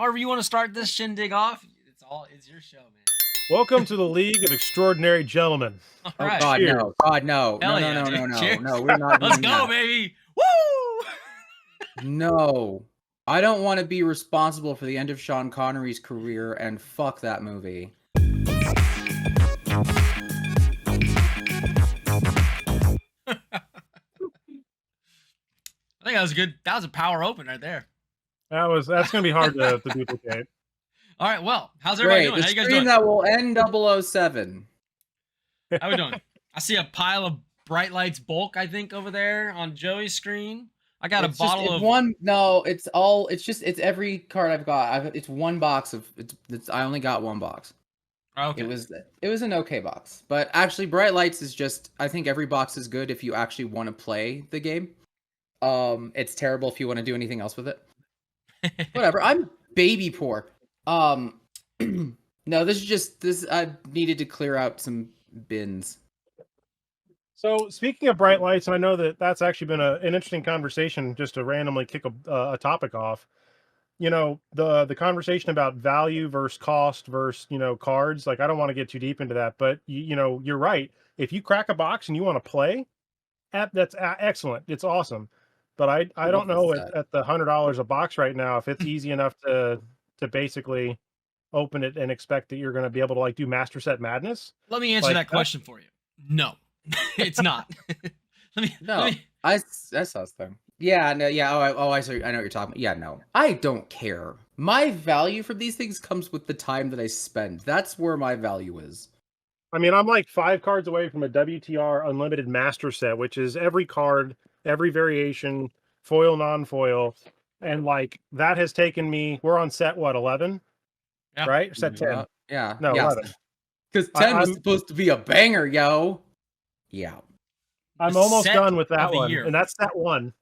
however you want to start this shindig off, it's your show, man. Welcome to the League of Extraordinary Gentlemen. All Oh right. God, Cheers. no! God, no! Hell No! yeah, No! No! dude. No! No! Cheers. No! We're not Let's doing go, that. baby. Woo! No, I don't want to be responsible for the end of Sean Connery's career, and fuck that movie. I think that was good. That was a power open right there. That's gonna be hard to duplicate. All right, well, how's everybody Great, doing? the How you guys stream doing? that will end 007. How we doing? I see a pile of Bright Lights bulk, I think, over there on Joey's screen. I got It's a bottle just, of one. No, it's all. It's every card I've got. It's one box of. I only got one box. Okay. It was an okay box, but actually, Bright Lights is just. I think every box is good if you actually want to play the game. It's terrible if you want to do anything else with it. Whatever. I'm baby poor. No, this is just this. I needed to clear out some bins. So speaking of bright lights, and I know that's actually been an interesting conversation just to randomly kick a topic off. You know, the conversation about value versus cost versus, cards. Like, I don't want to get too deep into that, but you're right. If you crack a box and you want to play, that's excellent. It's awesome. But I don't know at the $100 a box right now if it's easy enough to basically open it and expect that you're going to be able to do Master Set Madness. Let me answer that question for you. No, it's not. I saw them. Yeah, no, yeah. I know what you're talking about. Yeah, no, I don't care. My value for these things comes with the time that I spend. That's where my value is. I mean, I'm like 5 cards away from a WTR Unlimited Master Set, which is every card, every variation, foil, non-foil, and that has taken me. We're on set 11, yeah. Right? Set 10. Yeah, no, yeah. 11. Because 10 was supposed to be a banger, yo. Yeah, I'm almost done with that one, and that's set 1.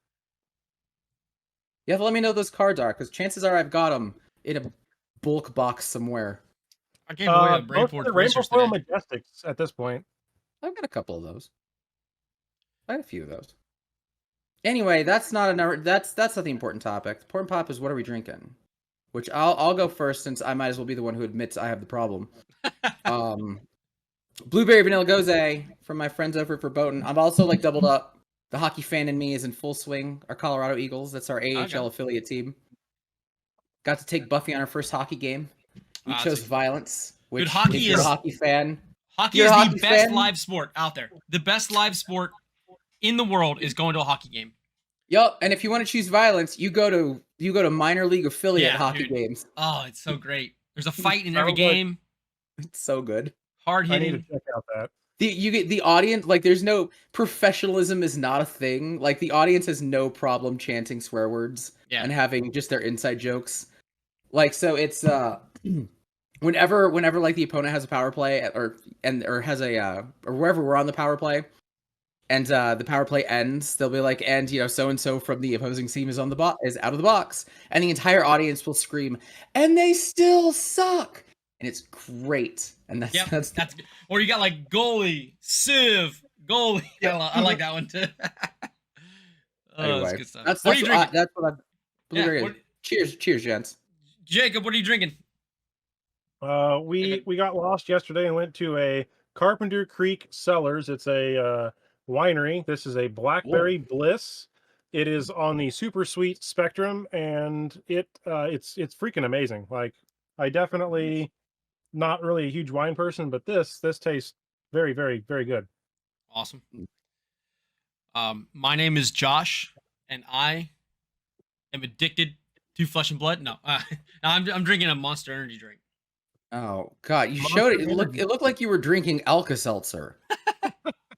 You have to let me know those cards are, because chances are I've got them in a bulk box somewhere. I gave away a Rainbow Foil Majestics at this point. I've got a couple of those. I had a few of those. Anyway, that's not that's not the important topic. The important topic is what are we drinking? Which I'll go first since I might as well be the one who admits I have the problem. Blueberry Vanilla Gose from my friends over at Verboten. I'm also doubled up. The hockey fan in me is in full swing. Our Colorado Eagles. That's our AHL affiliate team. Got to take Buffy on our first hockey game. We chose violence. Which, dude, hockey if you're a hockey fan. Hockey is the best live sport out there. The best live sport in the world is going to a hockey game. Yup, and if you want to choose violence, you go to minor league affiliate hockey games. Oh, it's so great. There's a fight in every game. It's so good. Hard hitting. I need to check out that. You get the audience, there's no professionalism is not a thing. The audience has no problem chanting swear words and having just their inside jokes. So it's whenever the opponent has a power play or has a or wherever we're on the power play and the power play ends, they'll be like, and so and so from the opposing team is out of the box, and the entire audience will scream, and they still suck. And it's great. And that's good. Or you got goalie, sieve, goalie. I like that one too. Anyway, that's good stuff. That's what are you drinking? That's what I've Cheers, gents. Jacob, what are you drinking? We got lost yesterday and went to a Carpenter Creek Cellars. It's a winery. This is a Blackberry Bliss. It is on the super sweet spectrum, and it's freaking amazing. I definitely not really a huge wine person, but this tastes very, very, very good. Awesome. My name is Josh, and I am addicted to Flesh and Blood. No, I'm drinking a Monster Energy drink. Oh God, you showed it. It looked like you were drinking Alka-Seltzer.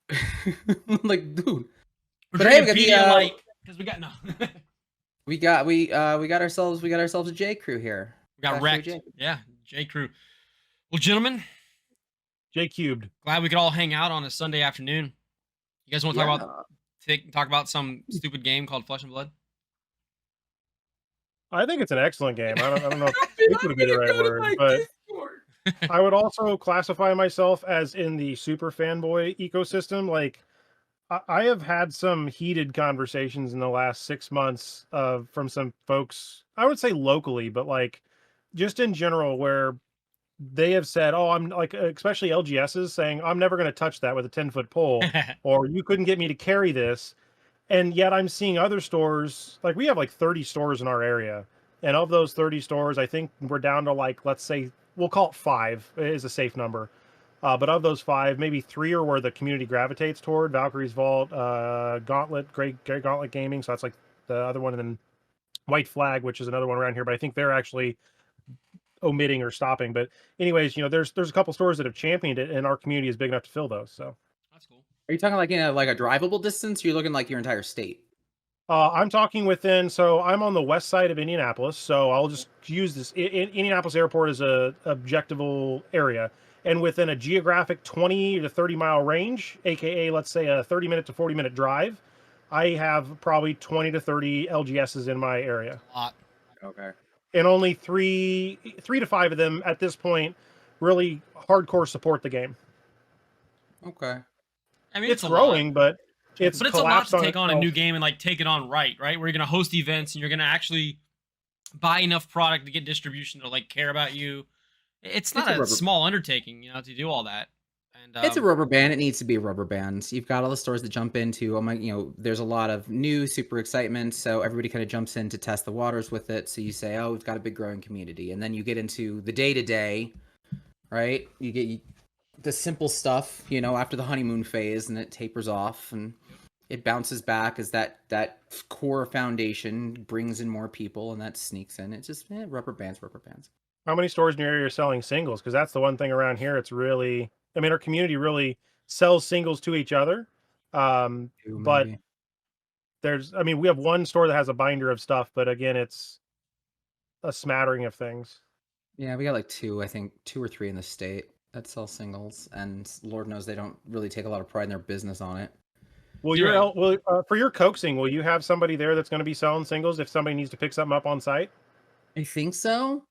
Dude. But hey, because we got we got ourselves a J Crew here. We got wrecked. Yeah, J Crew. Well, gentlemen, J cubed. Glad we could all hang out on a Sunday afternoon. You guys want to talk about some stupid game called Flesh and Blood? I think it's an excellent game. I don't know if it would be the right word, but I would also classify myself as in the super fanboy ecosystem. I have had some heated conversations in the last 6 months from some folks, I would say locally, but just in general, where they have said, "Oh, I'm like," especially LGSs saying, "I'm never going to touch that with a 10-foot pole," or "You couldn't get me to carry this." And yet I'm seeing other stores, like we have like 30 stores in our area. And of those 30 stores, I think we're down to like, let's say, we'll call it 5 is a safe number. But of those 5, maybe 3 are where the community gravitates toward: Valkyrie's Vault, Gauntlet, Great Gauntlet Gaming. So that's like the other one. And then White Flag, which is another one around here. But I think they're actually omitting or stopping. But anyways, there's a couple stores that have championed it, and our community is big enough to fill those. So That's cool. Are you talking like in like a drivable distance? Or you're looking like your entire state? I'm talking within, so I'm on the west side of Indianapolis, so I'll just use this. Indianapolis Airport is a objectivable area, and within a geographic 20 to 30 mile range, aka let's say a 30-minute to 40-minute drive, I have probably 20 to 30 LGSs in my area. A lot. Okay. And only three to 5 of them at this point really hardcore support the game. Okay. I mean, It's growing, but it's a lot to take on a new game and like take it on right, where you're gonna host events and you're gonna actually buy enough product to get distribution to like care about you. It's not a small undertaking, to do all that. And it's a rubber band. It needs to be a rubber band. You've got all the stores that jump into. There's a lot of new super excitement, so everybody kind of jumps in to test the waters with it. So you say, "Oh, we've got a big growing community," and then you get into the day to day, right? You get the simple stuff, after the honeymoon phase, and it tapers off, and it bounces back as that core foundation brings in more people, and that sneaks in. It's just rubber bands. How many stores in your area are selling singles? Because that's the one thing around here. It's really, our community really sells singles to each other. But we have one store that has a binder of stuff, but again, it's a smattering of things. Yeah, we got like 2 or 3 in the state that sell singles, and Lord knows they don't really take a lot of pride in their business on it. Well, for your coaxing, will you have somebody there that's going to be selling singles if somebody needs to pick something up on site? I think so.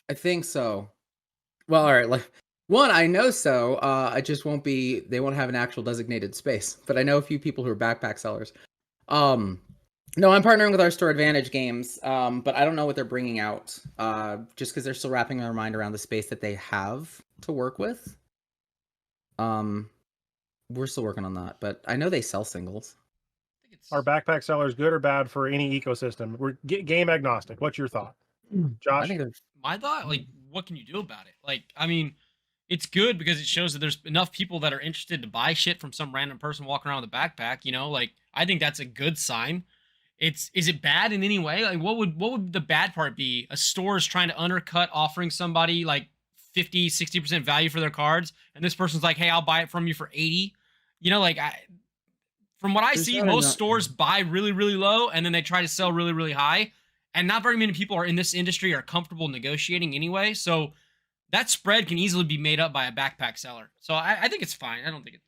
Well, all right. Like one, I know so. I just won't be. They won't have an actual designated space, but I know a few people who are backpack sellers. No, I'm partnering with our store Advantage Games, but I don't know what they're bringing out. Just because they're still wrapping their mind around the space that they have to work with. We're still working on that, but I know they sell singles. Are backpack sellers good or bad for any ecosystem? We're game agnostic. What's your thought, Josh? My thought, like, what can you do about it? Like, I mean, it's good because it shows that there's enough people that are interested to buy shit from some random person walking around with a backpack. Like, I think that's a good sign. Is it bad in any way? Like, what would the bad part be? A store is trying to undercut offering somebody like 50, 60% value for their cards, and this person's like, "Hey, I'll buy it from you for 80." From what I see, most stores buy really, really low, and then they try to sell really, really high. And not very many people in this industry are comfortable negotiating anyway. So that spread can easily be made up by a backpack seller. So I think it's fine. I don't think it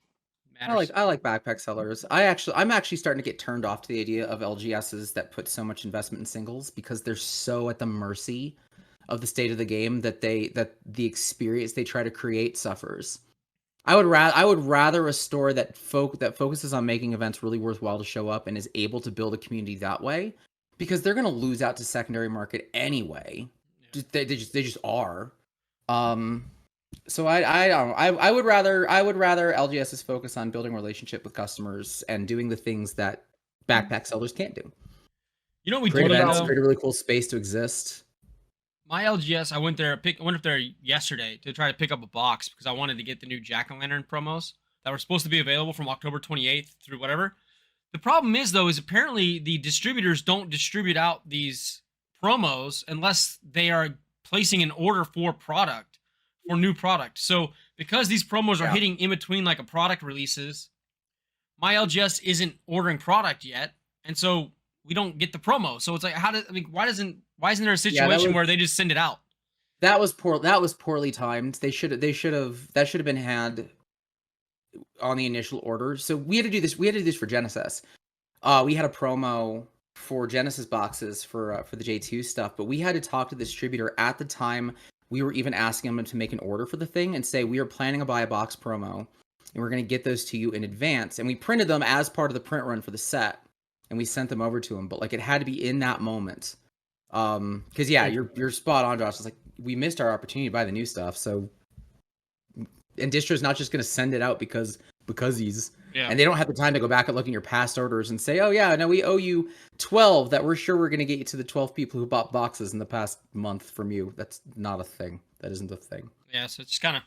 matters. I like backpack sellers. I'm actually starting to get turned off to the idea of LGSs that put so much investment in singles, because they're so at the mercy of the state of the game that the experience they try to create suffers. I would rather a store that focuses on making events really worthwhile to show up and is able to build a community that way, because they're going to lose out to secondary market anyway. Yeah. They just are. So I would rather LGSs focus on building a relationship with customers and doing the things that backpack sellers can't do. Create a really cool space to exist. My LGS, I went up there yesterday to try to pick up a box because I wanted to get the new Jack-o'-lantern promos that were supposed to be available from October 28th through whatever. The problem is apparently the distributors don't distribute out these promos unless they are placing an order for new product. So because these promos are hitting in between like a product releases, my LGS isn't ordering product yet, and so we don't get the promo. So it's like, why isn't there a situation where they just send it out? That was poorly timed. That should have been had on the initial order. So we had to do this for Genesis. We had a promo for Genesis boxes for the J2 stuff, but we had to talk to the distributor at the time. We were even asking them to make an order for the thing and say, we are planning to buy a box promo, and we're going to get those to you in advance. And we printed them as part of the print run for the set, and we sent them over to them. But like, it had to be in that moment. Because yeah, you're spot on, Josh. It's like we missed our opportunity to buy the new stuff. So, and distro's not just going to send it out because he's and they don't have the time to go back and look in your past orders and say, oh yeah, no, we owe you 12 that we're sure we're going to get you to the 12 people who bought boxes in the past month from you. That's not a thing. That isn't a thing. Yeah, so it's just kind of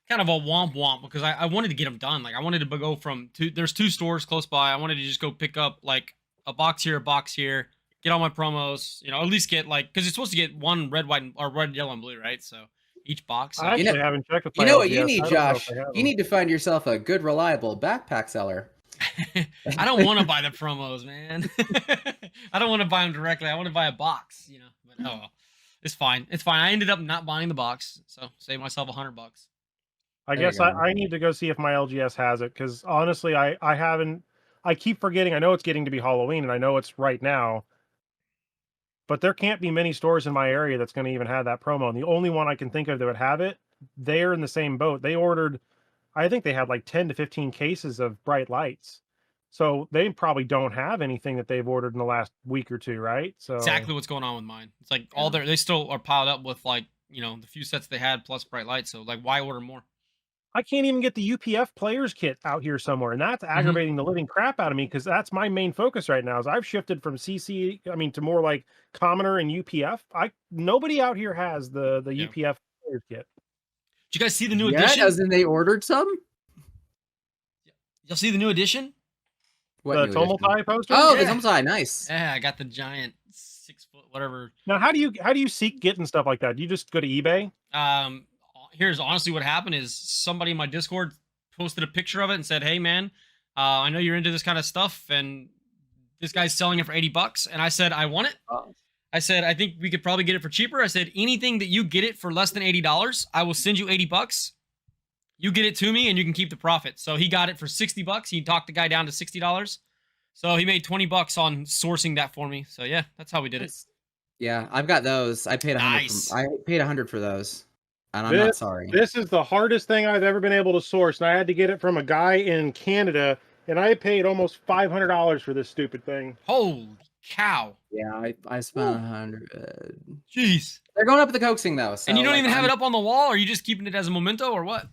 a womp womp because I wanted to get them done. Like I wanted to go from there's 2 stores close by. I wanted to just go pick up like a box here, get all my promos, at least get like, because it's supposed to get 1 red, white, or red, yellow, and blue, right? So each box. I actually haven't checked with my You know what LGS. you need, Josh? You need to find yourself a good, reliable backpack seller. I don't want to buy the promos, man. I don't want to buy them directly. I want to buy a box, But oh, well. It's fine. It's fine. I ended up not buying the box, so save myself $100. I guess I need to go see if my LGS has it, because honestly, I haven't. I keep forgetting. I know it's getting to be Halloween, and I know it's right now. But there can't be many stores in my area that's going to even have that promo. And the only one I can think of that would have it, they're in the same boat. They ordered, I think they had like 10 to 15 cases of bright lights. So they probably don't have anything that they've ordered in the last week or 2, right? So exactly what's going on with mine. It's like all they still are piled up with like, the few sets they had plus bright lights. So like, why order more? I can't even get the UPF players kit out here somewhere, and that's aggravating the living crap out of me, because that's my main focus right now. Is I've shifted from CC, to more like Commoner and UPF. Nobody out here has the UPF players kit. Did you guys see the new edition? As in they ordered some. Y'all see the new edition? What, the Tomotai poster? Oh, the Tomotai, nice. Yeah, I got the giant 6 foot whatever. Now, how do you seek getting stuff like that? Do you just go to eBay? Here's honestly what happened is somebody in my Discord posted a picture of it and said, hey man, I know you're into this kind of stuff and this guy's selling it for $80. And I said, I want it. I said, I think we could probably get it for cheaper. I said, anything that you get it for less than $80, I will send you $80. You get it to me and you can keep the profit. So he got it for $60. He talked the guy down to $60. So he made $20 on sourcing that for me. So yeah, that's how we did it. Yeah, I've got those. I paid $100. Nice. I paid $100 for those. And I'm not sorry. This is the hardest thing I've ever been able to source. And I had to get it from a guy in Canada, and I paid almost $500 for this stupid thing. Holy cow. Yeah, I spent $100. Jeez. They're going up at the coaxing though. So and you don't even have it up on the wall? Or are you just keeping it as a memento or what?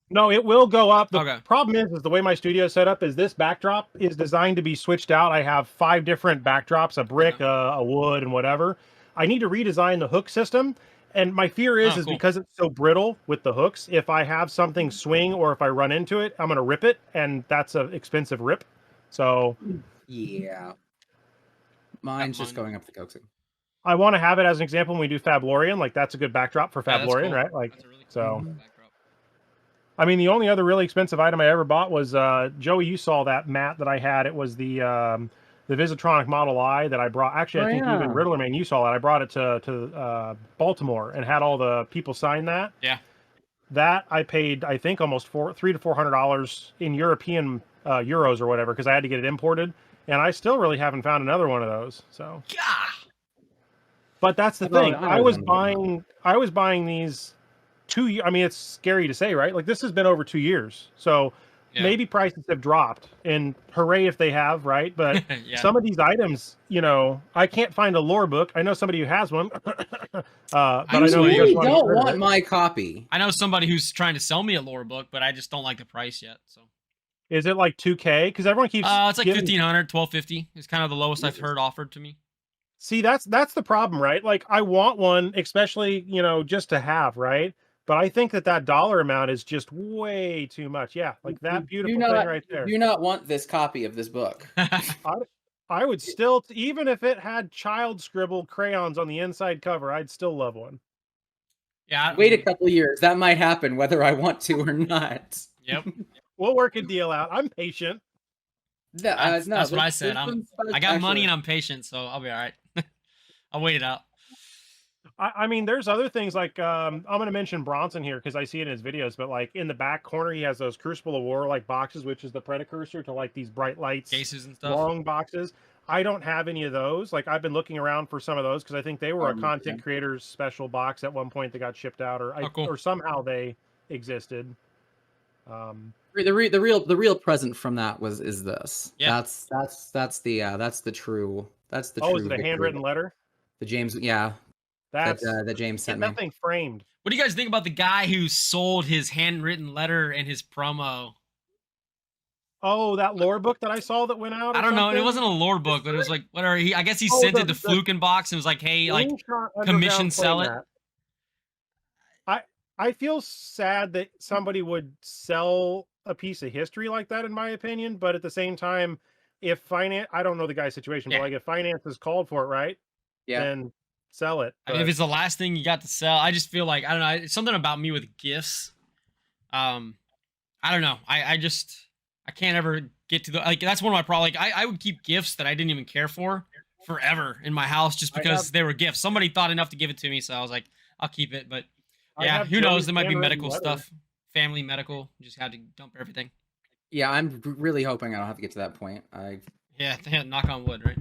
No, it will go up. The okay. problem is the way my studio is set up is this backdrop is designed to be switched out. I have 5 different backdrops, a brick, a wood, and whatever. I need to redesign the hook system. And my fear is cool. because it's so brittle with the hooks, if I have something swing or if I run into it, I'm going to rip it. And that's an expensive rip. So yeah, mine's just going up the coaxing. I want to have it as an example when we do Fablorian. Like that's a good backdrop for Fablorian, cool. right? Like, really cool so, backdrop. I mean, the only other really expensive item I ever bought was, Joey, you saw that mat that I had. It was the Visitronic Model I that I brought. Actually, I think even Riddlerman, you saw it. I brought it to Baltimore and had all the people sign that. Yeah. That I paid, I think, almost $300 to $400 in European euros or whatever, because I had to get it imported, and I still really haven't found another one of those. So. Yeah. But that's the thing. I was buying these 2 years. I mean, it's scary to say, right? Like this has been over 2 years, so. Yeah. Maybe prices have dropped, and hooray if they have, right? But some of these items, I can't find a lore book. I know somebody who has one, but I know you don't want my copy. I know somebody who's trying to sell me a lore book, but I just don't like the price yet. So, is it like $2K? Because everyone keeps it's like $1,500, $1,250 is kind of the lowest I've heard offered to me. See, that's the problem, right? Like I want one, especially just to have, right? But I think that dollar amount is just way too much. Yeah, like that beautiful thing right there. You do not want this copy of this book. I would still, even if it had child scribble crayons on the inside cover, I'd still love one. Yeah. Wait a couple years. That might happen whether I want to or not. Yep. We'll work a deal out. I'm patient. That's what I said. I got money and I'm patient, so I'll be all right. I'll wait it out. I mean, there's other things like I'm going to mention Bronson here because I see it in his videos, but like in the back corner, he has those Crucible of War like boxes, which is the precursor to like these bright lights cases and stuff. Long boxes. I don't have any of those. Like I've been looking around for some of those because I think they were a content creators special box at one point that got shipped out, or somehow they existed. The real present from that is this. Yeah. That's the true. Oh, is it a handwritten letter? The James, yeah, That's that James get sent me. that thing framed. What do you guys think about the guy who sold his handwritten letter and his promo? Oh, that lore book that I saw that went out. Or I don't know. It something? wasn't a lore book, but it was like whatever. I guess he Oh, sent it to the Fluke and Box and was like, "Hey, like Screenshot commission Underground sell it." playmat. I feel sad that somebody would sell a piece of history like that, in my opinion. But at the same time, if finance, I don't know the guy's situation, Yeah. but like if finance is called for it, right? Yeah. Then sell it. I mean, if it's the last thing you got to sell, I just feel like I don't know. It's something about me with gifts. I don't know. I can't ever get to the like. That's one of my problems. Like I would keep gifts that I didn't even care for forever in my house just because they were gifts. Somebody thought enough to give it to me, so I was like, I'll keep it. But yeah, who knows? There might be medical stuff, family medical. You just had to dump everything. Yeah, I'm really hoping I don't have to get to that point. Yeah, knock on wood, right?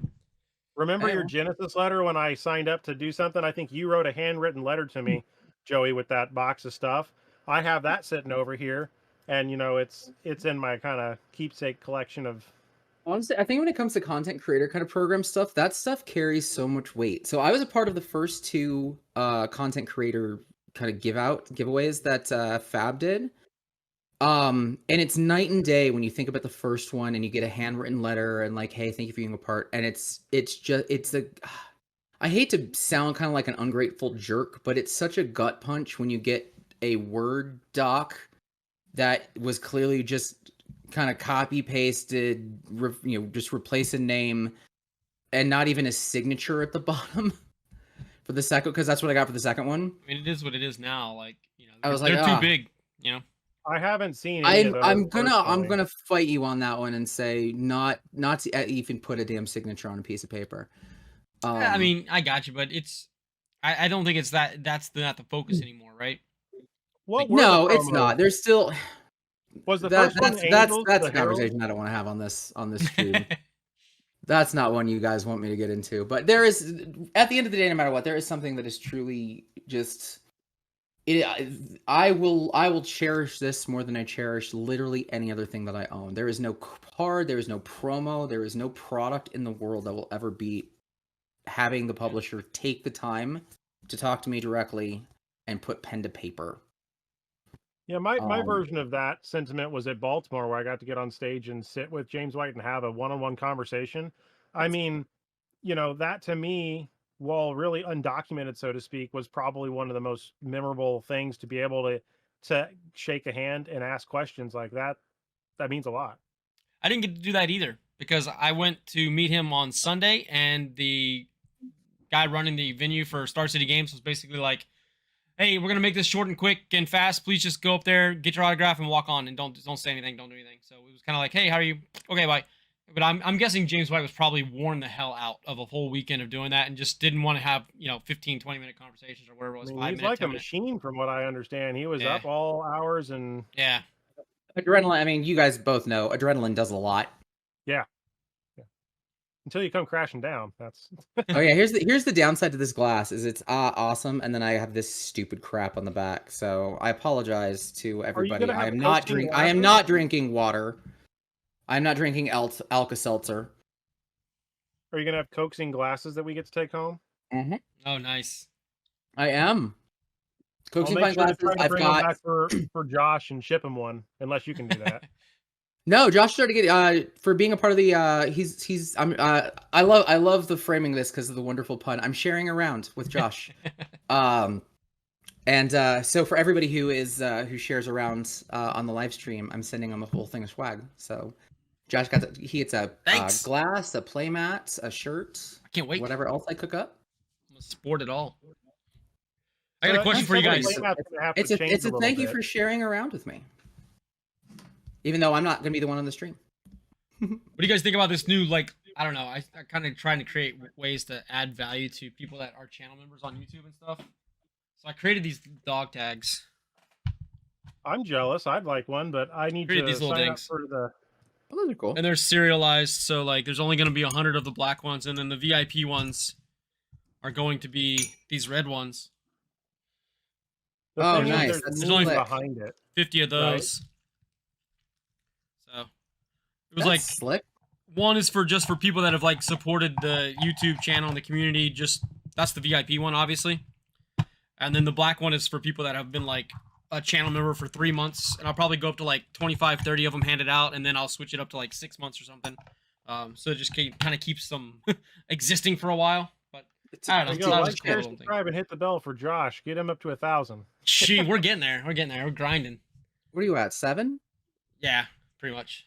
Remember your Genesis letter when I signed up to do something? I think you wrote a handwritten letter to me, Joey, with that box of stuff. I have that sitting over here, and you know it's in my kind of keepsake collection of. Honestly, I think when it comes to content creator kind of program stuff, that stuff carries so much weight. So I was a part of the first two content creator kind of giveaways that Fab did. And it's night and day when you think about the first one and you get a handwritten letter and like, hey, thank you for being a part. And I hate to sound kind of like an ungrateful jerk, but it's such a gut punch when you get a Word doc that was clearly just kind of copy pasted, just replace a name and not even a signature at the bottom for the second, because that's what I got for the second one. I mean, it is what it is now. Like, I was they're like, too big, I haven't seen any of those I'm gonna fight you on that one and say not to even put a damn signature on a piece of paper. I mean, I got you, but I don't think it's that's not the focus anymore, right? No, it's not. There's still was the first one that's a conversation I don't want to have on this stream. That's not one you guys want me to get into. But there is, at the end of the day, no matter what, there is something that is truly just. I will cherish this more than I cherish literally any other thing that I own. There is no card, there is no promo, there is no product in the world that will ever beat having the publisher take the time to talk to me directly and put pen to paper. Yeah, my version of that sentiment was at Baltimore, where I got to get on stage and sit with James White and have a one-on-one conversation. I mean, that to me, while really undocumented, so to speak, was probably one of the most memorable things to be able to shake a hand and ask questions like that. That means a lot. I didn't get to do that either because I went to meet him on Sunday, and the guy running the venue for Star City Games was basically like, "Hey, we're gonna make this short and quick and fast. Please just go up there, get your autograph, and walk on, and don't say anything, don't do anything." So it was kind of like, "Hey, how are you? Okay, bye." But I'm guessing James White was probably worn the hell out of a whole weekend of doing that and just didn't want to have 15, 20-minute conversations or whatever it was. I mean, 5 he's minutes, like a 10 minutes. machine, from what I understand. He was up all hours and adrenaline. I mean, you guys both know adrenaline does a lot. Yeah. Until you come crashing down. That's oh yeah. Here's the downside to this glass is it's awesome, and then I have this stupid crap on the back. So I apologize to everybody. I am not drinking water. I'm not drinking Alka-Seltzer. Are you gonna have coaxing glasses that we get to take home? Mm-hmm. Oh, nice. I am. Coaxing glasses. I've got for Josh and ship him one, unless you can do that. No, Josh started getting for being a part of the I love the framing of this because of the wonderful pun. I'm sharing around with Josh. And so for everybody who shares around on the live stream, I'm sending them a whole thing of swag. So Josh he gets a glass, a playmat, a shirt. I can't wait. Whatever else I cook up. I'm gonna sport it all. I got a question for you guys. It's a thank you for sharing around with me. Even though I'm not going to be the one on the stream. What do you guys think about this new, I don't know, I kind of trying to create ways to add value to people that are channel members on YouTube and stuff. So I created these dog tags. I'm jealous. I'd like one, but I need to these little sign dings. up for the... Oh, those are cool. And they're serialized, so there's only going to be 100 of the black ones, and then the VIP ones are going to be these red ones. Oh, nice. There's only behind it. 50 of those. Right? So it was slick. One is for people that have supported the YouTube channel and the community just That's the VIP one, obviously. And then the black one is for people that have been like a channel member for 3 months, and I'll probably go up to like 25, 30 of them handed out, and then I'll switch it up to like 6 months or something. So it just kind of keeps them existing for a while. But I don't know. Go, That was like, a cool share, little thing. subscribe, and hit the bell for Josh. Get him up to 1,000. Gee, we're getting there. We're getting there. We're grinding. What are you at? 7? Yeah, pretty much.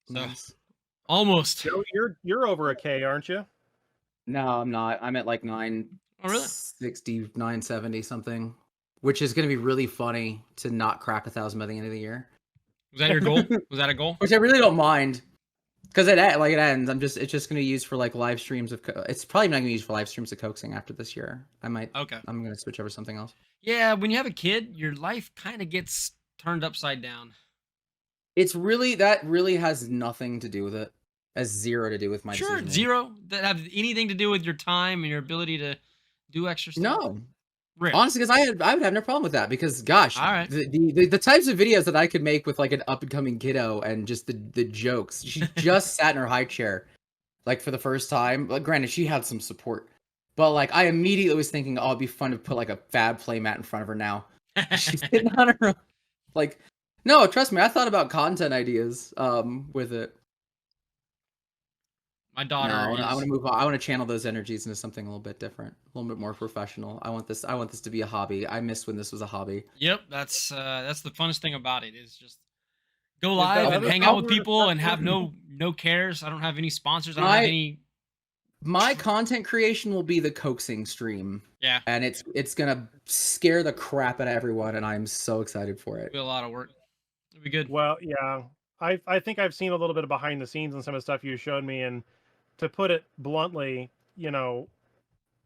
So Nice. almost. Joe, you're over a K, aren't you? No, I'm not. I'm at like 9. Oh, really? 60, 970 something, which is going to be really funny to not crack 1,000 by the end of the year. Was that your goal? Was that a goal? Which I really don't mind, because it ends. It's just going to be used for like live streams of. It's probably not going to be used for live streams of coaxing after this year. Okay. I'm going to switch over to something else. Yeah, when you have a kid, your life kind of gets turned upside down. That really has nothing to do with it. Has zero to do with my decision. Zero. That have anything to do with your time and your ability to do extra stuff? No. Really? Honestly, because I would have no problem with that, because gosh, All right. the types of videos that I could make with like an up and coming kiddo and just the jokes. She just sat in her high chair, like for the first time. Like, granted, she had some support, but like I immediately was thinking, oh, it'd be fun to put like a fab playmat in front of her now. She's sitting on her own. Like, no, trust me, I thought about content ideas with it. My daughter. No, I want to move on. I want to channel those energies into something a little bit different, a little bit more professional. I want this to be a hobby. I miss when this was a hobby. Yep, that's the funnest thing about it is just go live and hang out with people and have no cares. I don't have any sponsors. I don't have any. My content creation will be the coaxing stream. Yeah. And it's gonna scare the crap out of everyone, and I'm so excited for it. It'll be a lot of work. It'll be good. Well, yeah. I think I've seen a little bit of behind the scenes and some of the stuff you showed me, and to put it bluntly,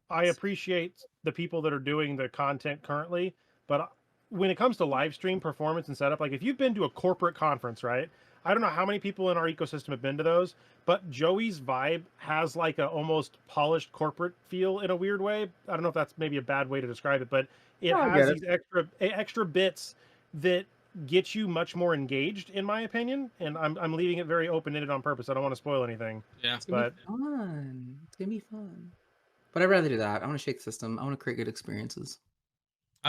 I appreciate the people that are doing the content currently, but when it comes to live stream performance and setup, like if you've been to a corporate conference, right? I don't know how many people in our ecosystem have been to those, but Joey's vibe has like a almost polished corporate feel in a weird way. I don't know if that's maybe a bad way to describe it, but it has these extra bits that get you much more engaged, in my opinion. And I'm leaving it very open-ended on purpose. I don't want to spoil anything. Yeah. It's gonna be fun. It's gonna be fun. But I'd rather do that. I want to shake the system. I want to create good experiences.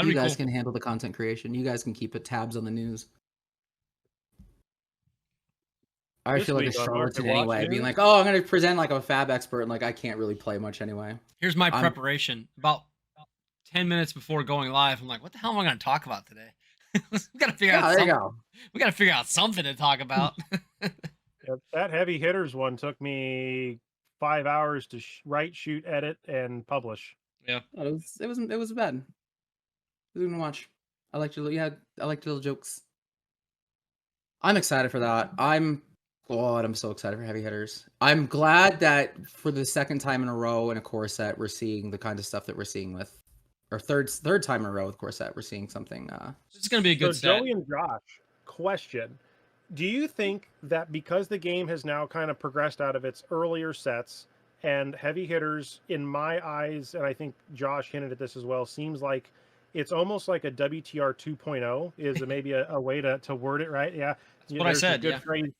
You guys can handle the content creation. You guys can keep tabs on the news. I feel like a charlatan anyway, being like, oh, I'm going to present like a fab expert, and like I can't really play much anyway. Here's my preparation. About 10 minutes before going live, I'm like, what the hell am I going to talk about today? We got to figure out something. We got to figure out something to talk about. That heavy hitters one took me 5 hours to write, shoot, edit, and publish. Yeah, it was bad. It was gonna watch. I liked your little jokes. I'm excited for that. I'm so excited for heavy hitters. I'm glad that for the second time in a row in a core set, we're seeing the kind of stuff that we're seeing with, or third time in a row with core set, we're seeing something. It's gonna be a good set. Joey and Josh, question. Do you think that because the game has now kind of progressed out of its earlier sets, and heavy hitters, in my eyes, and I think Josh hinted at this as well, seems like it's almost like a WTR 2.0 is maybe a way to word it, right? Yeah. That's what I said. Yeah. Phrase.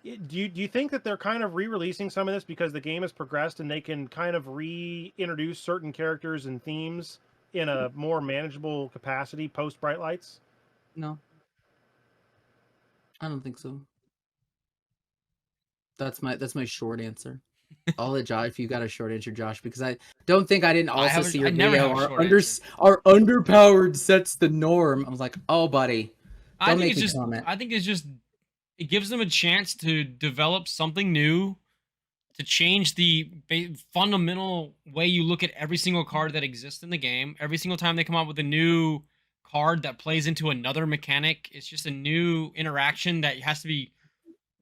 Do you think that they're kind of re-releasing some of this because the game has progressed and they can kind of reintroduce certain characters and themes in a more manageable capacity post Bright Lights? No. I don't think so. That's my short answer. I'll let Josh, if you got a short answer, Josh, because I don't think I didn't also see your video. Our underpowered sets the norm. I was like, oh, buddy, don't make me comment. I think it's just it gives them a chance to develop something new, to change the fundamental way you look at every single card that exists in the game. Every single time they come out with a new card that plays into another mechanic, it's just a new interaction that has to be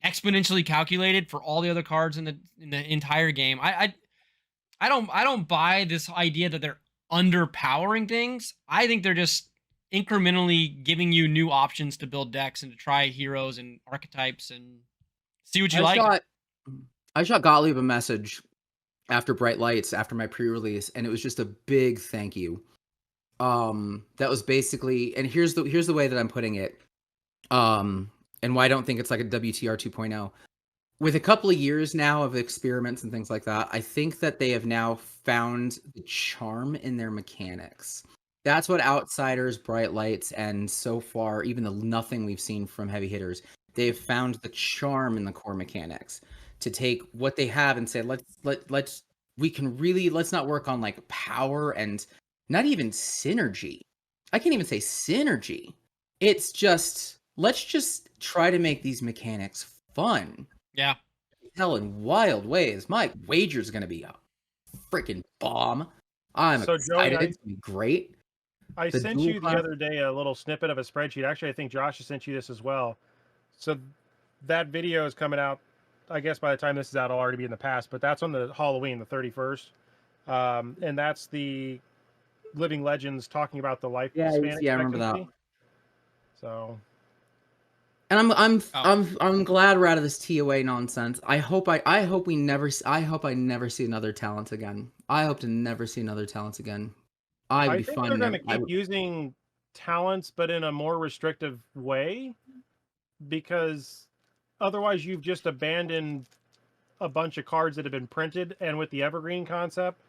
exponentially calculated for all the other cards in the entire game. I don't buy this idea that they're underpowering things. I think they're just incrementally giving you new options to build decks and to try heroes and archetypes and see what you like. I shot Gottlieb a message after Bright Lights, after my pre-release, and it was just a big thank you. That was basically, and here's the way that I'm putting it. And why I don't think it's like a WTR 2.0. with a couple of years now of experiments and things like that, I think that they have now found the charm in their mechanics. That's what Outsiders, Bright Lights, and so far, even the nothing we've seen from heavy hitters, they've found the charm in the core mechanics to take what they have and say, let's not work on like power and not even synergy. I can't even say synergy. It's just, let's just try to make these mechanics fun. Yeah. Hell, in wild ways. My wager's going to be a freaking bomb. I'm So, excited. Joey, It's going to be great. I The sent dual you the class- other day a little snippet of a spreadsheet. Actually, I think Josh has sent you this as well. So that video is coming out. I guess by the time this is out, it'll already be in the past. But that's on the Halloween, the 31st, and that's the Living Legends talking about the lifespan Yeah, I remember that. expectancy. So, And Oh. I'm glad we're out of this TOA nonsense. I hope I never see another talent again. I hope to never see another talent again. I'd I be think fine. they're going to keep using talents, but in a more restrictive way, because otherwise you've just abandoned a bunch of cards that have been printed. And with the Evergreen concept,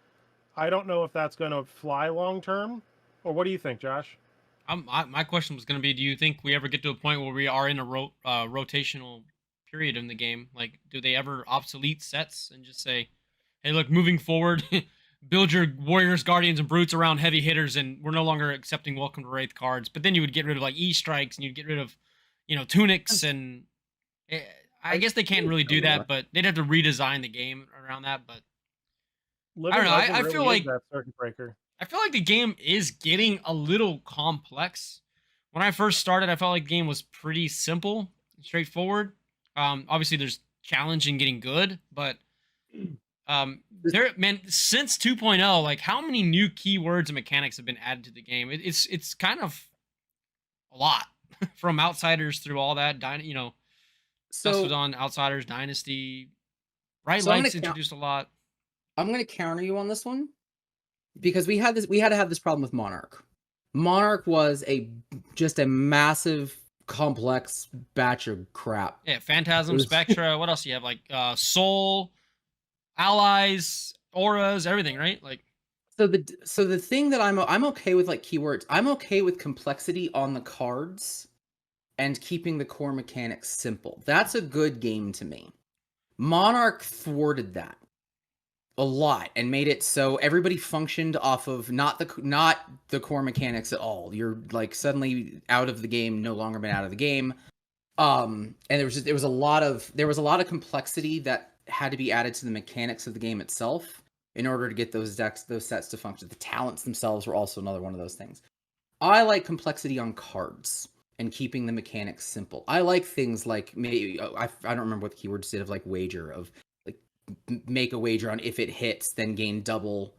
I don't know if that's going to fly long term. Or what do you think, Josh? My question was going to be, do you think we ever get to a point where we are in a rotational period in the game? Like, do they ever obsolete sets and just say, hey, look, moving forward, build your Warriors, Guardians, and Brutes around heavy hitters, and we're no longer accepting Welcome to Wraith cards. But then you would get rid of, like, E-Strikes, and you'd get rid of, Tunics, and I guess they can't really do that, but they'd have to redesign the game around that, but I don't know. I feel like that circuit breaker. I feel like the game is getting a little complex. When I first started, I felt like the game was pretty simple and straightforward. Obviously, there's challenge in getting good, but since 2.0, like how many new keywords and mechanics have been added to the game? It's kind of a lot from Outsiders through all that. So Dustodon, Outsiders, Dynasty, Bright So I'm Lights gonna introduced a lot. I'm going to counter you on this one because we had to have this problem with Monarch. Monarch was just a massive, complex batch of crap. Yeah, Phantasm, Spectra. What else do you have? Like Soul, Allies, Auras, everything, right? Like, so the thing that I'm okay with, like, keywords. I'm okay with complexity on the cards and keeping the core mechanics simple. That's a good game to me. Monarch thwarted that a lot and made it so everybody functioned off of not the core mechanics at all. You're like suddenly out of the game, no longer been out of the game. And there was a lot of complexity that had to be added to the mechanics of the game itself in order to get those sets to function. The talents themselves were also another one of those things. I like complexity on cards and keeping the mechanics simple. I like things like, maybe I don't remember what the keywords did, of like wager, of like make a wager on if it hits then gain double.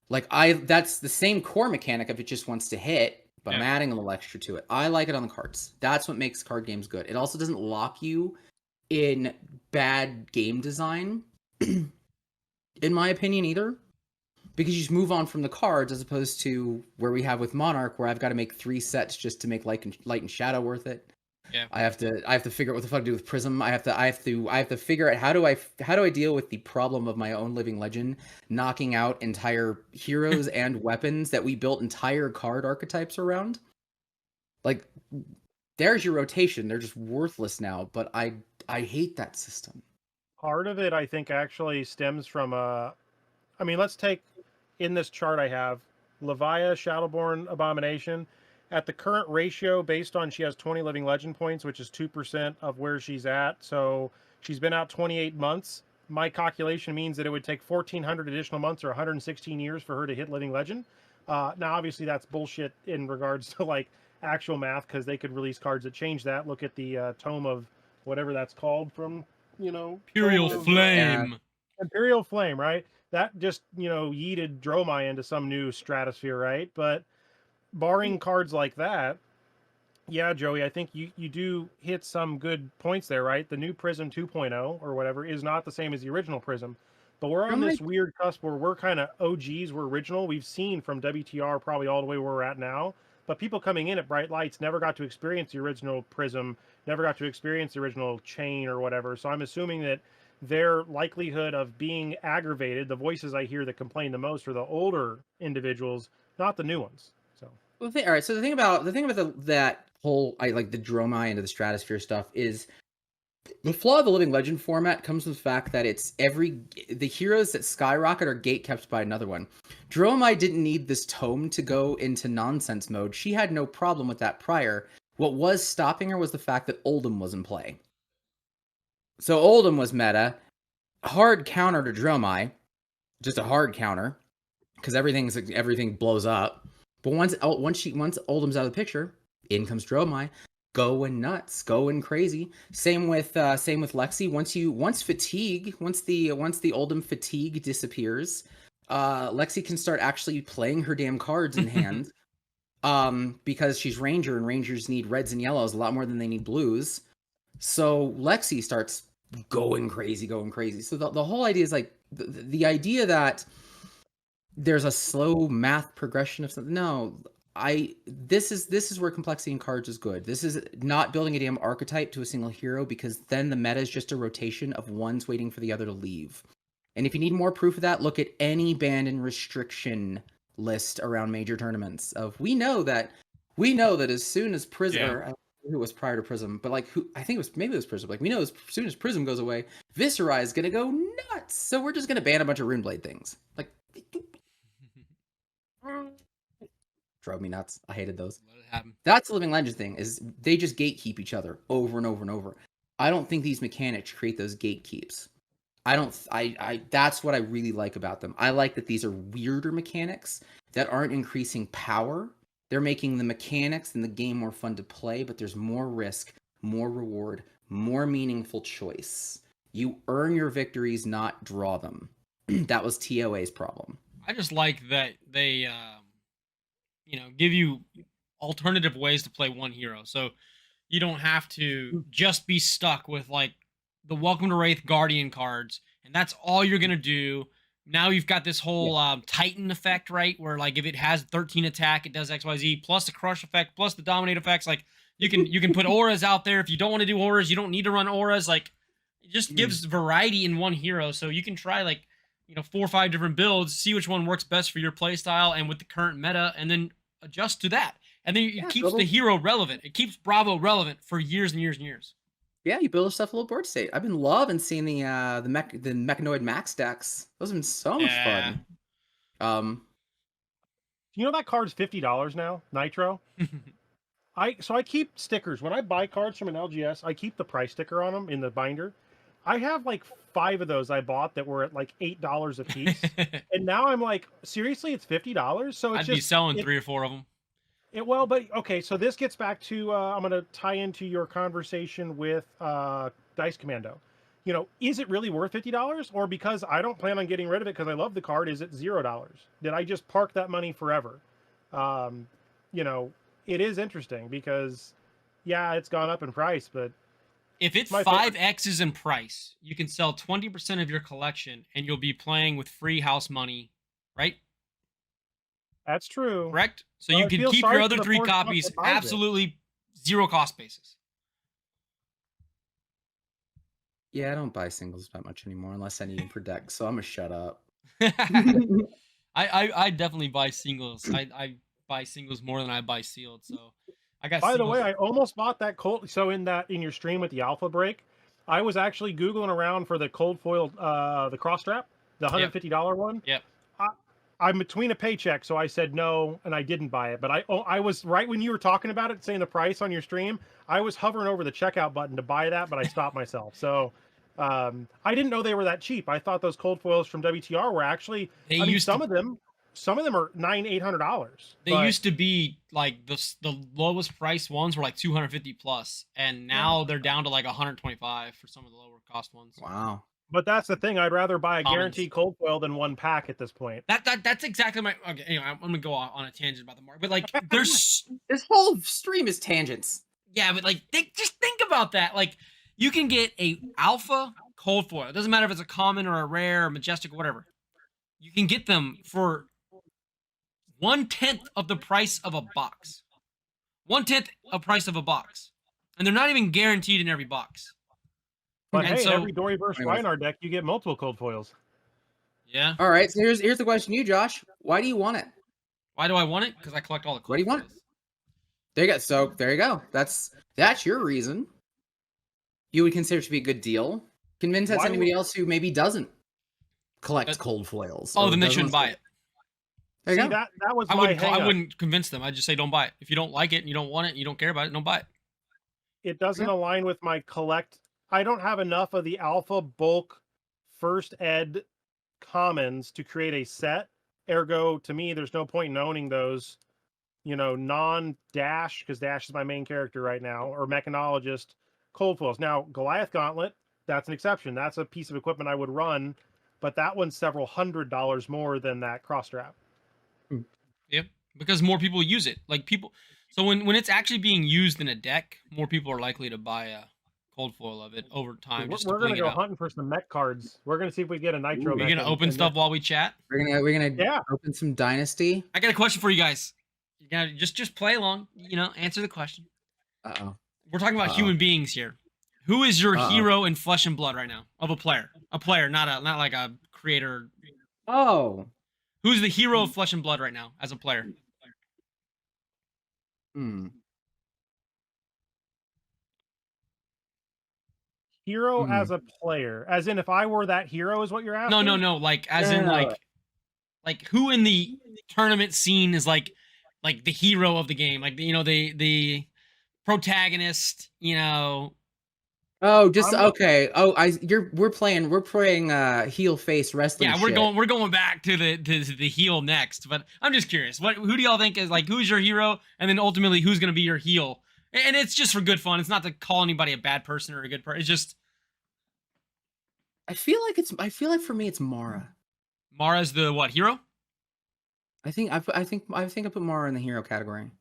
Like, that's the same core mechanic if it just wants to hit, but I'm adding a little extra to it. I like it on the cards. That's what makes card games good. It also doesn't lock you in bad game design, in my opinion, either. Because you just move on from the cards, as opposed to where we have with Monarch, where I've got to make 3 sets just to make light and shadow worth it. Yeah. I have to figure out what the fuck to do with Prism. I have to figure out how do I deal with the problem of my own Living Legend knocking out entire heroes and weapons that we built entire card archetypes around. Like, there's your rotation. They're just worthless now, but I hate that system. Part of it, I think, actually stems from let's take, in this chart I have, Leviah, Shadowborn, Abomination. At the current ratio, based on she has 20 Living Legend points, which is 2% of where she's at. So she's been out 28 months. My calculation means that it would take 1,400 additional months or 116 years for her to hit Living Legend. Now, obviously, that's bullshit in regards to like actual math, because they could release cards that change that. Look at the Tome of whatever that's called from, Imperial Flame. Imperial Flame, right? That just, yeeted Dromai into some new stratosphere, right? But barring cards like that, yeah, Joey, I think you do hit some good points there, right? The new Prism 2.0 or whatever is not the same as the original Prism. But we're on this weird cusp where we're kind of OGs, we're original. We've seen from WTR probably all the way where we're at now but people coming in at Bright Lights never got to experience the original Prism, never got to experience the original Chain or whatever. So I'm assuming that their likelihood of being aggravated, the voices I hear that complain the most are the older individuals, not the new ones. So all right. So the thing about that whole like the Dromai into the Stratosphere stuff is the flaw of the Living Legend format comes from the fact that it's the heroes that skyrocket are gate kept by another one. Dromai didn't need this tome to go into nonsense mode. She had no problem with that prior. What was stopping her was the fact that Oldham was in play. So Oldham was meta, hard counter to Dromai, just a hard counter, because everything blows up. But once Oldham's out of the picture, in comes Dromai, going nuts, going crazy. Same with Lexi. Once the Oldham fatigue disappears, Lexi can start actually playing her damn cards in hand. Because she's Ranger, and Rangers need reds and yellows a lot more than they need blues. So Lexi starts going crazy. So the whole idea is like the idea that there's a slow math progression of something. No, this is where complexity in cards is good. This is not building a damn archetype to a single hero, because then the meta is just a rotation of one's waiting for the other to leave. And if you need more proof of that, look at any ban and restriction list around major tournaments. We know that as soon as Prism, who was prior to Prism, but maybe it was Prism. Like, we know as soon as Prism goes away, Viscerai is gonna go nuts. So we're just gonna ban a bunch of Runeblade things. Like, drove me nuts. I hated those. Let it happen. That's the Living Legend thing, is they just gatekeep each other over and over and over. I don't think these mechanics create those gatekeeps. That's what I really like about them. I like that these are weirder mechanics that aren't increasing power. They're making the mechanics and the game more fun to play, but there's more risk, more reward, more meaningful choice. You earn your victories, not draw them. That was TOA's problem. I just like that they, give you alternative ways to play one hero. So you don't have to just be stuck with, like, the Welcome to Wraith Guardian cards, and that's all you're going to do. Now you've got this whole Titan effect, right? Where, like, if it has 13 attack, it does XYZ, plus the crush effect, plus the dominate effects. Like, you can put auras out there. If you don't want to do auras, you don't need to run auras. Like, it just gives variety in one hero. So you can try, like, 4 or 5 different builds, see which one works best for your playstyle and with the current meta, and then adjust to that. And then it keeps the hero relevant. It keeps Bravo relevant for years and years and years. Yeah, you build yourself a little board state. I've been loving seeing the Mechanoid Max decks. Those have been so much fun. You know that card's $50 now, Nitro? I keep stickers. When I buy cards from an LGS, I keep the price sticker on them in the binder. I have like 5 of those I bought that were at like $8 a piece. And now I'm like, seriously, it's $50? So it's I'd be selling 3 or 4 of them. But okay, so this gets back to I'm going to tie into your conversation with Dice Commando. Is it really worth $50? Or because I don't plan on getting rid of it because I love the card, is it $0? Did I just park that money forever? It is interesting because, yeah, it's gone up in price, but if it's 5X's in price, you can sell 20% of your collection and you'll be playing with free house money, right? That's true. Correct? So you can keep your other 3 copies absolutely 0 cost basis. Yeah, I don't buy singles that much anymore unless I need them for decks, so I'm gonna shut up. I definitely buy singles. I buy singles more than I buy sealed, so I got. By the way, I almost bought that cold. So in your stream with the alpha break, I was actually Googling around for the cold foil, the cross strap, the $150 one. Yep. I'm between a paycheck, so I said no, and I didn't buy it. But I was right when you were talking about it, saying the price on your stream. I was hovering over the checkout button to buy that, but I stopped myself. So I didn't know they were that cheap. I thought those cold foils from WTR were actually. Some of them are $900-800. They used to be like the lowest price ones were like 250 plus, and now they're down to like 125 for some of the lower cost ones. Wow. But that's the thing. I'd rather buy a guaranteed cold foil than 1 pack at this point. That's exactly my. Okay, anyway, I'm gonna go on a tangent about the market, but like, there's this whole stream is tangents. Yeah, but like, just think about that. Like, you can get a alpha cold foil. It doesn't matter if it's a common or a rare, or majestic, or whatever. You can get them for 1/10 of the price of a box. 1/10 a price of a box, and they're not even guaranteed in every box. But And hey, so, every Dory versus Reinhardt deck, you get multiple cold foils. Yeah. All right. So here's the question to you, Josh. Why do you want it? Why do I want it? Because I collect all the cold Why do you want foils. it? There you go. So there you go. That's your reason. You would consider it to be a good deal. Convince us anybody else who maybe doesn't collect cold foils. Oh, then they shouldn't buy it. There you go. That was I wouldn't convince them. I'd just say don't buy it. If you don't like it and you don't want it and you don't care about it, don't buy it. It doesn't align with my collect. I don't have enough of the alpha bulk first ed commons to create a set. Ergo, to me, there's no point in owning those, non-dash, because dash is my main character right now, or mechanologist cold foils. Now, Goliath Gauntlet, that's an exception. That's a piece of equipment I would run, but that one's several $100s more than that cross strap. Yep, because more people use it. So when it's actually being used in a deck, more people are likely to buy a cold foil of it over time. We're going to go hunting for some mech cards. We're going to see if we get a nitro. We're going to open stuff while we chat. We're gonna open some Dynasty. I got a question for you guys. You gotta just play along. Answer the question. We're talking about human beings here. Who is your hero in Flesh and Blood right now? Of a player, not like a creator. Oh. Who's the hero of Flesh and Blood right now as a player? Hero as a player, as in if I were that hero, is what you're asking? No. Like as in like who in the tournament scene is like the hero of the game? Like the protagonist. Oh, just okay. Oh, we're playing heel face wrestling. Yeah, we're going back to the heel next. But I'm just curious, who do y'all think is who's your hero, and then ultimately who's gonna be your heel? And it's just for good fun. It's not to call anybody a bad person or a good person. It's just I feel like for me it's Mara. Mara's the what hero? I think I put Mara in the hero category.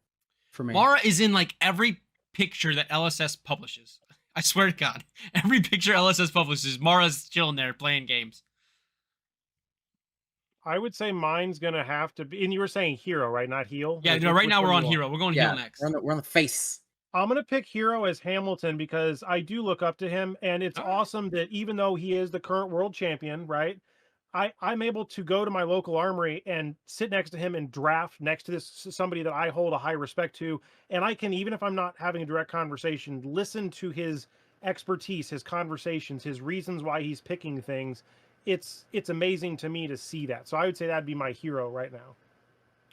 For me, Mara is in every picture that LSS publishes. I swear to God, every picture LSS publishes, Mara's chilling there playing games. I would say mine's gonna have to be, and you were saying hero, right? Not heel. Yeah, no. Right now we're on hero. We're going heel next. We're on the face. I'm gonna pick hero as Hamilton because I do look up to him, and it's awesome that even though he is the current world champion, right? I'm able to go to my local armory and sit next to him and draft next to somebody that I hold a high respect to. And I can, even if I'm not having a direct conversation, listen to his expertise, his conversations, his reasons why he's picking things. It's amazing to me to see that. So I would say that'd be my hero right now.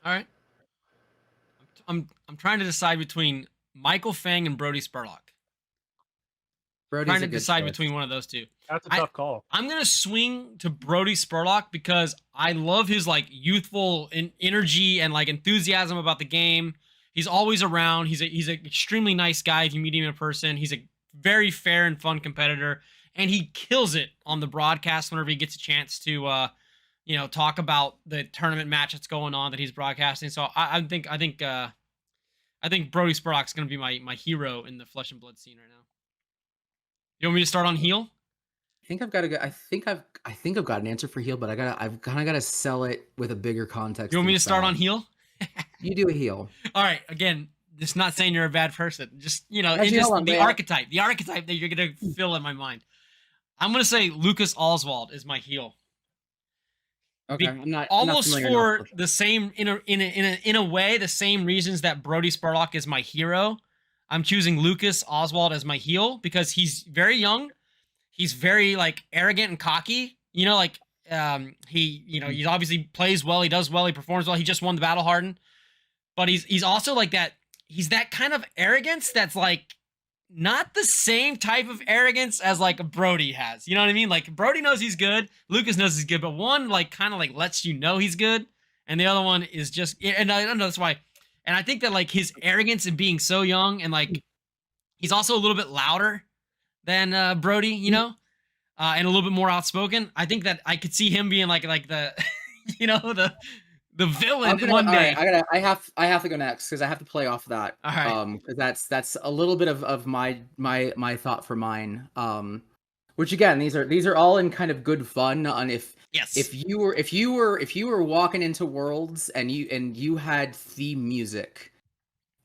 All right. I'm trying to decide between Michael Fang and Brody Spurlock. Trying to decide between one of those two. That's a tough call. I'm gonna swing to Brody Spurlock because I love his youthful energy and enthusiasm about the game. He's always around. He's an extremely nice guy if you meet him in person. He's a very fair and fun competitor, and he kills it on the broadcast whenever he gets a chance to talk about the tournament match that's going on that he's broadcasting. So I think Brody Spurlock's gonna be my hero in the Flesh and Blood scene right now. You want me to start on heel? I think I've got an answer for heel, but I've kind of got to sell it with a bigger context. You want me to start on heel? You do a heel. All right. Again, just not saying you're a bad person. Just the archetype that you're gonna fill in my mind. I'm gonna say Lucas Oswald is my heel. Okay, I'm not for the same in a way the same reasons that Brody Spurlock is my hero. I'm choosing Lucas Oswald as my heel because he's very young. He's very arrogant and cocky. He obviously plays well. He does well. He performs well. He just won the Battle Hardened. But he's also that. He's that kind of arrogance that's not the same type of arrogance as Brody has. You know what I mean? Brody knows he's good. Lucas knows he's good. But one kind of lets you know he's good, and the other one is just. And I don't know that's why. And I think that his arrogance and being so young and he's also a little bit louder than Brody, and a little bit more outspoken. I think that I could see him being the the villain one day. Right, I have to go next because I have to play off that. All right. Because that's a little bit of my thought for mine. Which again, these are all in kind of good fun. On if you were walking into Worlds and you had theme music,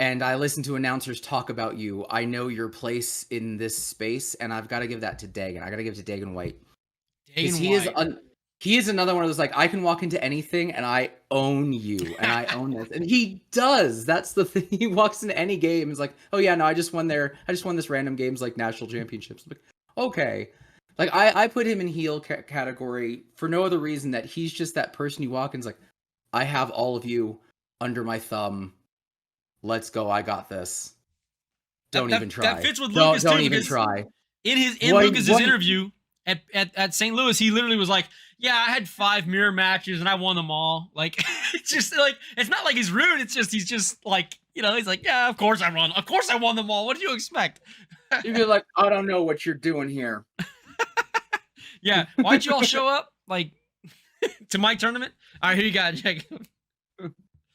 and I listen to announcers talk about you. I know your place in this space, and I've got to give that to Dagan. I got to give it to Dagan White. Because he is another one of those, like, I can walk into anything and I own you and I own this. And he does. That's the thing. He walks into any game and is like, oh yeah, no, I just won this random games like national championships. I'm like, okay. Like I put him in heel category for no other reason that he's just that person you walk in, is like, I have all of you under my thumb. Let's go. I got this. Don't even try. That fits with Lucas don't too. even try. In Lucas's interview at St. Louis, he literally was like, yeah, I had 5 mirror matches and I won them all. Like, it's just like, it's not like he's rude. It's just, he's just like, you know, he's like, yeah, of course I won them all. What did you expect? You'd be like, I don't know what you're doing here. Yeah. Why'd you all show up? Like, to my tournament? All right, who you got, Jack?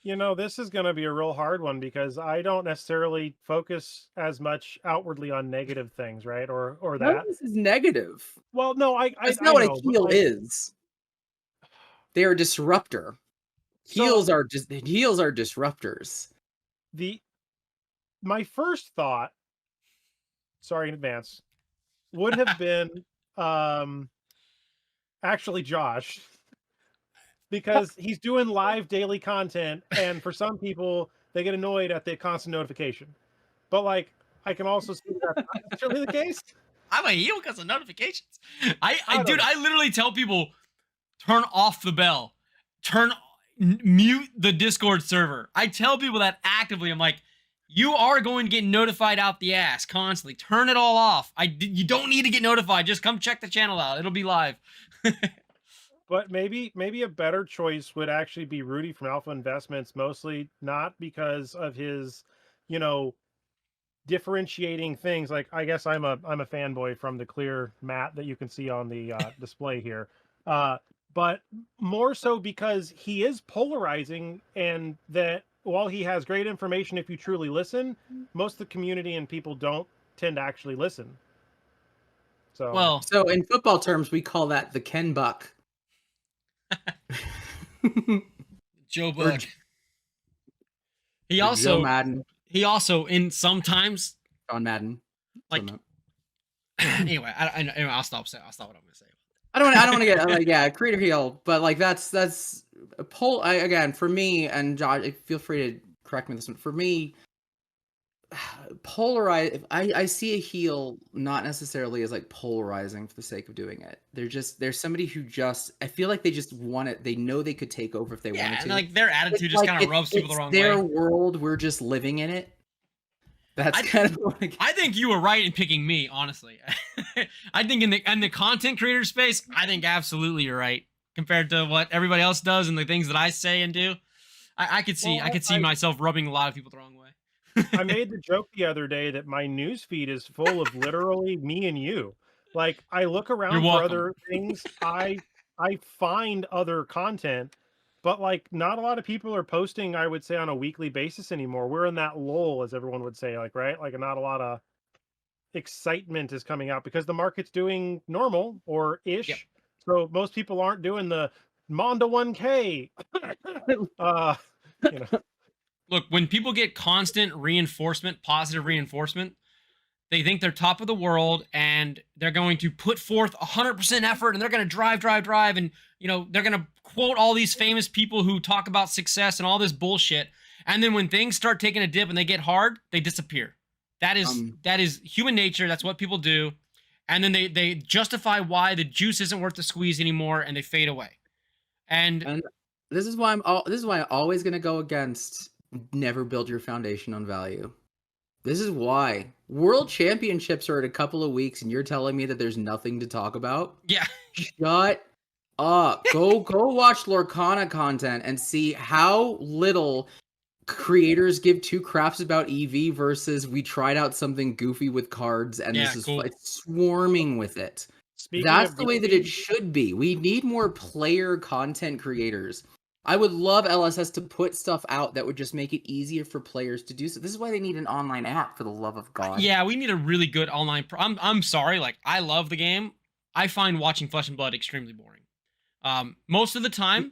You know, this is going to be a real hard one because I don't necessarily focus as much outwardly on negative things, right? Or that. No, this is negative. Well, no, that's not what a heel is. They're a disruptor. Heels are disruptors. My first thought, sorry in advance, would have been actually Josh. Because he's doing live daily content, and for some people, they get annoyed at the constant notification. But like, I can also see that's not necessarily the case. I'm a heel because of notifications. I literally tell people, turn off the bell, mute the Discord server. I tell people that actively. I'm like, you are going to get notified out the ass constantly. Turn it all off. You don't need to get notified. Just come check the channel out. It'll be live. But maybe a better choice would actually be Rudy from Alpha Investments, mostly not because of his, you know, differentiating things. Like, I guess I'm a fanboy from the clear mat that you can see on the display here. But more so because he is polarizing, and that while he has great information, if you truly listen, most of the community and people don't tend to actually listen. So in football terms, we call that the Ken Buck. Joe Buck. He also Madden. He also sometimes John Madden. Like anyway, I'll stop what I'm gonna say. I don't want to get like, creator heel, but like that's a poll. Again, for me, and Josh, feel free to correct me on this one. For me, polarize. I see a heel not necessarily as like polarizing for the sake of doing it. There's somebody who I feel like they just want it. They know they could take over if they wanted to. And like their attitude just kind of rubs people the wrong way. Their world, we're just living in it. That's kind of what I think you were right in picking me, honestly. I think in the content creator space, I think absolutely you're right compared to what everybody else does and the things that I say and do. I could see myself rubbing a lot of people the wrong way. I made the joke the other day that my news feed is full of literally me and you. Like, I look around for other things. I find other content, but like not a lot of people are posting, I would say, on a weekly basis anymore. We're in that lull, as everyone would say, like, right? Like, not a lot of excitement is coming out because the market's doing normal or ish. Yep. So most people aren't doing the Mondo 1K. You know. Look, when people get constant reinforcement, positive reinforcement, they think they're top of the world and they're going to put forth 100% effort and they're going to drive. And, you know, they're going to quote all these famous people who talk about success and all this bullshit. And then when things start taking a dip and they get hard, they disappear. That is human nature. That's what people do. And then they justify why the juice isn't worth the squeeze anymore and they fade away. And this is why I'm always going to go against never build your foundation on value. This is why World Championships are in a couple of weeks and you're telling me that there's nothing to talk about? Yeah. Shut up. Go watch Lorcana content and see how little creators give two craps about EV versus we tried out something goofy with cards and this is it's swarming with it. That's the way that it should be. We need more player content creators. I would love LSS to put stuff out that would just make it easier for players to do so. This is why they need an online app, for the love of God. Yeah, we need a really good online... I'm sorry, like, I love the game. I find watching Flesh and Blood extremely boring. Most of the time,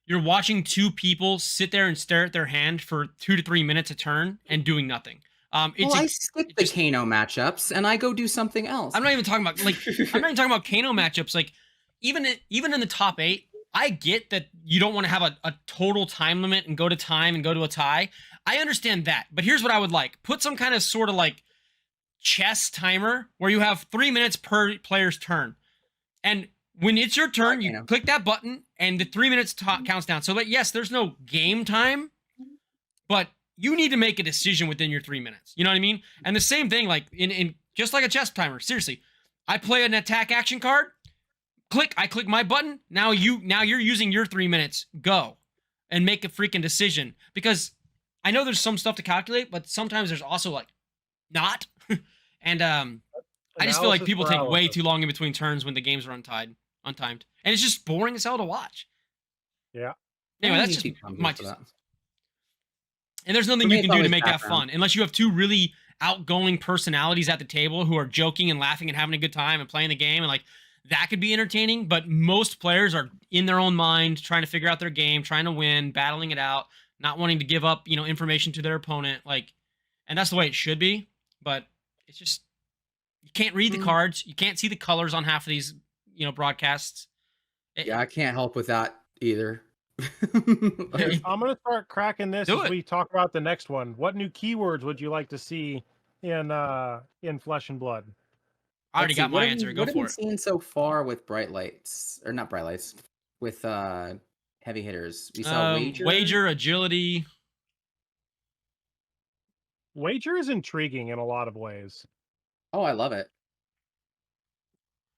you're watching two people sit there and stare at their hand for 2 to 3 minutes a turn and doing nothing. I skip the Kano matchups and I go do something else. I'm not even talking about I'm not even talking about Kano matchups. Like even in the top 8, I get that you don't want to have a total time limit and go to time and go to a tie. I understand that, but here's what I would like: put some kind of sort of like chess timer where you have 3 minutes per player's turn, and when it's your turn, you click that button and the 3 minutes counts down. So that yes, there's no game time, but you need to make a decision within your 3 minutes. You know what I mean? And the same thing, like in just like a chess timer. Seriously, I play an attack action card. I click my button. Now you're using your 3 minutes. Go and make a freaking decision, because I know there's some stuff to calculate, but sometimes there's also like not. And I just feel like people take way too long in between turns when the games are untimed, and it's just boring as hell to watch. Yeah. Anyway, that's just my 2 cents. And there's nothing you can do to make that fun unless you have two really outgoing personalities at the table who are joking and laughing and having a good time and playing the game, and like that could be entertaining. But most players are in their own mind, trying to figure out their game, trying to win, battling it out, not wanting to give up, information to their opponent. Like, and that's the way it should be. But it's just, you can't read the cards. You can't see the colors on half of these, broadcasts. Yeah, I can't help with that either. I'm going to start cracking this as we talk about the next one. What new keywords would you like to see in Flesh and Blood? I already got my answer. Go for it. What have we seen so far with bright lights, or not bright lights, with heavy hitters? We saw wager, agility. Wager is intriguing in a lot of ways. Oh, I love it.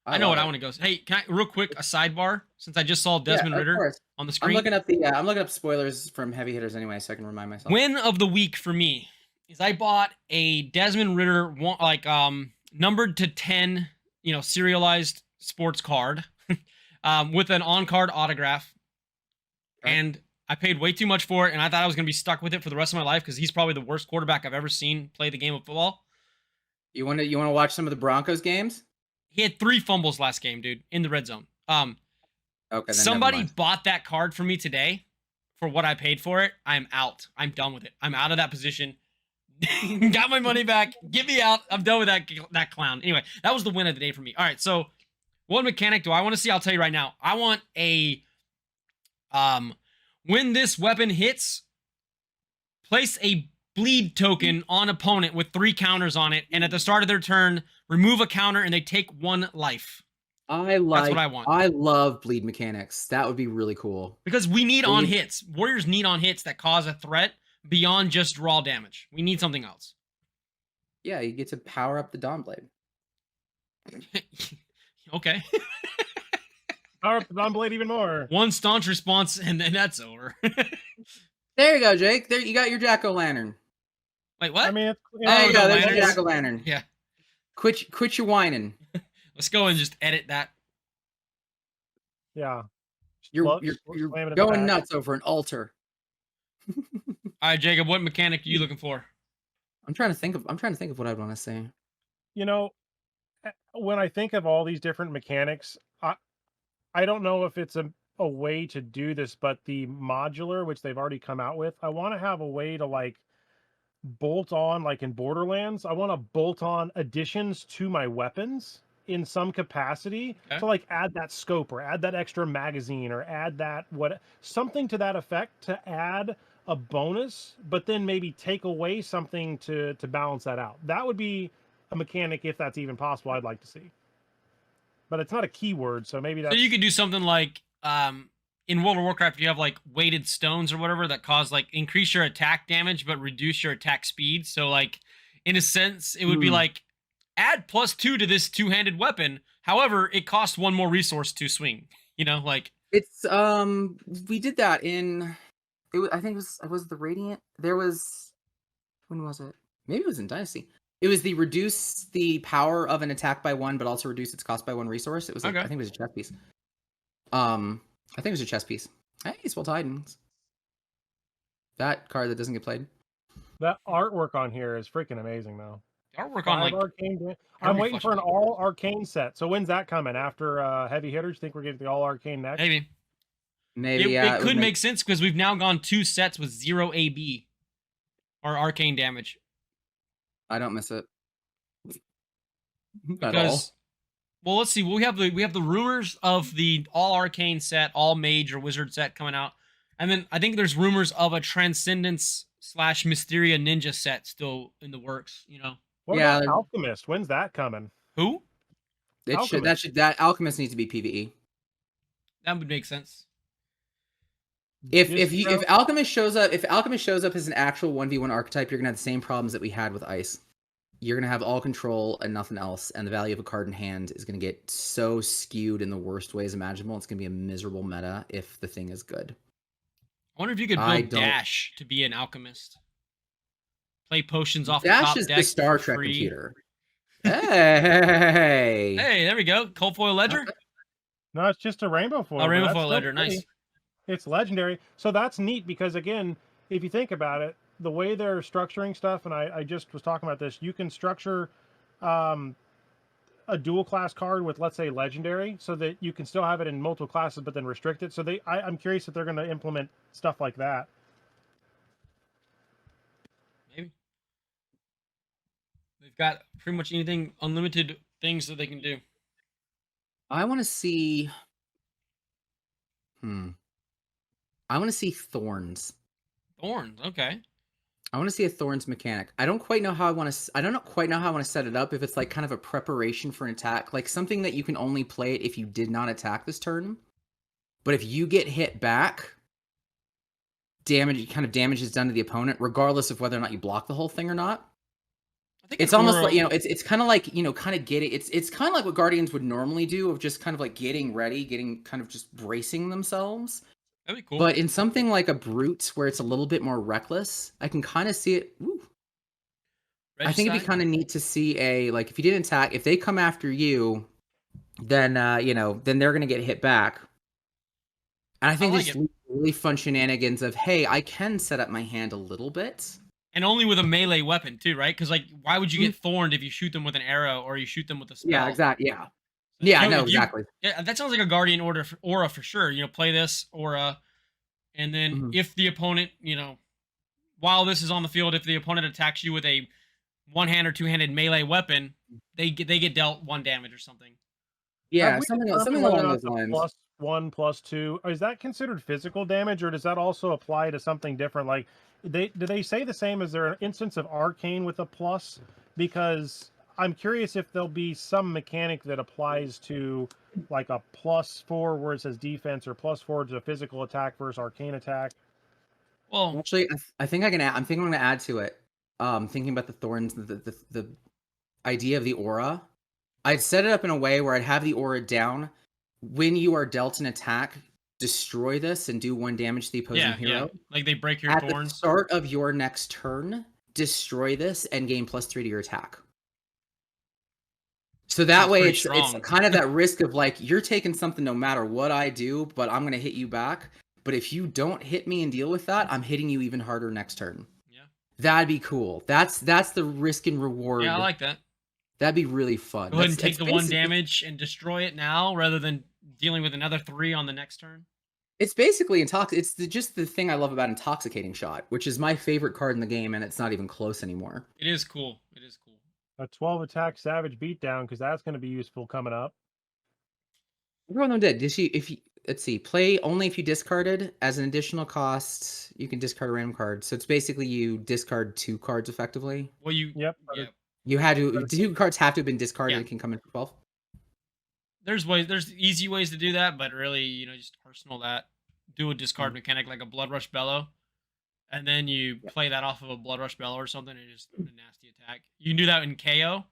I know what I want to go. Hey, can I real quick a sidebar, since I just saw Desmond Ritter on the screen? I'm looking up spoilers from heavy hitters anyway, so I can remind myself. Win of the week for me is I bought a Desmond Ritter numbered to 10, serialized sports card with an on-card autograph. Okay. And I paid way too much for it, and I thought I was going to be stuck with it for the rest of my life because he's probably the worst quarterback I've ever seen play the game of football. You want to watch some of the Broncos games? He had 3 fumbles last game, dude, in the red zone. Okay. Somebody bought that card for me today for what I paid for it. I'm out. I'm done with it. I'm out of that position. Got my money back. Get me out. I'm done with that clown. Anyway, that was the win of the day for me. All right, so what mechanic do I want to see? I'll tell you right now. I want a when this weapon hits, place a bleed token on opponent with 3 counters on it, and at the start of their turn, remove a counter and they take 1 life. That's what I want. I love bleed mechanics. That would be really cool. Because we need on hits. Warriors need on hits that cause a threat beyond just raw damage. We need something else. Yeah, you get to power up the Dawn Blade. Okay. Power up the Dawn Blade even more. 1 staunch response, and then that's over. There you go, Jake. There you got your jack-o'-lantern. Wait, what? I mean, there you go. There's your jack-o'-lantern. Yeah. Quit your whining. Let's go and just edit that. Yeah. You're going nuts over an altar. All right, Jacob, what mechanic are you looking for? I'm trying to think of what I'd want to say. When I think of all these different mechanics, I don't know if it's a way to do this, but the modular, which they've already come out with, I want to have a way to like bolt on, like in Borderlands, I want to bolt on additions to my weapons in some capacity to like add that scope or add that extra magazine or add that something to that effect to add a bonus, but then maybe take away something to balance that out. That would be a mechanic, if that's even possible, I'd like to see. But it's not a keyword, so maybe that's... So you could do something like in World of Warcraft, you have like weighted stones or whatever that cause like increase your attack damage but reduce your attack speed. So like in a sense, it would be like add +2 to this 2-handed weapon. However, it costs 1 more resource to swing. Like it's we did that in I think it was the Radiant. There was, when was it? Maybe it was in Dynasty. It was the reduce the power of an attack by 1, but also reduce its cost by 1 resource. It was I think it was a chess piece. I think it was a chess piece. Hey, Swell Titans. That card that doesn't get played. That artwork on here is freaking amazing, though. Artwork on like arcane. I'm waiting for an all arcane set. So when's that coming? After heavy hitters? Think we're getting the all arcane next? Maybe. Maybe yeah. It could make sense because we've now gone 2 sets with 0 AB or arcane damage. I don't miss it at all. Because, well, let's see. We have the rumors of the all arcane set, all mage or wizard set coming out, and then I think there's rumors of a transcendence / Mysteria ninja set still in the works. You know. What about Alchemist? When's that coming? Who? That Alchemist needs to be PvE. That would make sense. If Alchemist shows up, as an actual 1v1 archetype, you're gonna have the same problems that we had with Ice. You're gonna have all control and nothing else, and the value of a card in hand is gonna get so skewed in the worst ways imaginable. It's gonna be a miserable meta if the thing is good. I wonder if you could build Dash to be an alchemist. Play potions off Dash the top is deck the Star Trek free. computer. Hey, there we go. Cold foil ledger. No, it's just a rainbow foil. A rainbow foil ledger, nice. It's legendary. So that's neat because, again, if you think about it, the way they're structuring stuff, and I just was talking about this, you can structure a dual class card with, let's say, legendary, so that you can still have it in multiple classes, but then restrict it. So I'm curious if they're going to implement stuff like that. Maybe. They've got pretty much anything, unlimited things that they can do. I want to see... I want to see Thorns. Thorns, okay. I want to see a Thorns mechanic. I don't quite know how I want to set it up. If it's like kind of a preparation for an attack, like something that you can only play it if you did not attack this turn. But if you get hit back, damage is done to the opponent, regardless of whether or not you block the whole thing or not. I think it's almost like, it's kind of like, kind of getting, it's kind of like what Guardians would normally do, of just kind of like getting ready, kind of just bracing themselves. That'd be cool. But in something like a Brute, where it's a little bit more reckless, I can kind of see it. I think it'd be kind of neat to see if you didn't attack, if they come after you, then then they're gonna get hit back. And I think this really fun shenanigans of, hey, I can set up my hand a little bit, and only with a melee weapon too, right? Because why would you get thorned if you shoot them with an arrow or you shoot them with a spell? Yeah, exactly. Yeah. Exactly. Yeah, that sounds like a Guardian aura for sure. Play this aura, and then if the opponent, while this is on the field, if the opponent attacks you with a one-hand or two-handed melee weapon, they get dealt 1 damage or something. Yeah, something along those lines. +1, +2. Is that considered physical damage, or does that also apply to something different? Like, do they say the same? Is there an instance of arcane with a plus? Because I'm curious if there'll be some mechanic that applies to like a +4 where it says defense, or +4 to physical attack versus arcane attack. Well, actually, I think I'm going to add to it. Thinking about the thorns, the idea of the aura, I'd set it up in a way where I'd have the aura down. When you are dealt an attack, destroy this and do 1 damage to the opposing hero. Yeah. Like they break your thorns. At the start of your next turn, destroy this and gain +3 to your attack. So that way it's kind of that risk of like, you're taking something no matter what I do, but I'm going to hit you back. But if you don't hit me and deal with that, I'm hitting you even harder next turn. Yeah. That'd be cool. That's the risk and reward. Yeah, I like that. That'd be really fun. Go ahead and take the 1 damage and destroy it now rather than dealing with another 3 on the next turn. It's basically it's just the thing I love about Intoxicating Shot, which is my favorite card in the game, and it's not even close anymore. It is cool. A 12 attack Savage Beatdown, because that's going to be useful coming up. Everyone of them did. Let's see. Play only if you discarded. As an additional cost, you can discard a random card. So it's basically you discard 2 cards effectively. Well, Yep. You had to. 2 cards have to have been discarded. It can come in for 12. There's easy ways to do that, but really, just arsenal that. Do a discard mechanic like a Blood Rush Bellow, and then you play that off of a Blood Rush Bellow or something, and just a nasty attack. You can do that in KO,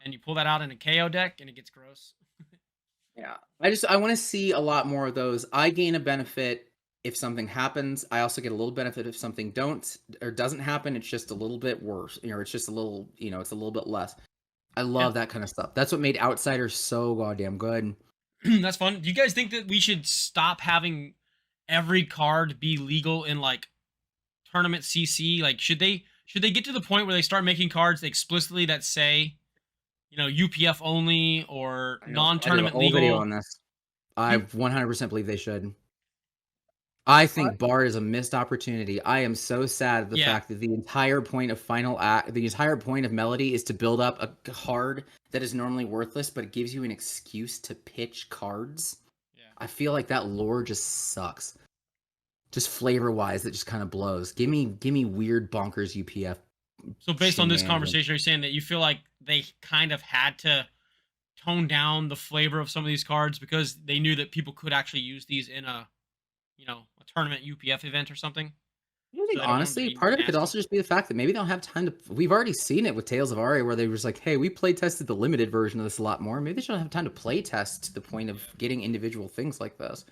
and you pull that out in a KO deck, and it gets gross. Yeah, I want to see a lot more of those. I gain a benefit if something happens. I also get a little benefit if something doesn't happen. It's just a little bit worse. It's just a little, it's a little bit less. I love that kind of stuff. That's what made Outsiders so goddamn good. That's fun. Do you guys think that we should stop having every card be legal in like tournament CC? Like, should they get to the point where they start making cards explicitly that say, UPF only or non-tournament legal? Video on this. I 100% believe they should. I think Bard is a missed opportunity. I am so sad at the fact that the entire point of the entire point of Melody is to build up a card that is normally worthless, but it gives you an excuse to pitch cards. Yeah. I feel like that lore just sucks. Just flavor-wise, that just kind of blows. Give me weird bonkers UPF. So based on this conversation, are you saying that you feel like they kind of had to tone down the flavor of some of these cards because they knew that people could actually use these in a tournament UPF event or something? So honestly, part of it could also just be the fact that maybe they don't have time to. We've already seen it with Tales of Aria, where they were just like, "Hey, we play tested the limited version of this a lot more. Maybe they just don't have time to play test to the point of getting individual things like this."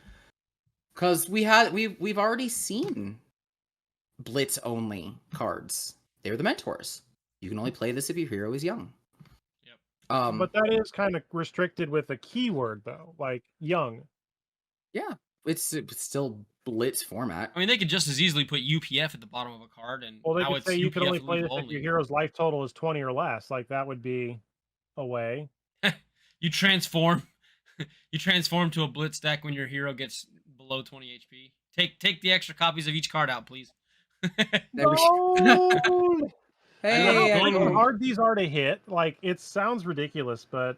Because we've already seen Blitz only cards. They're the mentors. You can only play this if your hero is young. Yep. But that is kind of restricted with a keyword though, like young. Yeah, it's still Blitz format. I mean, they could just as easily put UPF at the bottom of a card, and well, they now could it's say you UPF can only play this only. if your hero's life total is 20 or less. Like that would be a way. You transform to a Blitz deck when your hero gets below 20 HP. Take the extra copies of each card out, please. No! Hey, how hard these are to hit. Like it sounds ridiculous, but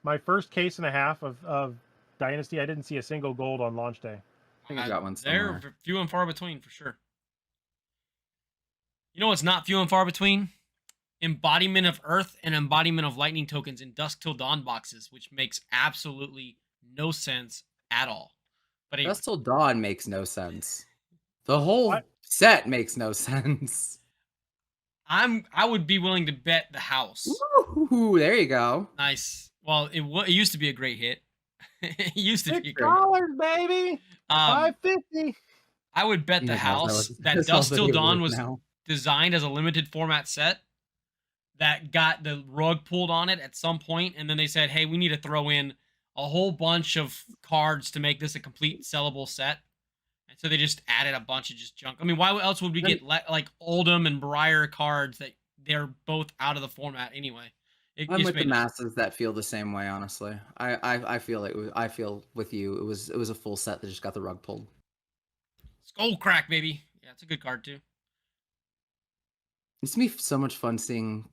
my first case and a half of Dynasty, I didn't see a single gold on launch day. I think I've got one somewhere. They're few and far between for sure. You know what's not few and far between? Embodiment of Earth and Embodiment of Lightning tokens in Dusk Till Dawn boxes, which makes absolutely no sense at all. But anyway. Dusk Till Dawn makes no sense. The whole set makes no sense. I would be willing to bet the house. Ooh, there you go. Nice. Well, it used to be a great hit. It used to be great. $6, baby. $5.50. I would bet the house that Dusk Till Dawn was designed as a limited format set that got the rug pulled on it at some point, and then they said, "Hey, we need to throw in a whole bunch of cards to make this a complete sellable set." And so they just added a bunch of just junk. I mean, why else would we get like Oldham and Briar cards that they're both out of the format anyway? I'm with the masses that feel the same way. Honestly, I feel it. I feel with you. It was a full set that just got the rug pulled. Skull Crack, baby. Yeah, it's a good card too. It's gonna be so much fun seeing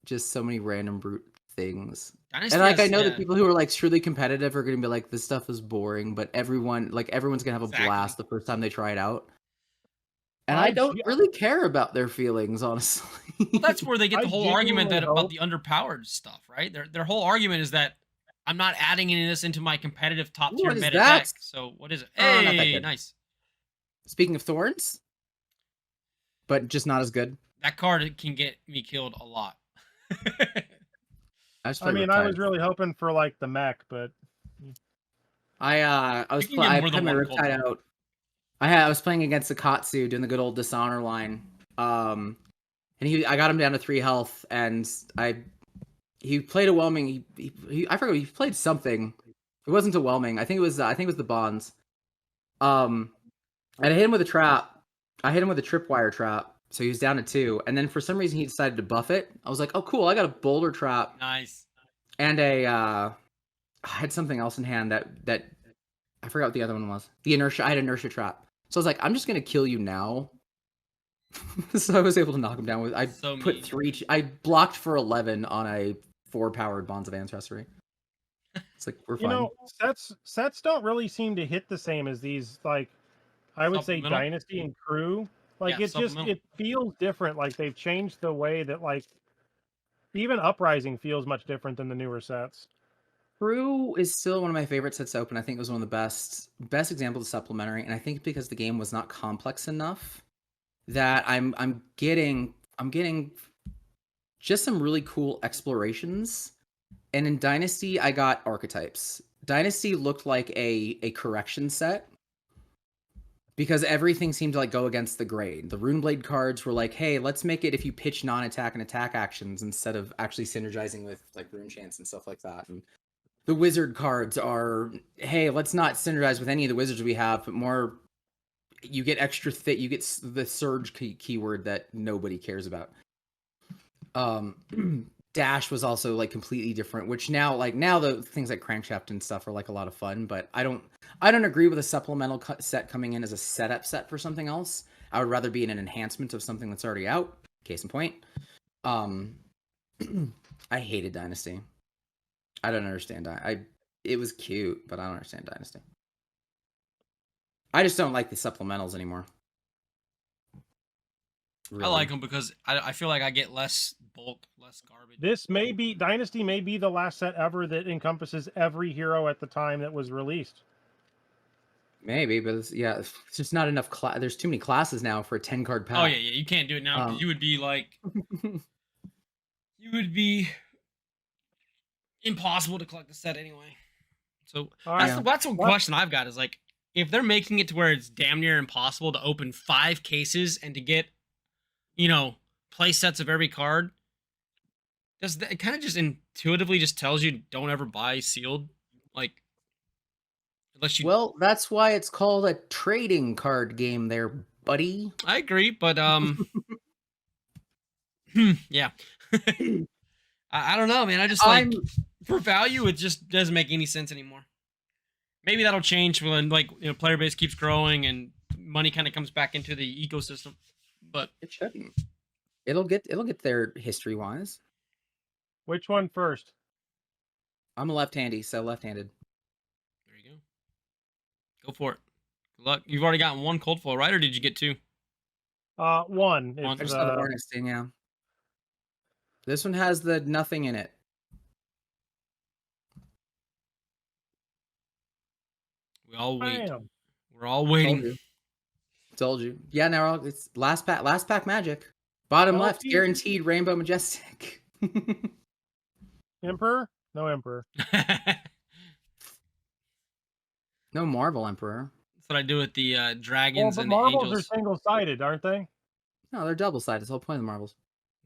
just so many random brute things. Dynasty and like I know that people who are like truly competitive are gonna be like, this stuff is boring, but everyone's gonna have a blast the first time they try it out. And I don't really care about their feelings, honestly. Well, that's where they get the whole argument about the underpowered stuff, right? Their whole argument is that I'm not adding any of this into my competitive top tier meta deck. So what is it? Hey, nice. Speaking of thorns, but just not as good. That card can get me killed a lot. I mean, I was really hoping for like the mech, but I was I had my Riptide out. I was playing against Akatsu doing the good old dishonor line. And I got him down to 3 health, and he played a whelming. I forgot, he played something. It wasn't a whelming. I think it was the bonds. And I hit him with a trap. I hit him with a tripwire trap, so he was down to 2. And then for some reason he decided to buff it. I was like, oh cool, I got a boulder trap. Nice. And I had something else in hand that I forgot what the other one was. The inertia. I had inertia trap. So I was like, I'm just gonna kill you now. So I was able to knock him down with. I put 3. I blocked for 11 on a 4-powered Bonds of Ancestry. It's like, we're fine. You know, sets don't really seem to hit the same as these. Like, I would say Dynasty and Crew. Like, it feels different. Like they've changed the way that like even Uprising feels much different than the newer sets. Crew is still one of my favorite sets to open. I think it was one of the best examples of supplementary, and I think because the game was not complex enough, that I'm getting just some really cool explorations. And in Dynasty, I got archetypes. Dynasty looked like a correction set because everything seemed to like go against the grain. The Runeblade cards were like, hey, let's make it if you pitch non-attack and attack actions instead of actually synergizing with like Rune Chants and stuff like that. And the Wizard cards are, hey, let's not synergize with any of the wizards we have, but more, you get extra you get the surge keyword that nobody cares about. Dash was also like completely different, which now the things like crankshaft and stuff are like a lot of fun, but I don't agree with a supplemental set coming in as a setup set for something else. I would rather be in an enhancement of something that's already out. Case in point. I hated Dynasty. I don't understand. It was cute, but I don't understand Dynasty. I just don't like the supplementals anymore. Really. I like them because I feel like I get less bulk, less garbage. Dynasty may be the last set ever that encompasses every hero at the time that was released. Maybe, but it's just not enough. There's too many classes now for a 10-card pack. Oh yeah, you can't do it now because you would be like, you would be impossible to collect the set anyway. So that's one question I've got is like, if they're making it to where it's damn near impossible to open 5 cases and to get, play sets of every card, it kind of just intuitively just tells you don't ever buy sealed, like, unless you. Well, that's why it's called a trading card game, there, buddy. I agree, but yeah. I don't know, man. I just like for value, it just doesn't make any sense anymore. Maybe that'll change when player base keeps growing and money kind of comes back into the ecosystem. But it shouldn't. It'll get there history wise. Which one first? I'm a left-handy, so left-handed. There you go. Go for it. Good luck. You've already gotten 1 cold flow, right? Or did you get 2? 1. I just got the harnessing, yeah. This one has the nothing in it. We all wait. We're all waiting. Told you. Yeah, now it's last pack magic. Bottom left, guaranteed Rainbow Majestic. Emperor? No Emperor. No Marvel Emperor. That's what I do with the dragons and the Marvels angels. Are single-sided, aren't they? No, they're double-sided. That's the whole point of the Marvels.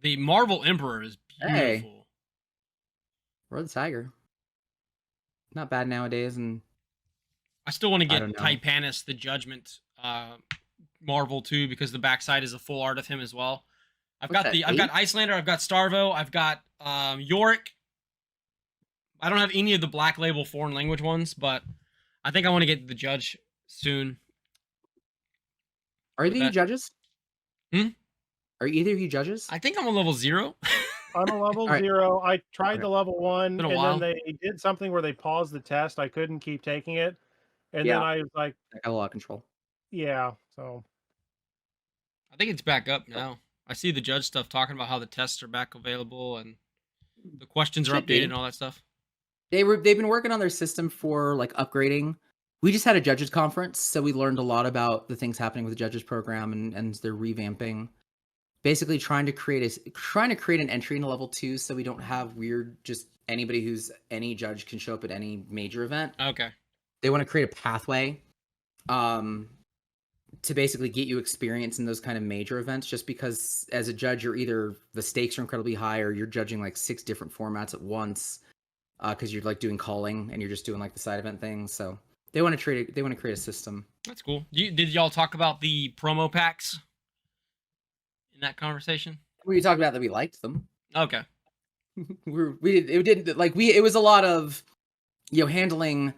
The Marvel Emperor is beautiful. Hey. Or the Tiger. Not bad nowadays, and I still want to get Typanis, the Judgment Marvel too, because the backside is a full art of him as well. I've got Icelander, I've got Starvo, I've got Yorick. I don't have any of the Black Label foreign language ones, but I think I want to get the Judge soon. Are either you judges? Are either of you judges? I think I'm on level 0. I'm a level 0. I tried the level 1, and then they did something where they paused the test. I couldn't keep taking it. And then I was like, I got a lot of control. Yeah, so I think it's back up now. I see the Judge stuff talking about how the tests are back available and the questions are updated and all that stuff. They've been working on their system for like upgrading. We just had a judges conference, so we learned a lot about the things happening with the judges program and their revamping. Basically trying to create an entry into level 2 so we don't have weird just anybody who's any judge can show up at any major event. Okay. They want to create a pathway to basically get you experience in those kind of major events, just because as a judge you're either the stakes are incredibly high or you're judging like 6 different formats at once because you're like doing calling and you're just doing like the side event things. So they want to create a system. That's cool. Did y'all talk about the promo packs in that conversation? We talked about that we liked them. Okay. It was a lot of handling.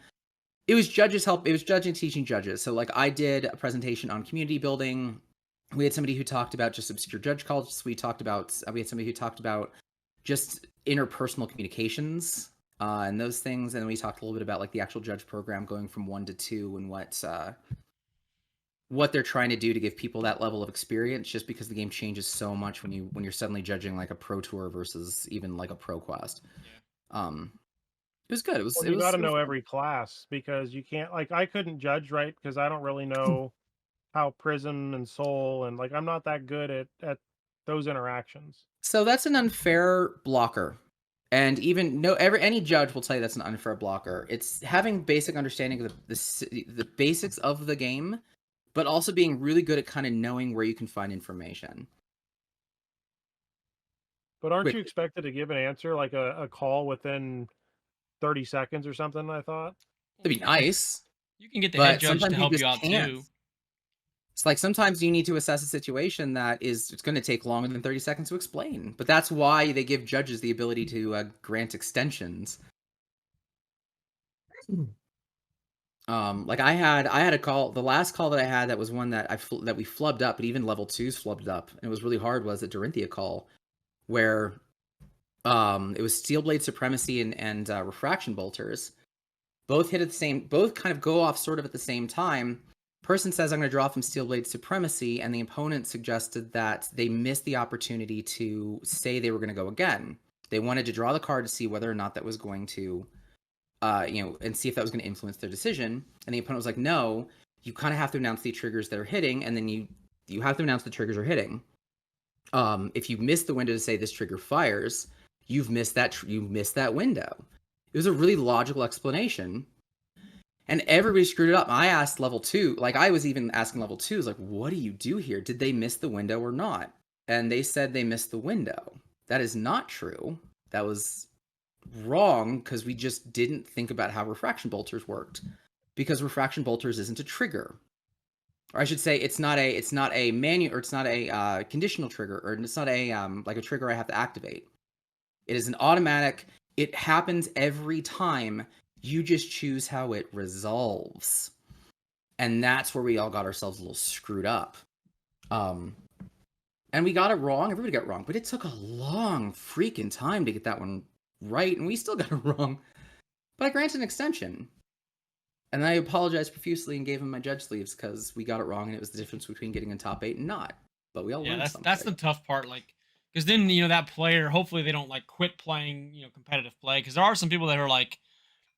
It was judges help. It was judging, teaching judges. So like I did a presentation on community building. We had somebody who talked about just obscure judge calls. We had somebody who talked about just interpersonal communications and those things. And then we talked a little bit about like the actual judge program going from 1 to 2 and what they're trying to do to give people that level of experience, just because the game changes so much when you're suddenly judging like a pro tour versus even like a pro quest. Yeah. It was good. You got to know every class, because you can't, like, I couldn't judge right because I don't really know how Prism and Soul, and like I'm not that good at those interactions. So that's an unfair blocker. And even any judge will tell you that's an unfair blocker. It's having basic understanding of the basics of the game, but also being really good at kind of knowing where you can find information. But aren't you expected to give an answer, like a call within 30 seconds or something, I thought? That'd be nice. You can get the head judge to help you out too. It's like sometimes you need to assess a situation that it's going to take longer than 30 seconds to explain. But that's why they give judges the ability to grant extensions. Like I had a call. The last call that I had, that was one that that we flubbed up, but even level 2s flubbed up, and it was really hard. Was the Dorinthia call, where it was Steelblade Supremacy and Refraction Bolters, both hit at the same, both kind of go off sort of at the same time. Person says, I'm going to draw from Steelblade Supremacy, and the opponent suggested that they missed the opportunity to say they were going to go again. They wanted to draw the card to see whether or not that was going to, and see if that was going to influence their decision. And the opponent was like, no, you kind of have to announce the triggers that are hitting, and then you have to announce the triggers are hitting. If you miss the window to say this trigger fires, you've missed that window. It was a really logical explanation. And everybody screwed it up. I asked level 2, like I was even asking level 2s, like, what do you do here? Did they miss the window or not? And they said they missed the window. That is not true. That was wrong, because we just didn't think about how Refraction Bolters worked. Because Refraction Bolters isn't a trigger. Or I should say, it's not a manual, or it's not a conditional trigger, or it's not a like a trigger I have to activate. It is an automatic. It happens every time. You just choose how it resolves. And that's where we all got ourselves a little screwed up. And we got it wrong. Everybody got it wrong. But it took a long freaking time to get that one right. And we still got it wrong. But I granted an extension. And I apologized profusely and gave him my judge sleeves, because we got it wrong. And it was the difference between getting in top 8 and not. But we all learned something. That's the tough part. Like, because then, that player, hopefully they don't like quit playing, competitive play. Because there are some people that are like,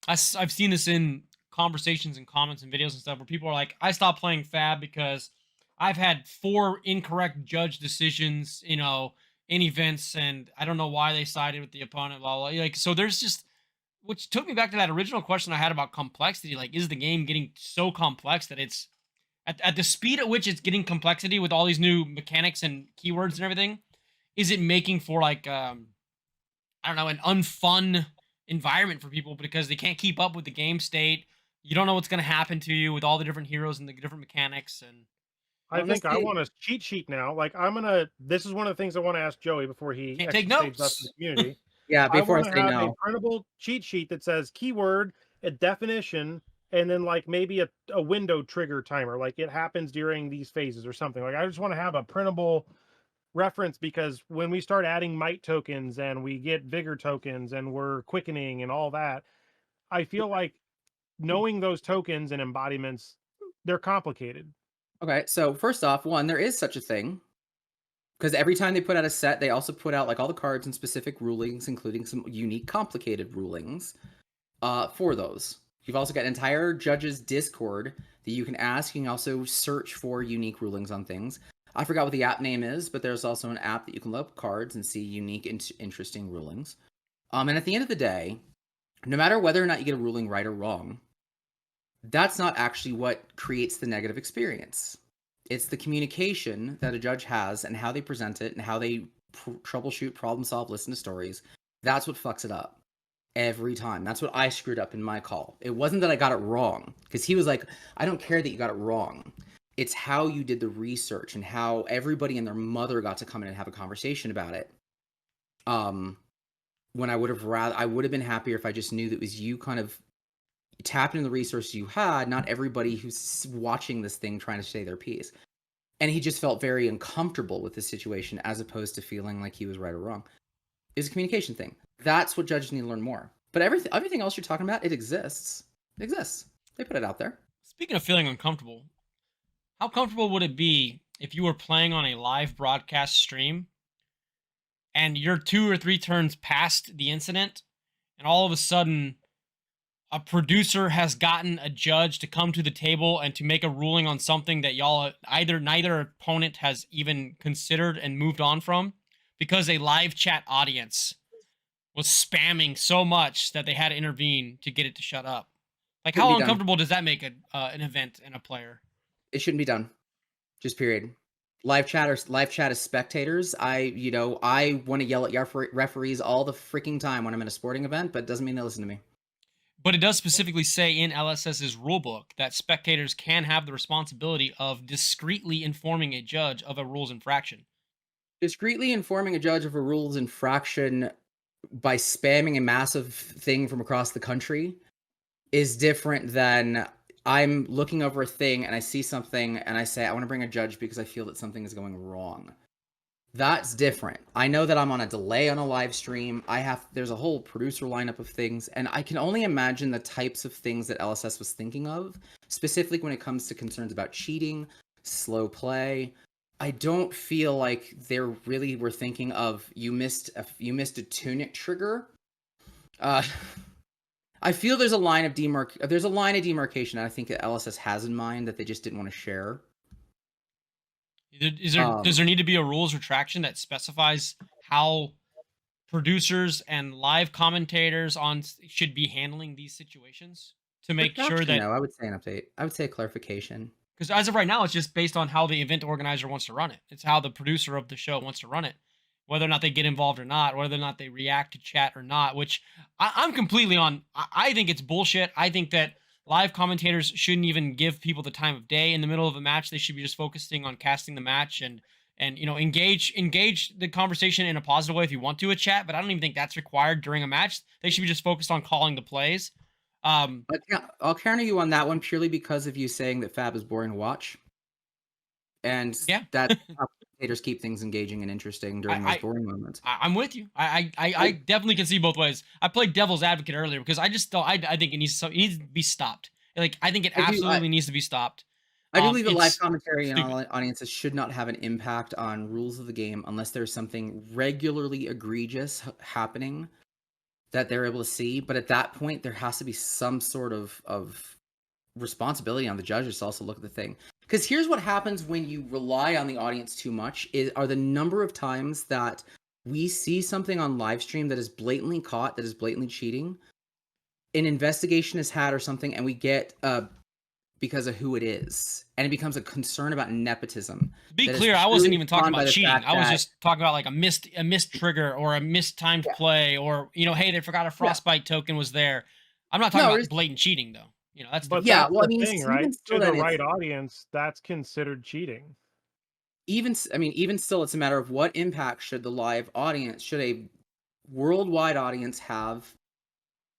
I've seen this in conversations and comments and videos and stuff, where people are like, I stopped playing Fab because I've had 4 incorrect judge decisions, in events, and I don't know why they sided with the opponent, blah, blah. Like, so there's just, which took me back to that original question I had about complexity. Like, is the game getting so complex that it's at the speed at which it's getting complexity with all these new mechanics and keywords and everything? Is it making for like, I don't know, an unfun environment for people, because they can't keep up with the game state? You don't know what's going to happen to you with all the different heroes and the different mechanics. And I think I want a cheat sheet now. Like, this is one of the things I want to ask Joey before he can't take saves us notes in the community. Yeah, before I want say to have no. a printable cheat sheet that says keyword, a definition, and then like maybe a window trigger timer. Like, it happens during these phases or something. Like, I just want to have a printable reference, because when we start adding might tokens and we get vigor tokens and we're quickening and all that, I feel like knowing those tokens and embodiments, they're complicated. Okay, so first off, one, there is such a thing, because every time they put out a set, they also put out like all the cards and specific rulings, including some unique complicated rulings for those. You've also got an entire judges Discord that you can ask. You can also search for unique rulings on things. I forgot what the app name is, but there's also an app that you can look up cards and see unique, interesting rulings. And at the end of the day, no matter whether or not you get a ruling right or wrong, that's not actually what creates the negative experience. It's the communication that a judge has and how they present it and how they troubleshoot, problem solve, listen to stories. That's what fucks it up every time. That's what I screwed up in my call. It wasn't that I got it wrong, because he was like, I don't care that you got it wrong. It's how you did the research and how everybody and their mother got to come in and have a conversation about it. When I would have been happier if I just knew that it was you kind of tapping into the resources you had, not everybody who's watching this thing trying to say their piece. And he just felt very uncomfortable with the situation, as opposed to feeling like he was right or wrong. It's a communication thing. That's what judges need to learn more. But everything else you're talking about, it exists. It exists. They put it out there. Speaking of feeling uncomfortable, how comfortable would it be if you were playing on a live broadcast stream and you're 2 or 3 turns past the incident, and all of a sudden a producer has gotten a judge to come to the table and to make a ruling on something that y'all neither opponent has even considered and moved on from, because a live chat audience was spamming so much that they had to intervene to get it to shut up? Like, how uncomfortable does that make an event and a player? It shouldn't be done. Just period. Live chat as spectators. I want to yell at referees all the freaking time when I'm in a sporting event, but it doesn't mean they listen to me. But it does specifically say in LSS's rulebook that spectators can have the responsibility of discreetly informing a judge of a rules infraction. Discreetly informing a judge of a rules infraction by spamming a massive thing from across the country is different than I'm looking over a thing and I see something and I say, I want to bring a judge because I feel that something is going wrong. That's different. I know that I'm on a delay on a live stream. There's a whole producer lineup of things, and I can only imagine the types of things that LSS was thinking of, specifically when it comes to concerns about cheating, slow play. I don't feel like they really were thinking of you missed a tunic trigger. I feel there's a line of demarcation I think that LSS has in mind that they just didn't want to share. Does there need to be a rules retraction that specifies how producers and live commentators should be handling these situations to make sure that? No, I would say an update. I would say a clarification. Because as of right now, it's just based on how the event organizer wants to run it. It's how the producer of the show wants to run it, whether or not they get involved or not, whether or not they react to chat or not. Which I'm completely on. I think it's bullshit. I think that live commentators shouldn't even give people the time of day in the middle of a match. They should be just focusing on casting the match and engage the conversation in a positive way if you want to a chat. But I don't even think that's required during a match. They should be just focused on calling the plays. I'll counter you on that one purely because of you saying that Fab is boring to watch, and that commentators keep things engaging and interesting during those boring moments. I'm with you. I definitely can see both ways. I played devil's advocate earlier because I think it needs to be stopped. Like I think it absolutely needs to be stopped. I do believe the live commentary and all audiences should not have an impact on rules of the game unless there's something regularly egregious happening that they're able to see. But at that point, there has to be some sort of responsibility on the judges to also look at the thing. Because here's what happens when you rely on the audience too much are the number of times that we see something on live stream that is blatantly caught, that is blatantly cheating, an investigation is had or something, and we get because of who it is, and it becomes a concern about nepotism. To be clear, I wasn't even talking about cheating. I was just talking about like a missed trigger or a mistimed play, or hey, they forgot a frostbite token was there. I'm not talking about blatant cheating though. That's but that's the thing, right? To the right audience, that's considered cheating. Even still, it's a matter of what impact should a worldwide audience have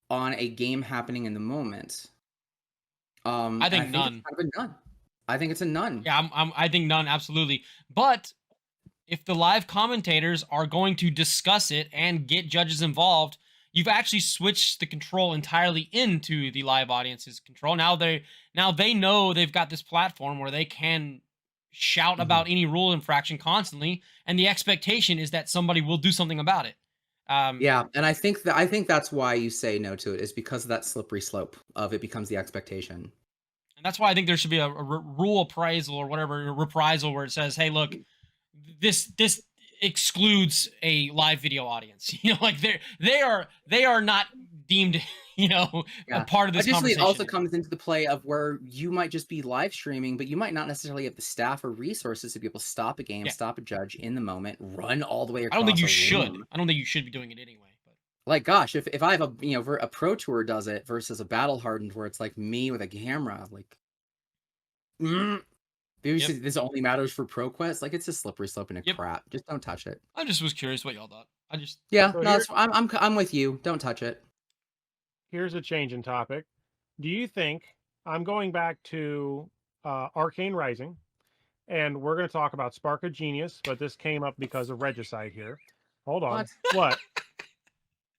on a game happening in the moment. I think none. I think it's a none. Yeah, I think none, absolutely. But if the live commentators are going to discuss it and get judges involved, you've actually switched the control entirely into the live audience's control. Now they know they've got this platform where they can shout about any rule infraction constantly, and the expectation is that somebody will do something about it. And I think that's why you say no to it, is because of that slippery slope of it becomes the expectation. And that's why I think there should be a rule appraisal or whatever, a reprisal where it says, hey, look, this excludes a live video audience. Like they are not deemed, a part of this conversation. It also comes into the play of where you might just be live streaming, but you might not necessarily have the staff or resources to be able to stop a game, stop a judge in the moment, run all the way across. I don't think you should. I don't think you should be doing it anyway. But like, gosh, if I have a pro tour does it versus a battle hardened where it's like me with a camera, like, this only matters for ProQuest. Like, it's a slippery slope and crap. Just don't touch it. I just was curious what y'all thought. I'm with you. Don't touch it. Here's a change in topic. Do you think I'm going back to Arcane Rising, and we're going to talk about Spark of Genius, but this came up because of Regicide here. Hold on. What?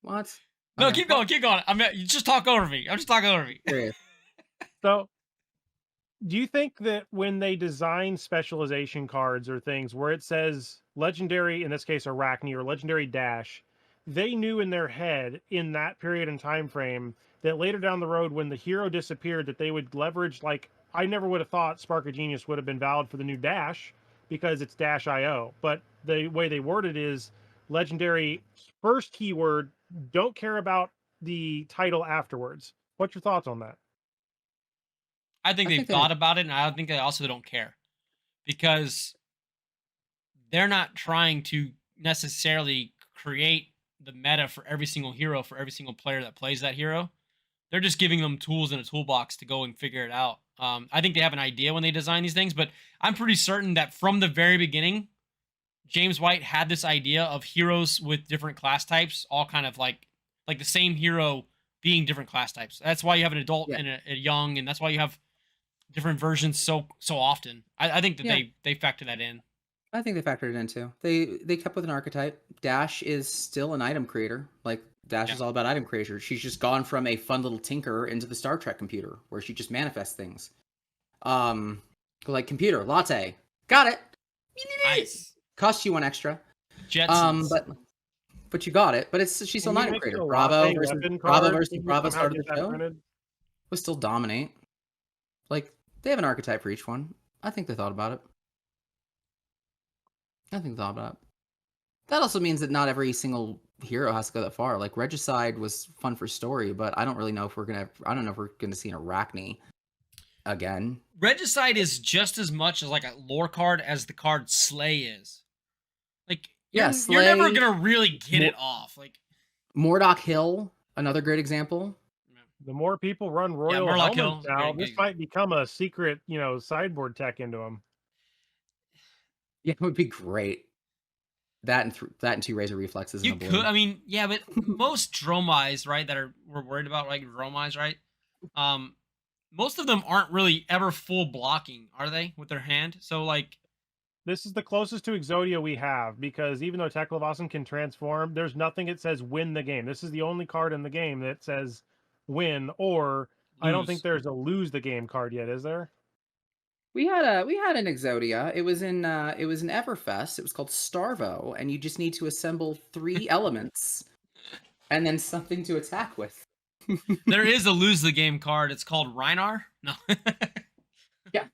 What? No, okay. Keep going. You just talk over me. I'm just talking over me. So, do you think that when they design specialization cards or things where it says Legendary, in this case Arachne, or Legendary Dash, they knew in their head in that period and time frame that later down the road when the hero disappeared that they would leverage, like, I never would have thought Spark of Genius would have been valid for the new Dash because it's Dash IO, but the way they worded is Legendary first keyword, don't care about the title afterwards. What's your thoughts on that? I think they've thought about it, and I think they also don't care because they're not trying to necessarily create the meta for every single hero for every single player that plays that hero. They're just giving them tools in a toolbox to go and figure it out. I think they have an idea when they design these things, but I'm pretty certain that from the very beginning, James White had this idea of heroes with different class types, all kind of like the same hero being different class types. That's why you have an adult and a young, and that's why you have different versions so often. I think that they factor that in. I think they factored it in too. They kept with an archetype. Dash is still an item creator. Like Dash is all about item creation. She's just gone from a fun little tinker into the Star Trek computer where she just manifests things. Like computer latte. Got it. Nice. Cost you 1 extra. Jetsons. But you got it. But she's still an item creator. Bravo versus started the show. Was still dominate. Like they have an archetype for each one. I think they thought about it. That also means that not every single hero has to go that far. Like Regicide was fun for story, but I don't really know if we're gonna see an Arachne again. Regicide is just as much as like a lore card as the card Slay is. Like you're never gonna really get it off. Like Mordock Hill, another great example. The more people run Royal Helmets now, this might become a secret, sideboard tech into them. Yeah, it would be great. That and 2 Razor Reflexes. You could, I mean, yeah, but most Dromize, right, we're worried about, like Dromize, right? Most of them aren't really ever full blocking, are they, with their hand? So, like, this is the closest to Exodia we have, because even though Teklevossen can transform, there's nothing that says win the game. This is the only card in the game that says win, or lose. I don't think there's a lose the game card yet, is there? We had an Exodia. It was in Everfest. It was called Starvo, and you just need to assemble 3 elements and then something to attack with. There is a lose the game card. It's called Reinar. No. Yeah.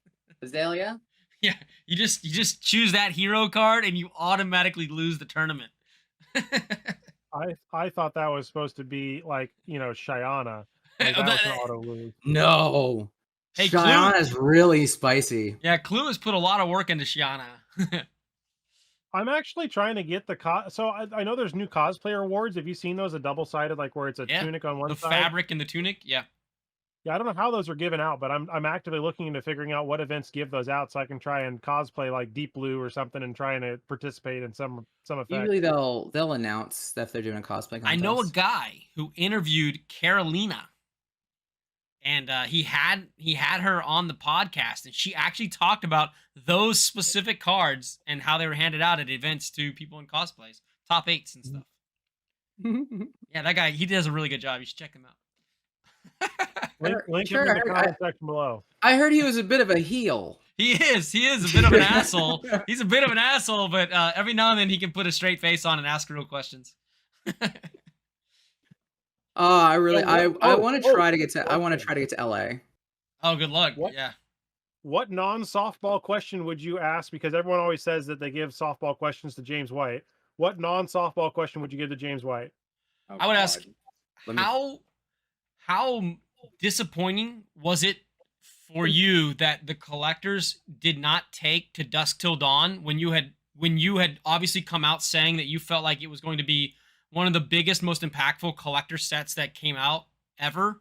Azalea. Yeah. You just choose that hero card and you automatically lose the tournament. I thought that was supposed to be like, Shyana. Like that was an auto lose. No. Hey, Shyana is really spicy. Yeah, Clue has put a lot of work into Shyana. I'm actually trying to get so I know there's new cosplayer awards. Have you seen those? A double-sided, like where it's a tunic on one side? The fabric and the tunic, yeah. Yeah, I don't know how those are given out, but I'm actively looking into figuring out what events give those out so I can try and cosplay like Deep Blue or something and trying to participate in some effect. Usually they'll announce that if they're doing a cosplay contest. I know a guy who interviewed Carolina. And he had her on the podcast, and she actually talked about those specific cards and how they were handed out at events to people in cosplays, top 8s and stuff. Yeah, that guy, he does a really good job. You should check him out. Link in the comment section below. I heard he was a bit of a heel. He is a bit of an asshole. He's a bit of an asshole, but every now and then he can put a straight face on and ask real questions. I want to try to get to LA. Oh, good luck. Yeah. What non-softball question would you ask? Because everyone always says that they give softball questions to James White. What non-softball question would you give to James White? Oh, I would ask, how disappointing was it for you that the collectors did not take to Dusk Till Dawn when you had obviously come out saying that you felt like it was going to be one of the biggest, most impactful collector sets that came out ever,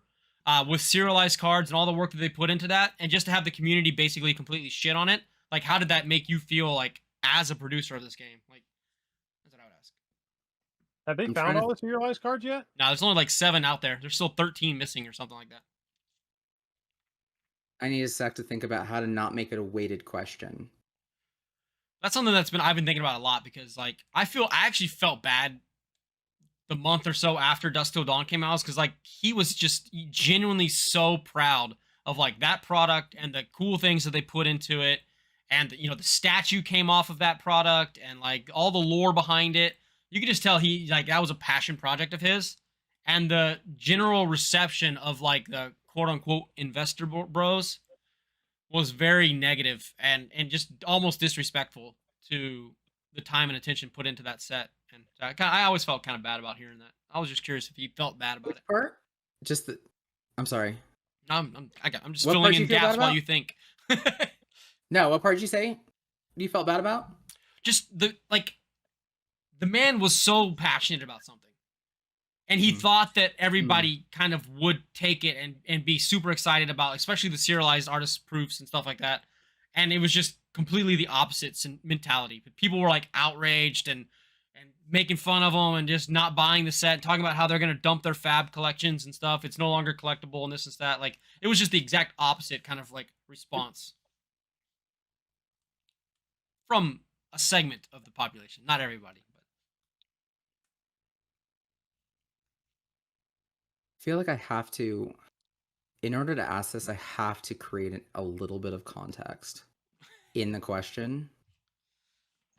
with serialized cards and all the work that they put into that, and just to have the community basically completely shit on it? Like, how did that make you feel, like, as a producer of this game? Like, that's what I would ask. Have they found all the serialized cards yet? No, there's only like 7 out there. There's still 13 missing or something like that. I need a sec to think about how to not make it a weighted question. That's something I've been thinking about a lot, because, like, I actually felt bad the month or so after Dusk Till Dawn came out, because, like, he was just genuinely so proud of, like, that product and the cool things that they put into it, and the statue came off of that product, and, like, all the lore behind it. You could just tell that was a passion project of his, and the general reception of, like, the quote-unquote investor bros was very negative and just almost disrespectful to the time and attention put into that set. And I always felt kind of bad about hearing that. I was just curious if he felt bad about it. Part? I'm sorry. I'm just filling in gaps while you think. No, what part did you say you felt bad about? Just the man was so passionate about something. And he thought that everybody kind of would take it and be super excited about, especially the serialized artist proofs and stuff like that. And it was just completely the opposite mentality. People were like outraged and making fun of them and just not buying the set, talking about how they're going to dump their fab collections and stuff. It's no longer collectible and this and that. Like, it was just the exact opposite kind of like response from a segment of the population, not everybody. I feel like I have to, in order to ask this, I have to create a little bit of context in the question,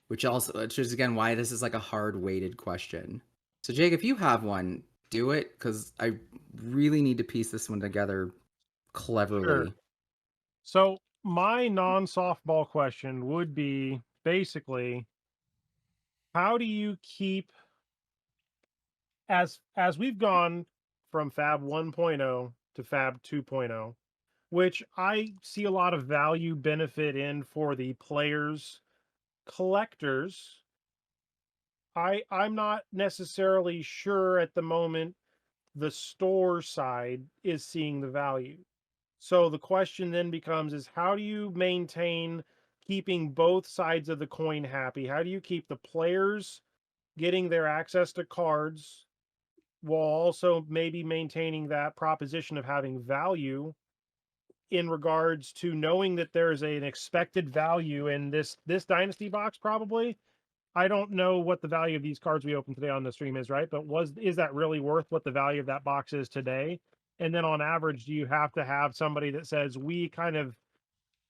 which is again why this is like a hard weighted question. So Jake, if you have one, do it, because I really need to piece this one together cleverly. Sure. So my non-softball question would be basically, how do you keep, as we've gone from Fab 1.0 to Fab 2.0, which I see a lot of value benefit in for the players, collectors. I'm not necessarily sure at the moment the store side is seeing the value. So the question then becomes is how do you maintain keeping both sides of the coin happy? How do you keep the players getting their access to cards while also maybe maintaining that proposition of having value in regards to knowing that there is an expected value in this dynasty box? Probably, I don't know what the value of these cards we opened today on the stream is, right? But is that really worth what the value of that box is today? And then on average, do you have to have somebody that says we kind of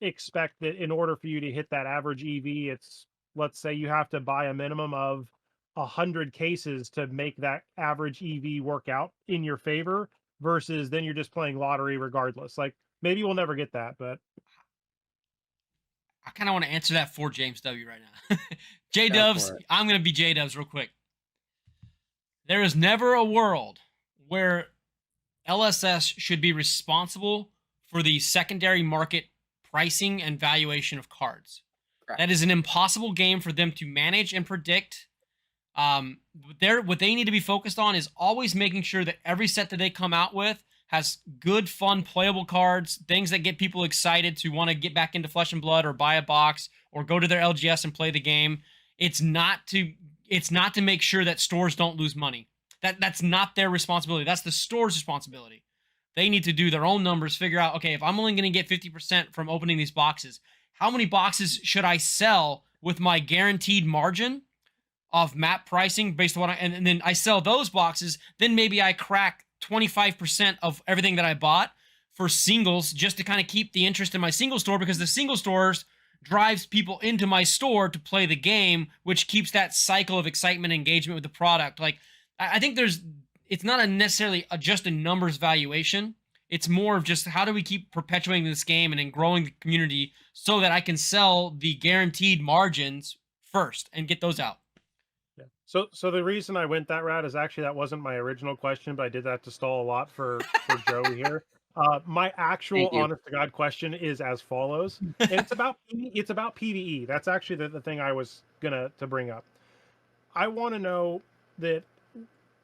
expect that in order for you to hit that average EV, it's, let's say you have to buy a minimum of 100 cases to make that average EV work out in your favor, versus then you're just playing lottery regardless. Like, maybe we'll never get that, but I kind of want to answer that for James W right now. J Dubs, I'm going to be J Dubs real quick. There is never a world where LSS should be responsible for the secondary market pricing and valuation of cards. Correct. That is an impossible game for them to manage and predict. What they need to be focused on is always making sure that every set that they come out with has good, fun, playable cards, things that get people excited to want to get back into Flesh and Blood or buy a box or go to their LGS and play the game. It's not to make sure that stores don't lose money. That's not their responsibility. That's the store's responsibility. They need to do their own numbers, figure out, okay, if I'm only going to get 50% from opening these boxes, how many boxes should I sell with my guaranteed margin of map pricing based on what and then I sell those boxes, then maybe I crack 25% of everything that I bought for singles just to kind of keep the interest in my single store, because the single stores drives people into my store to play the game, which keeps that cycle of excitement and engagement with the product. Like, I think it's not necessarily just a numbers valuation. It's more of just how do we keep perpetuating this game and then growing the community so that I can sell the guaranteed margins first and get those out. Yeah. So the reason I went that route is actually that wasn't my original question, but I did that to stall a lot for Joey here. My actual honest to God question is as follows, and it's about PvE. That's actually the thing I was gonna bring up. I want to know that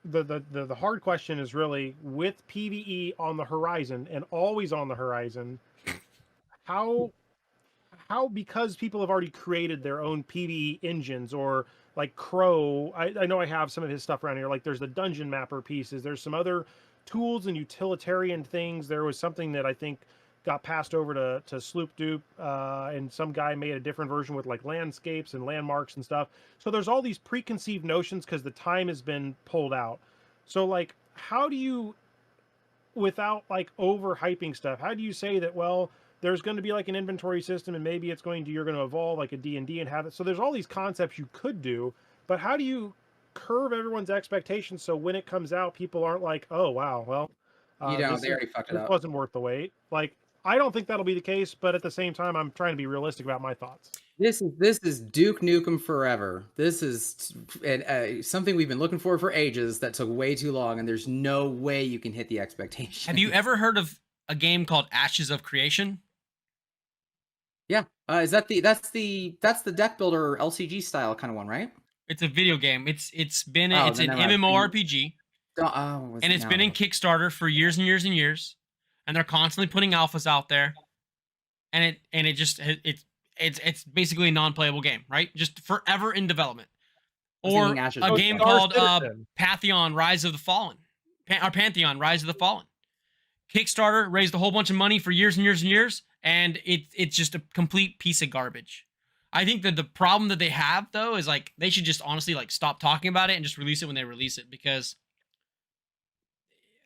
the hard question is really, with PvE on the horizon and always on the horizon, how because people have already created their own PvE engines, or like Crow, I know I have some of his stuff around here. Like, there's the dungeon mapper pieces. There's some other tools and utilitarian things. There was something that I think got passed over to Sloop Dupe, and some guy made a different version with like landscapes and landmarks and stuff. So there's all these preconceived notions because the time has been pulled out. So like, how do you, without like overhyping stuff, how do you say that, well, there's going to be like an inventory system and maybe you're going to evolve like a D&D and have it. So there's all these concepts you could do, but how do you curve everyone's expectations so when it comes out, people aren't like, oh, wow, well, they already fucked it up. This wasn't worth the wait. Like, I don't think that'll be the case, but at the same time, I'm trying to be realistic about my thoughts. This is Duke Nukem forever. This is something we've been looking for ages that took way too long, and there's no way you can hit the expectation. Have you ever heard of a game called Ashes of Creation? Yeah. Is that that's the deck builder LCG style kind of one, right? It's a video game. It's an MMORPG. And it's been in Kickstarter for years and years and years, and they're constantly putting alphas out there, and it's basically a non-playable game, right? Just forever in development. Or a game called Pantheon: Rise of the Fallen, or Pantheon: Rise of the Fallen. Kickstarter raised a whole bunch of money for years and years and years, and it's just a complete piece of garbage. I think that the problem that they have, though, is like they should just honestly like stop talking about it and just release it when they release it, because,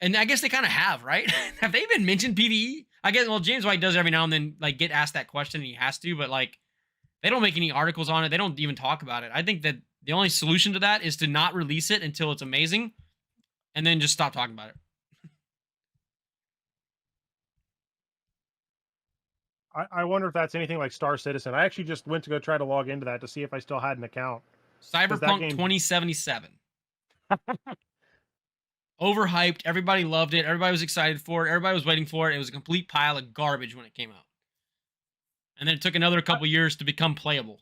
and I guess they kind of have, right? Have they even mentioned PvE? I guess, well, James White does every now and then like get asked that question, and he has to, but like they don't make any articles on it. They don't even talk about it. I think that the only solution to that is to not release it until it's amazing, and then just stop talking about it. I wonder if that's anything like Star Citizen. I actually just went to go try to log into that to see if I still had an account. Cyberpunk 2077. Overhyped. Everybody loved it. Everybody was excited for it. Everybody was waiting for it. It was a complete pile of garbage when it came out. And then it took another couple years to become playable.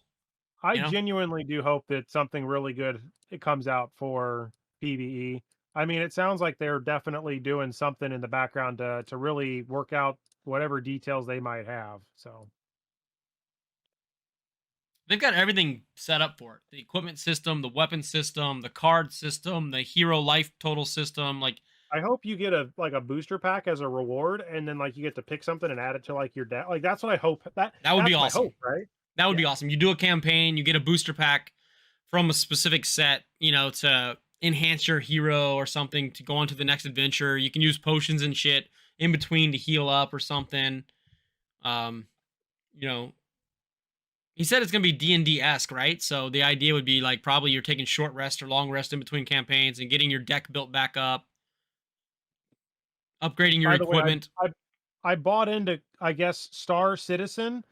I genuinely do hope that something really good comes out for PvE. I mean, it sounds like they're definitely doing something in the background to really work out whatever details they might have. So they've got everything set up for it. The equipment system, the weapon system, the card system, the hero life total system. Like, I hope you get a booster pack as a reward, and then like you get to pick something and add it to like your deck. Like that's what I hope. That would be awesome. Hope, right? That would be awesome. You do a campaign, you get a booster pack from a specific set, to enhance your hero or something to go on to the next adventure. You can use potions and shit in between to heal up or something. He said it's going to be D&D-esque, right? So the idea would be like probably you're taking short rest or long rest in between campaigns and getting your deck built back up, upgrading your equipment. I bought into, I guess, Star Citizen.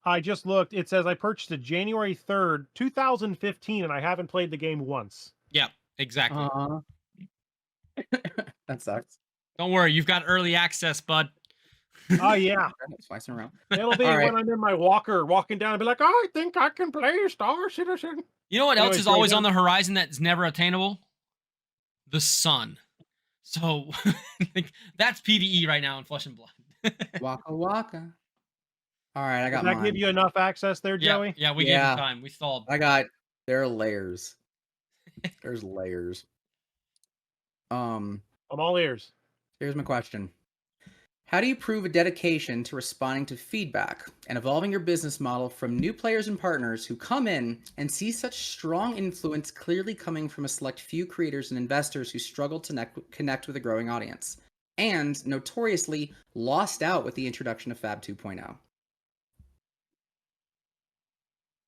I just looked. It says I purchased it January 3rd, 2015, and I haven't played the game once. Yeah, exactly. That sucks. Don't worry, you've got early access, bud. Oh yeah, twice in a row. It'll be when I'm in my walker walking down and be like, oh, I think I can play Star Citizen. You know what else is always on the horizon that's never attainable? The sun. So that's PvE right now in Flesh and Blood. Waka waka. All right, I got mine. Does that give you enough access there, Joey? Yeah, we gave you time. We stalled. There are layers. There's layers. I'm all ears. Here's my question. How do you prove a dedication to responding to feedback and evolving your business model from new players and partners who come in and see such strong influence clearly coming from a select few creators and investors who struggle to connect with a growing audience and notoriously lost out with the introduction of Fab 2.0?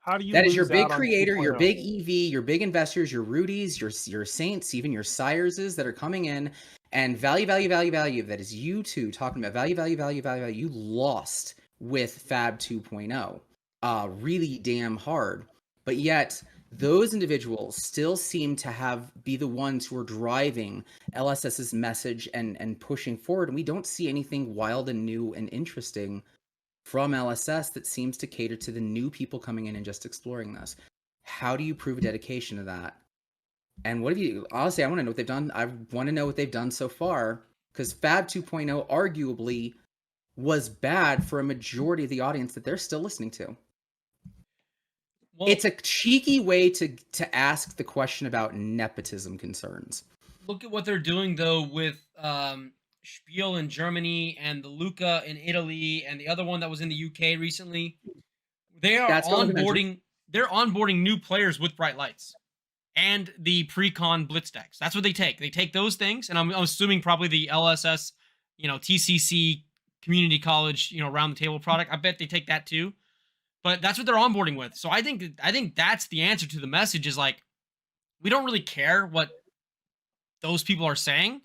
How do you? That is your big creator, your big EV, your big investors, your Rudies, your Saints, even your Sireses that are coming in, and value. That is you two talking about value. You lost with Fab 2.0, really damn hard. But yet those individuals still seem to be the ones who are driving LSS's message and pushing forward. And we don't see anything wild and new and interesting from LSS that seems to cater to the new people coming in and just exploring this. How do you prove a dedication to that? And what have you, honestly, I want to know what they've done. I want to know what they've done so far, because Fab 2.0 arguably was bad for a majority of the audience that they're still listening to. Well, it's a cheeky way to ask the question about nepotism concerns. Look at what they're doing, though, with Spiel in Germany and the Luca in Italy and the other one that was in the UK recently. They are onboarding. They're onboarding new players with bright lights and the pre-con blitz decks. That's what they take. They take those things, and I'm assuming probably the LSS, TCC community college, round the table product. I bet they take that too. But that's what they're onboarding with. So I think that's the answer to the message is like, we don't really care what those people are saying.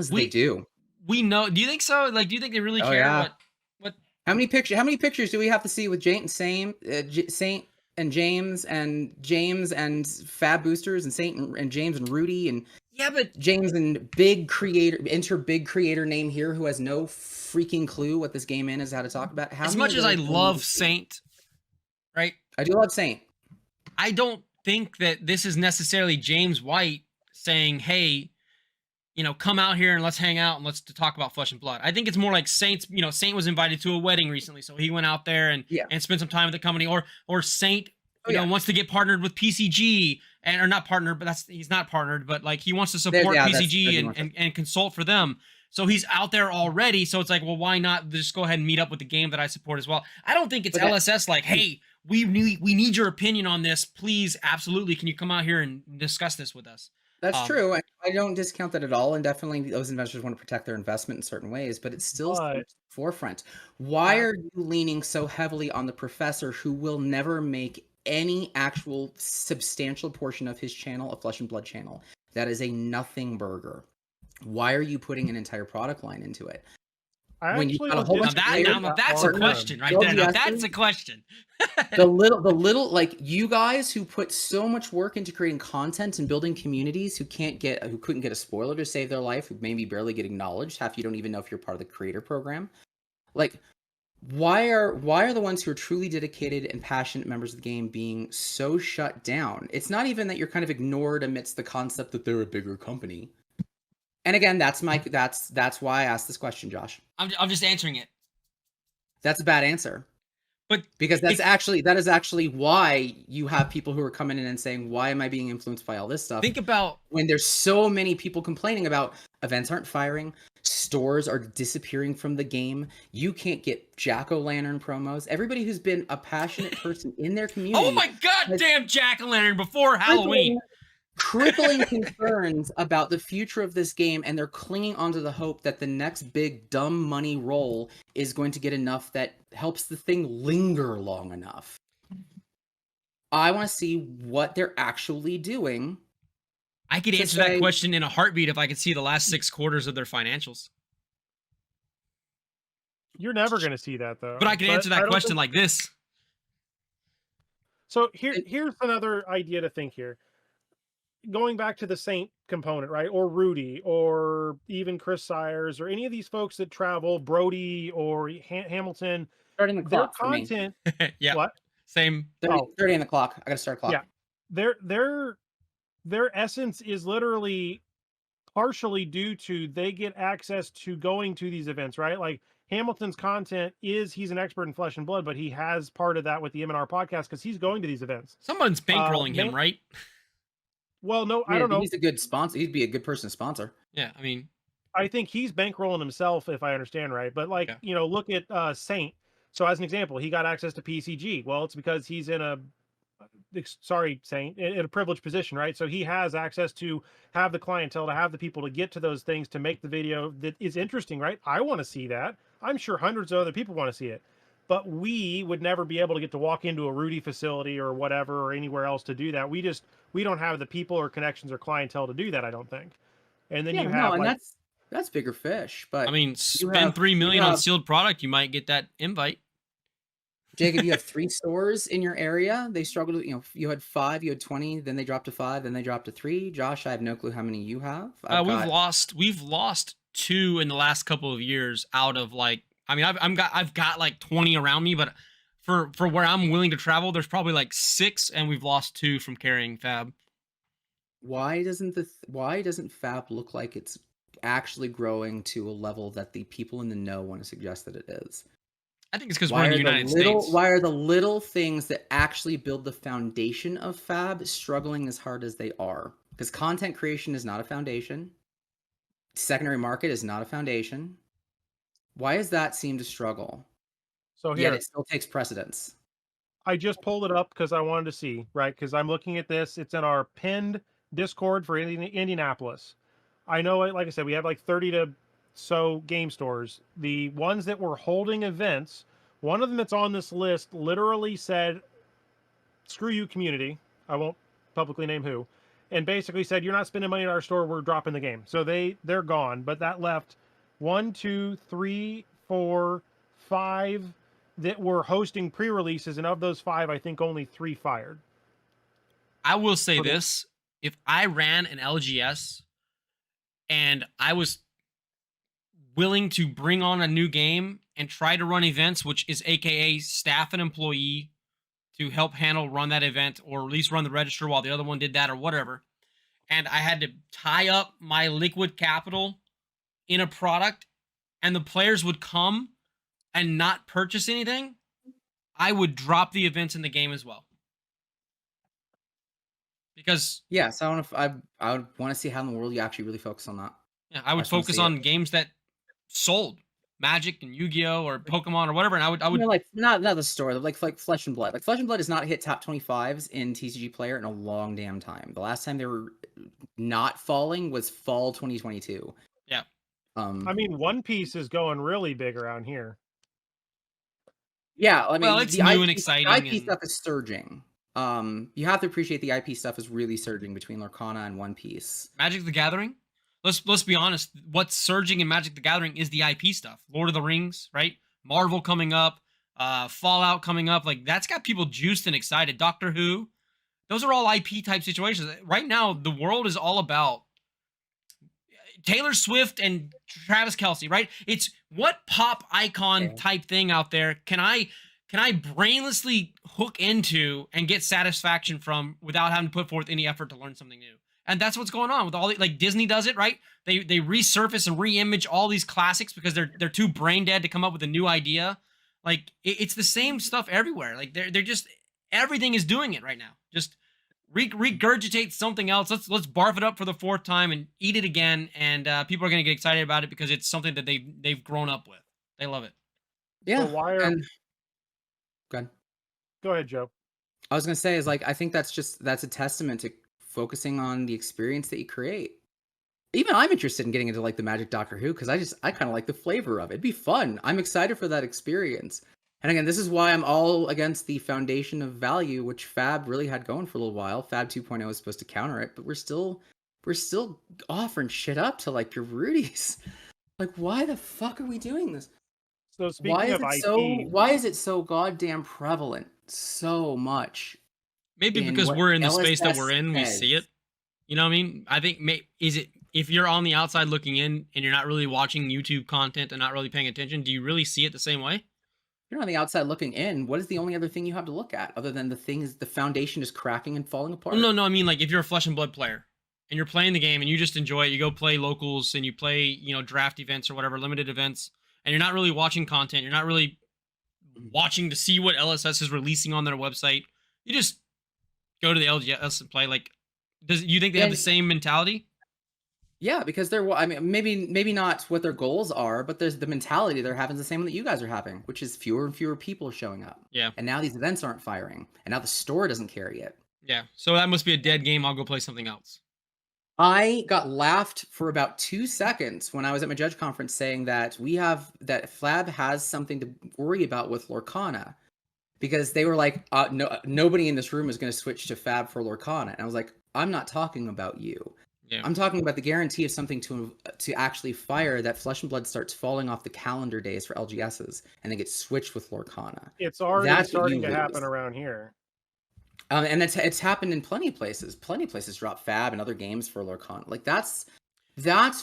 They do. We know. Do you think so? Like, do you think they really care? What? How many pictures do we have to see with Saint and James and Fab Boosters and Saint and James and Rudy and but James and big creator name here who has no freaking clue what this game is, how to talk about. As much as I love Saint, right? I do love Saint. I don't think that this is necessarily James White saying, "Hey, come out here and let's hang out and let's talk about Flesh and Blood. I think it's more like Saint's, Saint was invited to a wedding recently, so he went out there and spent some time with the company, or Saint, wants to get partnered with PCG or not partnered, but he's not partnered, but like he wants to support PCG and consult for them. So he's out there already. So it's like, well, why not just go ahead and meet up with the game that I support as well? I don't think it's LSS like, hey, we need your opinion on this. Please, absolutely. Can you come out here and discuss this with us? That's true. I don't discount that at all. And definitely those investors want to protect their investment in certain ways, but it's still forefront. Why are you leaning so heavily on the professor who will never make any actual substantial portion of his channel a Flesh and Blood channel? That is a nothing burger. Why are you putting an entire product line into it? When you got a whole bunch that's a question right there. Now that's a question. the little like you guys who put so much work into creating content and building communities who couldn't get a spoiler to save their life, who maybe barely get acknowledged, half you don't even know if you're part of the creator program. Like, why are the ones who are truly dedicated and passionate members of the game being so shut down? It's not even that you're kind of ignored amidst the concept that they're a bigger company. And again, that's why I asked this question, Josh. I'm just answering it. That's a bad answer. But because that is actually why you have people who are coming in and saying, why am I being influenced by all this stuff? Think about when there's so many people complaining about events aren't firing, stores are disappearing from the game, you can't get jack-o'-lantern promos. Everybody who's been a passionate person in their community. Oh my goddamn jack-o'-lantern before Halloween. Crippling concerns about the future of this game, and they're clinging onto the hope that the next big dumb money roll is going to get enough that helps the thing linger long enough. I want to see what they're actually doing. I could answer that question in a heartbeat if I could see the last 6 quarters of their financials. You're never going to see that, though. But I could answer that question like this. So here's another idea to think here. Going back to the Saint component, right? Or Rudy, or even Chris Sires, or any of these folks that travel, Brody or Hamilton. Starting the clock their content. Yeah. What? Same. 30 on the clock. I got to start a clock. Yeah. Their essence is literally partially due to they get access to going to these events, right? Like Hamilton's content he's an expert in Flesh and Blood, but he has part of that with the M&R podcast because he's going to these events. Someone's bankrolling him, right? Well, no, I don't know. He's a good sponsor. He'd be a good person to sponsor. Yeah, I mean, I think he's bankrolling himself, if I understand right. But look at Saint. So as an example, he got access to PCG. Well, it's because he's in a privileged position, right? So he has access to have the clientele, to have the people to get to those things, to make the video that is interesting, right? I want to see that. I'm sure hundreds of other people want to see it. But we would never be able to get to walk into a Rudy facility or whatever or anywhere else to do that. We don't have the people or connections or clientele to do that, I don't think. And then that's bigger fish. But I mean, spend $3 million on sealed product, you might get that invite. Jacob, you have 3 stores in your area. They struggled. You had 5, you had 20, then they dropped to 5, then they dropped to 3. Josh, I have no clue how many you have. We've lost 2 in the last couple of years out of like. I mean, I've got like 20 around me, but for where I'm willing to travel, there's probably like 6, and we've lost 2 from carrying Fab. Why doesn't Fab look like it's actually growing to a level that the people in the know want to suggest that it is? I think it's because we're in the United States. Why are the little things that actually build the foundation of Fab struggling as hard as they are? Because content creation is not a foundation. Secondary market is not a foundation. Why does that seem to struggle? So here, yet it still takes precedence. I just pulled it up because I wanted to see, right? Because I'm looking at this. It's in our pinned Discord for Indianapolis. I know, like I said, we have like 30 to so game stores. The ones that were holding events, one of them that's on this list literally said, screw you, community. I won't publicly name who. And basically said, you're not spending money at our store, we're dropping the game. So they're gone. But that left 1, 2, 3, 4, 5 that were hosting pre-releases, and of those 5, I think only 3 fired. I will say this. If I ran an LGS and I was willing to bring on a new game and try to run events, which is AKA staff and employee to help run that event, or at least run the register while the other one did that or whatever, and I had to tie up my liquid capital in a product, and the players would come and not purchase anything, I would drop the events in the game as well. Because yes, I would want to see how in the world you actually really focus on that. yeah, I would focus on games that sold, Magic and Yu-Gi-Oh or Pokemon or whatever, and I would like not the story, like Flesh and Blood. Like Flesh and Blood has not hit top 25s in TCG Player in a long damn time. The last time they were not falling was fall 2022. Yeah. I mean, One Piece is going really big around here. Yeah, I mean, well, it's the new IP, and exciting. The IP stuff is surging. You have to appreciate the IP stuff is really surging between Lorcana and One Piece. Magic the Gathering. Let's be honest. What's surging in Magic the Gathering is the IP stuff. Lord of the Rings, right? Marvel coming up, Fallout coming up. Like that's got people juiced and excited. Doctor Who. Those are all IP type situations. Right now, the world is all about Taylor Swift and Travis Kelce, right? It's what pop icon type thing out there can I brainlessly hook into and get satisfaction from without having to put forth any effort to learn something new? And that's what's going on with all the, like Disney does it, right? They resurface and reimage all these classics because they're too brain dead to come up with a new idea. Like it's the same stuff everywhere. Like they're just everything is doing it right now. Just regurgitate something else. Let's barf it up for the fourth time and eat it again. And people are going to get excited about it because it's something that they've grown up with. They love it. Yeah. So why are... Go ahead, Joe. I was going to say is like I think that's a testament to focusing on the experience that you create. Even I'm interested in getting into like the Magic Doctor Who because I kind of like the flavor of it. It'd be fun. I'm excited for that experience. And again, this is why I'm all against the foundation of value, which Fab really had going for a little while. Fab 2.0 is supposed to counter it, but we're still offering shit up to like pure Rudies. Like, why the fuck are we doing this? So speaking of IP, why is it so goddamn prevalent so much? Maybe because we're in the space that we're in, we see it. You know what I mean? I think is it if you're on the outside looking in and you're not really watching YouTube content and not really paying attention, do you really see it the same way? You're on the outside looking in. What is the only other thing you have to look at other than the foundation is cracking and falling apart? No. I mean, like if you're a Flesh and Blood player and you're playing the game and you just enjoy it, you go play locals and you play, draft events or whatever, limited events, and you're not really watching content. You're not really watching to see what LSS is releasing on their website. You just go to the LGS and play. Like, you think they have the same mentality? Yeah, because I mean, maybe not what their goals are, but there's the mentality they're having is the same that you guys are having, which is fewer and fewer people showing up. Yeah. And now these events aren't firing, and now the store doesn't carry it. Yeah. So that must be a dead game. I'll go play something else. I got laughed for about 2 seconds when I was at my judge conference saying that Flab has something to worry about with Lorcana, because they were like, nobody in this room is going to switch to Fab for Lorcana, and I was like, I'm not talking about you. Yeah. I'm talking about the guarantee of something to actually fire that Flesh and Blood starts falling off the calendar days for LGSs and they get switched with Lorcana. It's already starting to happen around here. And it's happened in plenty of places. Plenty of places drop Fab and other games for Lorcana. Like that's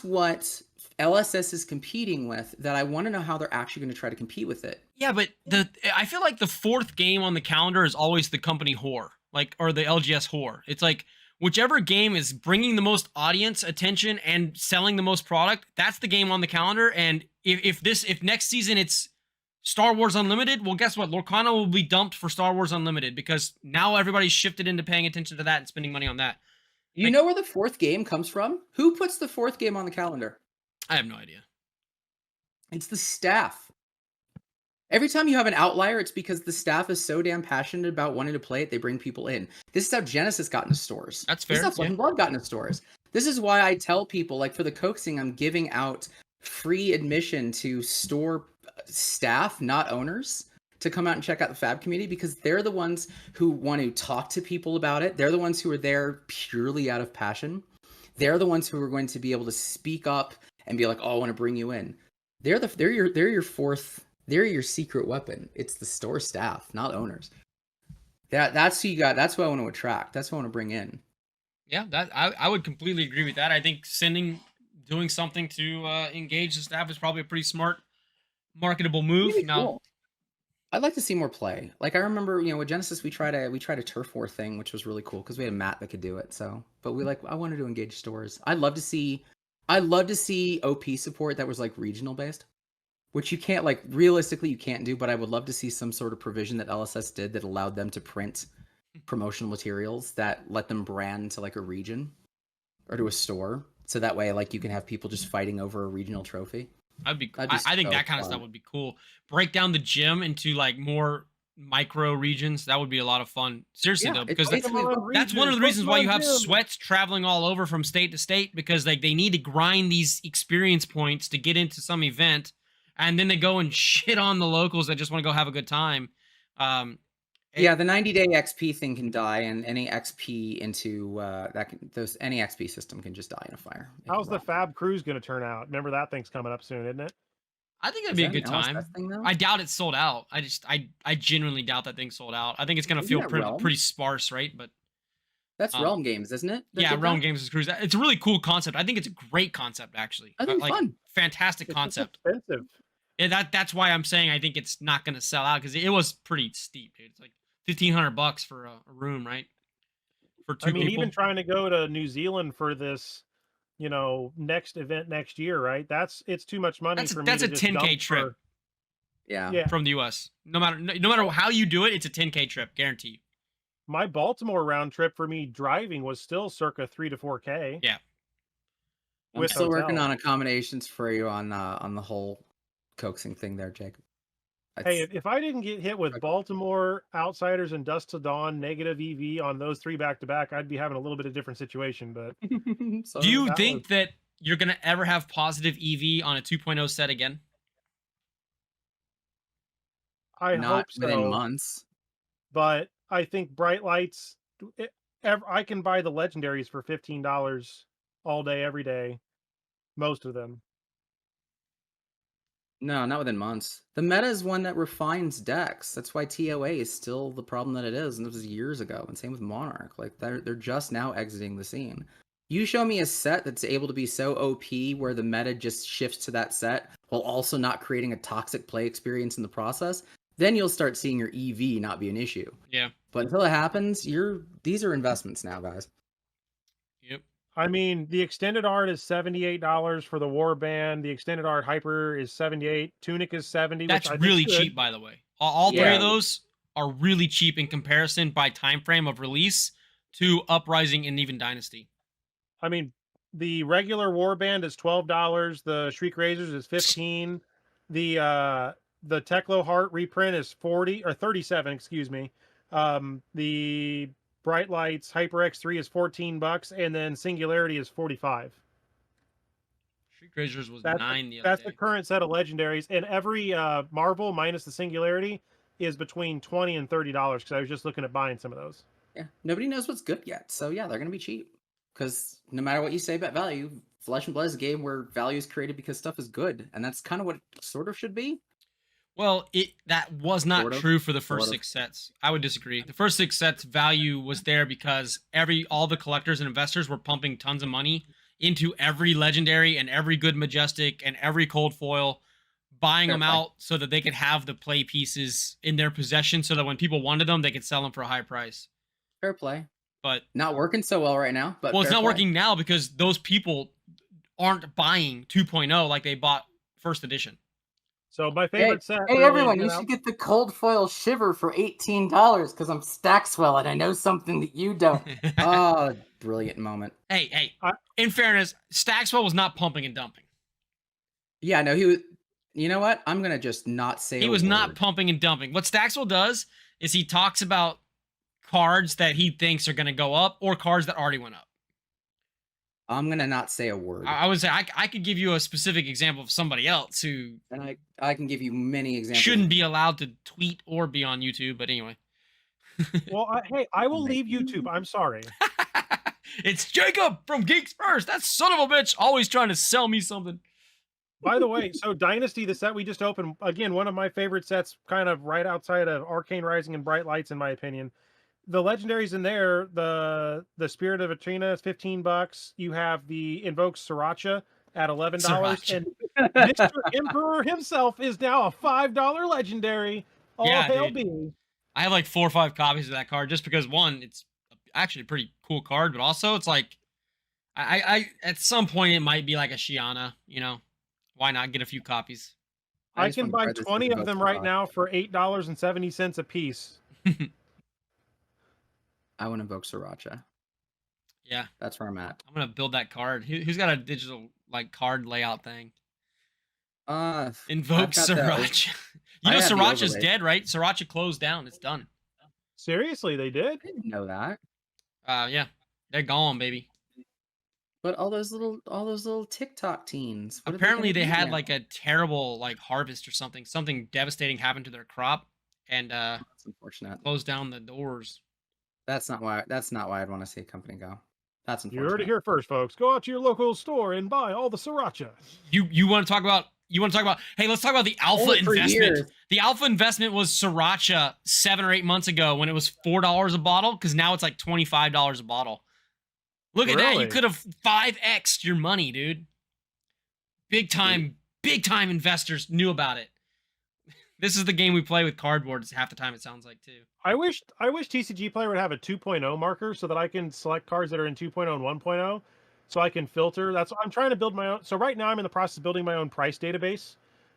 what LSS is competing with. That I want to know how they're actually going to try to compete with it. Yeah, but I feel like the fourth game on the calendar is always the company whore, or the LGS whore. It's like, whichever game is bringing the most audience attention and selling the most product, that's the game on the calendar. And if next season it's Star Wars Unlimited, well, guess what? Lorcana will be dumped for Star Wars Unlimited because now everybody's shifted into paying attention to that and spending money on that. You know where the fourth game comes from? Who puts the fourth game on the calendar? I have no idea. It's the staff. Every time you have an outlier, it's because the staff is so damn passionate about wanting to play it, they bring people in. This is how Genesis got into stores. That's fair. This is how Flesh and Blood got into stores. This is why I tell people, like for the coaxing, I'm giving out free admission to store staff, not owners, to come out and check out the Fab community because they're the ones who want to talk to people about it. They're the ones who are there purely out of passion. They're the ones who are going to be able to speak up and be like, "Oh, I want to bring you in." They're your fourth. They're your secret weapon. It's the store staff, not owners. That's who you got. That's who I want to attract. That's who I want to bring in. Yeah, I would completely agree with that. I think doing something to engage the staff is probably a pretty smart, marketable move. Really cool. I'd like to see more play. Like I remember, with Genesis, we tried a turf war thing, which was really cool because we had a mat that could do it. So, but I wanted to engage stores. I'd love to see OP support that was like regional based, which you can't realistically you can't do. But I would love to see some sort of provision that LSS did that allowed them to print promotional materials that let them brand to like a region or to a store, so that way you can have people just fighting over a regional trophy. I think that kind of stuff would be cool. Break down the gym into more micro regions. That would be a lot of fun. Seriously though, because that's one of the reasons why you have sweats traveling all over from state to state, because they need to grind these experience points to get into some event, and then they go and shit on the locals that just want to go have a good time. The 90-day XP thing can die, and any XP into any XP system can just die in a fire. How's the Fab Cruise going to turn out? Remember that thing's coming up soon, isn't it? I think that'd be a good time. I doubt it's sold out. I genuinely doubt that thing's sold out. I think it's going to feel pretty sparse, right? But that's Realm Games, isn't it? Yeah, Realm Games is Cruise. It's a really cool concept. I think it's a great concept, actually. I think it's fun. Fantastic concept. Expensive. Yeah, that's why I'm saying I think it's not going to sell out, because it was pretty steep, dude. It's like $1,500 for a room, right? For two people. Even trying to go to New Zealand for this, next event next year, right? It's too much money for me. That's a 10K trip. Yeah. From the US. No matter how you do it, it's a 10K trip, guaranteed. My Baltimore round trip for me driving was still circa 3 to 4K. Yeah. I'm still working on accommodations for you on the whole coaxing thing there, Jacob. Hey, if I didn't get hit with Baltimore, Outsiders, and Dust to Dawn negative EV on those 3 back-to-back, I'd be having a little bit of different situation. But do you think that you're going to ever have positive EV on a 2.0 set again? I hope so. Not within months. But I think Bright Lights, I can buy the legendaries for $15 all day, every day. Most of them. No, not within months. The meta is one that refines decks. That's why TOA is still the problem that it is, and this was years ago. And same with Monarch. They're just now exiting the scene. You show me a set that's able to be so OP where the meta just shifts to that set while also not creating a toxic play experience in the process, then you'll start seeing your EV not be an issue. Yeah. But until it happens, these are investments now, guys. Yep. The extended art is $78 for the Warband. The extended art Hyper is $78. Tunic is $70. That's really cheap, by the way. All three of those are really cheap in comparison by time frame of release to Uprising and even Dynasty. The regular Warband is $12. The Shriek Razors is $15. The Teklo Heart reprint is $37. Excuse me. The Bright Lights Hyper X3 is $14, and then Singularity is $45. Shriek Razors was $9 the other day. That's the current set of legendaries, and every Marvel minus the Singularity is between $20 and $30. Because I was just looking at buying some of those. Yeah, nobody knows what's good yet, so yeah, they're gonna be cheap. Because no matter what you say about value, Flesh and Blood is a game where value is created because stuff is good, and that's kind of what it sort of should be. Well, that was not true for the first 6 sets. I would disagree. The first 6 sets value was there because all the collectors and investors were pumping tons of money into every legendary and every good Majestic and every cold foil, buying them out so that they could have the play pieces in their possession so that when people wanted them, they could sell them for a high price. Fair play. But not working so well right now. But it's not working now because those people aren't buying 2.0 like they bought first edition. So my favorite set. Hey everyone, you should get the cold foil Shiver for $18 because I'm Stackswell and I know something that you don't. Oh, brilliant moment. Hey, in fairness, Stackswell was not pumping and dumping. Yeah, no, he was. You know what? I'm gonna just not say. He was not pumping and dumping. What Stackswell does is he talks about cards that he thinks are going to go up or cards that already went up. I'm going to not say a word. I would say I could give you a specific example of somebody else who... And I can give you many examples. Shouldn't be allowed to tweet or be on YouTube, but anyway. Well, I will leave YouTube. I'm sorry. It's Jacob from Geeks First. That son of a bitch always trying to sell me something. By the way, so Dynasty, the set we just opened, again, one of my favorite sets, kind of right outside of Arcane Rising and Bright Lights, in my opinion. The legendaries in there, the Spirit of Atrina is $15. You have the Invoked Sriracha at $11. And Mr. Emperor himself is now a $5 legendary. All Yeah, hail dude. B. I have like 4 or 5 copies of that card just because one, it's actually a pretty cool card, but also it's like I at some point it might be like a Shiana, you know. Why not get a few copies? I just can want to buy try this 20 of Invoke them right Sriracha. now for $8.70 a piece. I want to invoke Sriracha. Yeah, That's where I'm at. I'm gonna build that card. Who's got a digital like card layout thing? Invoke I've got the Sriracha. You I know have the Sriracha's overlay. dead, right? Sriracha closed down. It's done. Seriously, they did? I didn't know that. Yeah, they're gone, baby. But all those little TikTok teens. What Apparently, are they they had now? like a terrible like harvest or something. Something devastating happened to their crop, and That's unfortunate. closed down the doors. That's not why I'd want to see a company go. That's You heard it unfortunate. here first, folks. Go out to your local store and buy all the Sriracha. You want to talk about? You want to talk about? Hey, let's talk about the alpha Only for investment. years. The alpha investment was Sriracha 7 or 8 months ago when it was $4 a bottle, because now it's like $25 a bottle. Look at that! You Really? could have 5x'd your money, dude. Big time investors knew about it. This is the game we play with cardboards half the time, it sounds like, too. I wish TCG Player would have a 2.0 marker so that I can select cards that are in 2.0 and 1.0 so I can filter. That's I'm trying to build my own. So right now I'm in the process of building my own price database.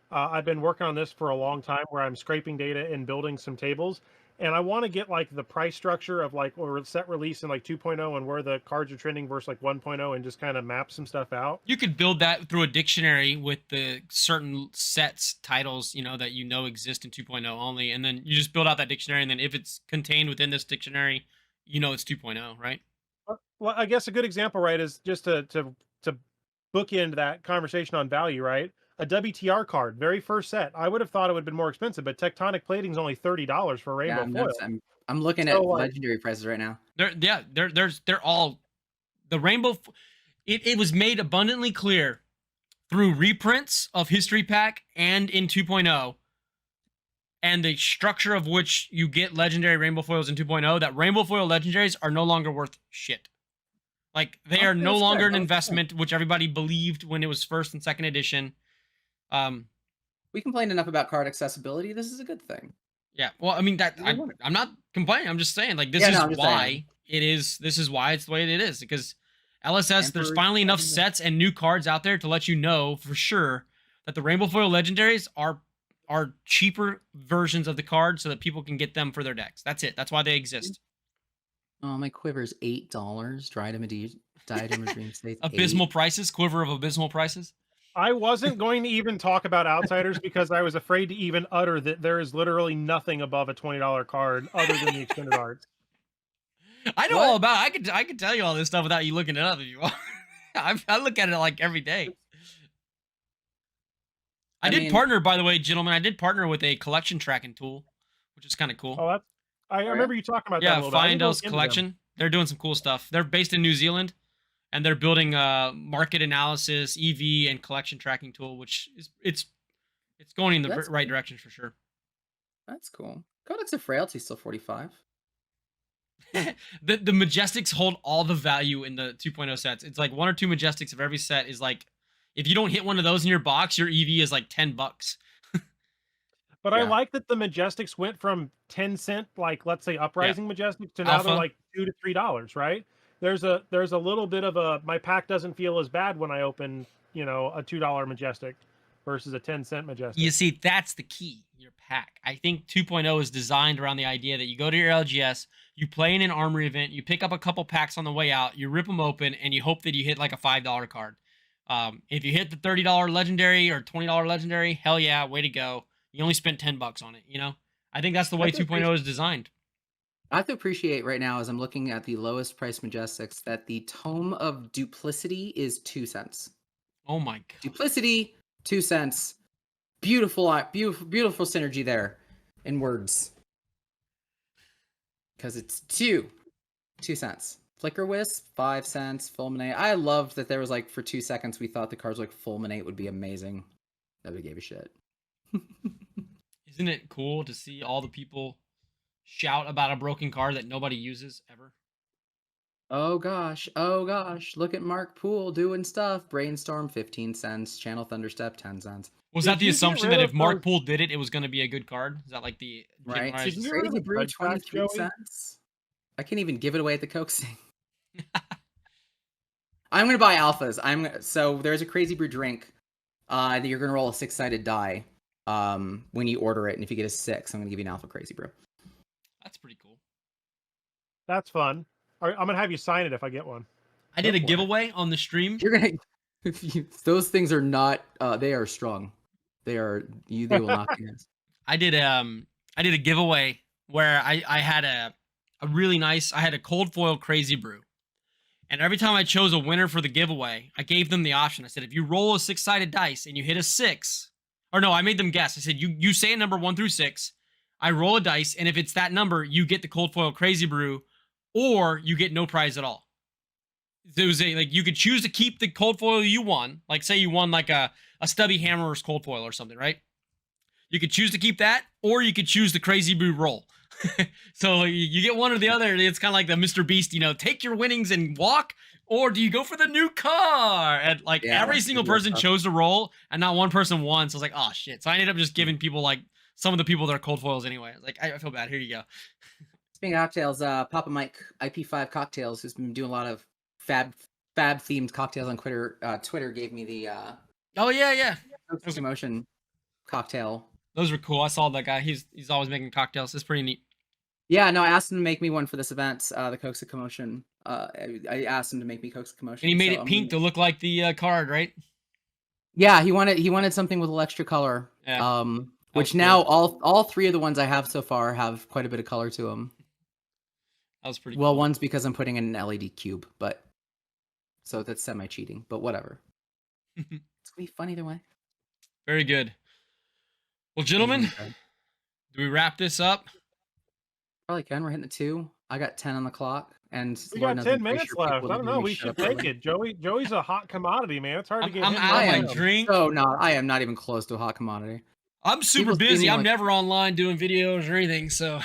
I've been working on this for a long time where I'm scraping data and building some tables. And I want to get like the price structure of like or set release in like 2.0 and where the cards are trending versus like 1.0 and just kind of map some stuff out. You could build that through a dictionary with the certain sets, titles, that exist in 2.0 only, and then you just build out that dictionary, and then if it's contained within this dictionary, it's 2.0, right? Well, I guess a good example, right, is just to bookend that conversation on value, right? A WTR card, very first set. I would have thought it would have been more expensive, but Tectonic Plating is only $30 for Rainbow Foil. I'm looking at legendary prices right now. They're all the rainbow. It was made abundantly clear through reprints of History Pack and in 2.0, and the structure of which you get legendary rainbow foils in 2.0, that rainbow foil legendaries are no longer worth shit. Like, they are no longer an investment, which everybody believed when it was first and second edition. We complained enough about card accessibility. This is a good thing. Yeah, well, I mean, I'm not complaining. I'm just saying, like, this is why it is. This is why it's the way it is, because LSS, there's finally enough sets and new cards out there to let you know for sure that the rainbow foil legendaries are cheaper versions of the card, so that people can get them for their decks. That's it. That's why they exist. Oh, my quiver's $8. Diadem of Dream States. Abysmal prices. Quiver of abysmal prices. I wasn't going to even talk about Outsiders because I was afraid to even utter that there is literally nothing above a $20 card other than the extended arts. I know all about it. I could tell you all this stuff without you looking it up if you want. I look at it like every day. I did partner, by the way, gentlemen. I did partner with a collection tracking tool, which is kind of cool. Oh, I remember you talking about that a little bit. Yeah, Findel's collection. They're doing some cool stuff. They're based in New Zealand, and they're building a market analysis, EV, and collection tracking tool, which is it's going in the right direction for sure. That's cool. Codex of Frailty still 45. The Majestics hold all the value in the 2.0 sets. It's like 1 or 2 Majestics of every set is like, if you don't hit one of those in your box, your EV is like $10. But I like that the Majestics went from 10-cent, like, let's say Uprising Majestics, to now they're like $2 to $3, right? There's a little bit of my pack doesn't feel as bad when I open, a $2 Majestic versus a 10-cent Majestic. You see, that's the key, your pack. I think 2.0 is designed around the idea that you go to your LGS, you play in an armory event, you pick up a couple packs on the way out, you rip them open, and you hope that you hit like a $5 card. If you hit the $30 legendary or $20 legendary, hell yeah, way to go. You only spent $10 on it, I think that's the way 2.0 is designed. I have to appreciate right now, as I'm looking at the lowest price Majestics, that the Tome of Duplicity is 2 cents. Oh my god. Duplicity, 2 cents. Beautiful, beautiful, beautiful synergy there in words. Because it's 2 cents. Flicker Wisp, 5 cents. Fulminate. I loved that there was like, for 2 seconds, we thought the cards like Fulminate would be amazing. Nobody gave a shit. Isn't it cool to see all the people shout about a broken card that nobody uses ever? Oh gosh, look at Mark Poole doing stuff. Brainstorm 15 cents, Channel Thunderstep 10 cents. Was Did that the you get assumption rid that of if Mark those? Poole did it, it was going to be a good card? Is that like the Right? Did generalized? you get rid of Crazy the Brew dud packs, 23 Joey? cents. I can't even give it away at the coaxing. I'm gonna buy alphas. So there's a Crazy Brew drink. That you're gonna roll a 6-sided die. When you order it, and if you get a 6, I'm gonna give you an alpha Crazy Brew. That's pretty cool. That's fun. All right, I'm gonna have you sign it if I get one. I did a for it. giveaway on the stream. You're gonna. Those things are not. They are strong. They are. They will not be missed. I did a giveaway where I had a really nice. I had a cold foil Crazy Brew, and every time I chose a winner for the giveaway, I gave them the option. I said, if you roll a 6-sided dice and you hit a 6, or no, I made them guess. I said, you say a number 1 through 6. I roll a dice, and if it's that number, you get the cold foil Crazy Brew, or you get no prize at all. It was like you could choose to keep the cold foil you won. Like say you won like a Stubby Hammer's cold foil or something, right? You could choose to keep that, or you could choose the Crazy Brew roll. So you get one or the other. It's kind of like the Mr. Beast, take your winnings and walk, or do you go for the new car? And like every single person chose to roll, and not one person won. So I was like, oh shit. So I ended up just giving people like some of the people that are cold foils anyway. Like I feel bad. Here you go. Speaking of cocktails, Papa Mike IP5 Cocktails, who's been doing a lot of fab themed cocktails on Twitter gave me the oh yeah Emotion cocktail. Those were cool. I saw that guy. He's always making cocktails. It's pretty neat. Yeah, no, I asked him to make me one for this event, the Cokes of Commotion. I asked him to make me Cokes of Commotion. And he made it pink to look like the card, right? Yeah, he wanted something with a little extra color. Yeah. Which now all 3 of the ones I have so far have quite a bit of color to them. That was pretty well, cool. One's because I'm putting in an LED cube, but so that's semi-cheating, but whatever. It's gonna be fun either way. Very good. Well, gentlemen, do we wrap this up? Probably can. We're hitting the 2. I got 10 on the clock, and we got 10 minutes left. I don't know. We should take it. Joey's a hot commodity, man. It's hard to get him. I am drink. So no, I am not even close to a hot commodity. I'm super busy. I'm never online doing videos or anything, so.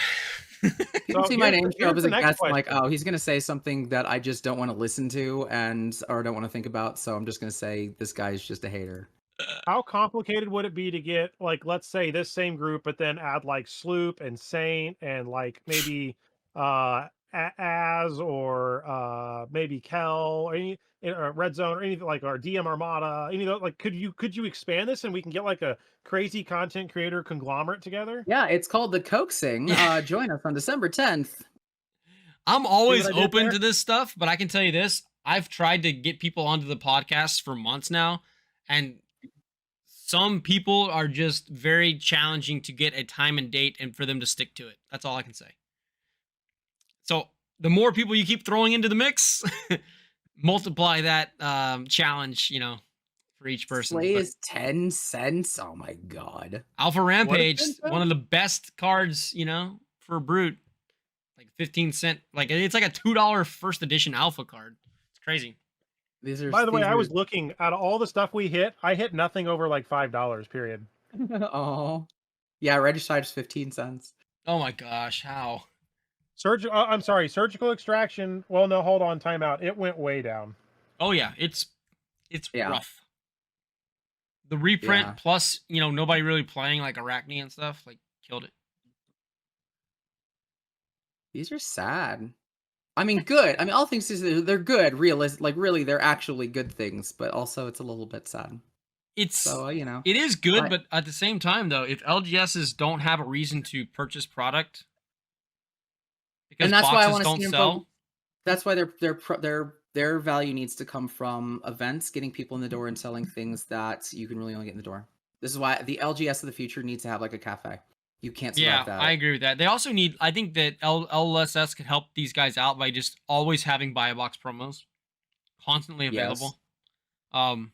People see my name show up as a guest. I'm like, oh, he's gonna say something that I just don't want to listen to or don't want to think about. So I'm just gonna say this guy's just a hater. How complicated would it be to get, like, let's say this same group, but then add like Sloop and Saint and like maybe Az or maybe Kel or any Red Zone or anything like, or DM Armada, any of those, like, could you expand this and we can get like a crazy content creator conglomerate together? Yeah, it's called the Coaxing. Join us on December 10th. I'm always open to this stuff, but I can tell you this: I've tried to get people onto the podcast for months now, and some people are just very challenging to get a time and date and for them to stick to it. That's all I can say. So the more people you keep throwing into the mix, multiply that challenge, for each person. Slay is 10 cents. Oh my god. Alpha Rampage, one of the best cards, for Brute. Like 15 cent. Like it's like a $2 first edition Alpha card. It's crazy. By the way, I was looking at all the stuff we hit. I hit nothing over like $5, period. Oh. Yeah, Regicide is 15 cents. Oh my gosh, how? I'm sorry, Surgical Extraction. Well, no, hold on, timeout. It went way down. Oh yeah, it's rough. The reprint plus, nobody really playing like Arachne and stuff, like killed it. These are sad. I mean, good. I mean, all things they're good, realistic. Like, really, they're actually good things. But also, it's a little bit sad. It's so it is good, but at the same time, though, if LGSs don't have a reason to purchase product, because that's boxes why I want to sell, that's why their value needs to come from events, getting people in the door and selling things that you can really only get in the door. This is why the LGS of the future needs to have like a cafe. You can't survive that. I agree with that. They also need, I think that LSS could help these guys out by just always having buy a box promos constantly available. Yes.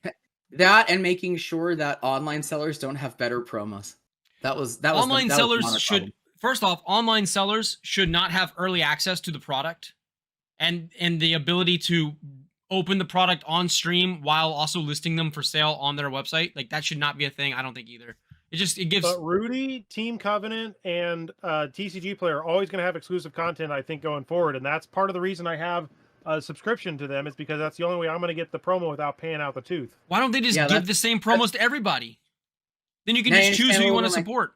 That and making sure that online sellers don't have better promos. That was online sellers should, first off, online sellers should not have early access to the product and the ability to open the product on stream while also listing them for sale on their website. Like that should not be a thing. I don't think either. It gives. But Rudy, Team Covenant, and TCG Player are always going to have exclusive content, I think, going forward, and that's part of the reason I have a subscription to them is because that's the only way I'm going to get the promo without paying out the tooth. Why don't they just give the same promos to everybody? Then you can just choose who you want to support.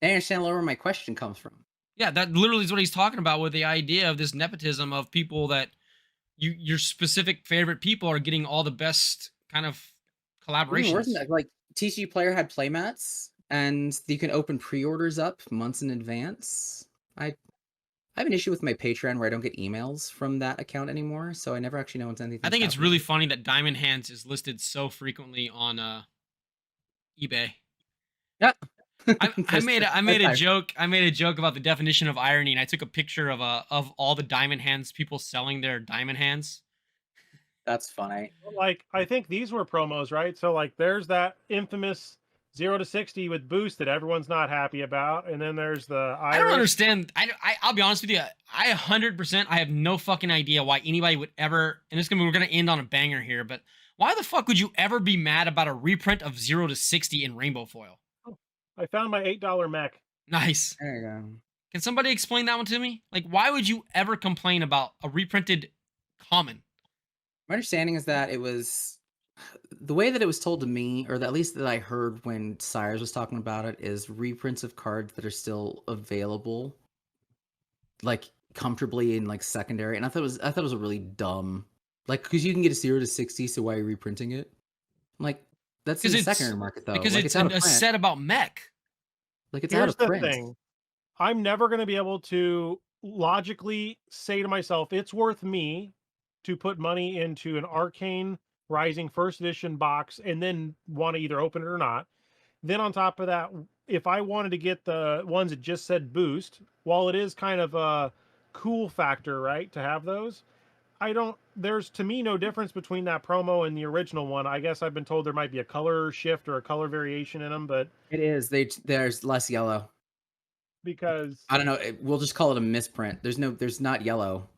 I understand where my question comes from. Yeah, that literally is what he's talking about with the idea of this nepotism of people that your specific favorite people are getting all the best kind of collaborations. Like TCG Player had playmats, and you can open pre-orders up months in advance. I have an issue with my Patreon where I don't get emails from that account anymore, so I never actually know what's anything. I think it's really funny that Diamond Hands is listed so frequently on eBay. Yeah. I made a joke about the definition of irony, and I took a picture of all the Diamond Hands people selling their Diamond Hands. That's funny. Like, I think these were promos, right? So like there's that infamous 0 to 60 with boost that everyone's not happy about, and then there's the Irish... I don't understand. I'll be honest with you. I 100% I have no fucking idea why anybody would ever, and we're gonna end on a banger here, but why the fuck would you ever be mad about a reprint of 0 to 60 in rainbow foil? I found my $8 mech. Nice. There you go. Can somebody explain that one to me? Like, why would you ever complain about a reprinted common? My understanding is that it was the way that it was told to me, or at least that I heard when Sires was talking about it, is reprints of cards that are still available, like comfortably in like secondary. And I thought it was a really dumb, like, because you can get a 0 to 60, so why are you reprinting it? I'm like, that's in the secondary market though. Because like, it's a set about mech. Like, it's Here's out of print. the thing. I'm never going to be able to logically say to myself, it's worth me to put money into an Arcane Rising first edition box and then want to either open it or not. Then on top of that, if I wanted to get the ones that just said boost, while it is kind of a cool factor, right, to have those, there's to me no difference between that promo and the original one. I guess I've been told there might be a color shift or a color variation in them, but it is. There's less yellow. Because I don't know, we'll just call it a misprint. There's not yellow.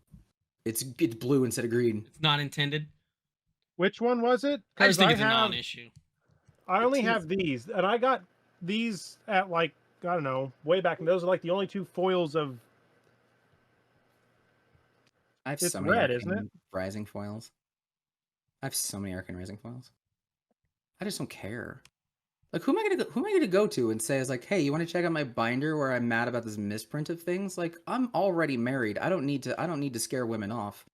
It's blue instead of green. It's not intended. Which one was it? I just think it's a non-issue. I only have these, and I got these at like, I don't know, way back. And those are like the only two foils of. I have it's so many red, isn't it? Rising foils. I have so many Arcane Rising foils. I just don't care. Like, who am I gonna go to and say is like, hey, you want to check out my binder where I'm mad about this misprint of things? Like, I'm already married. I don't need to scare women off.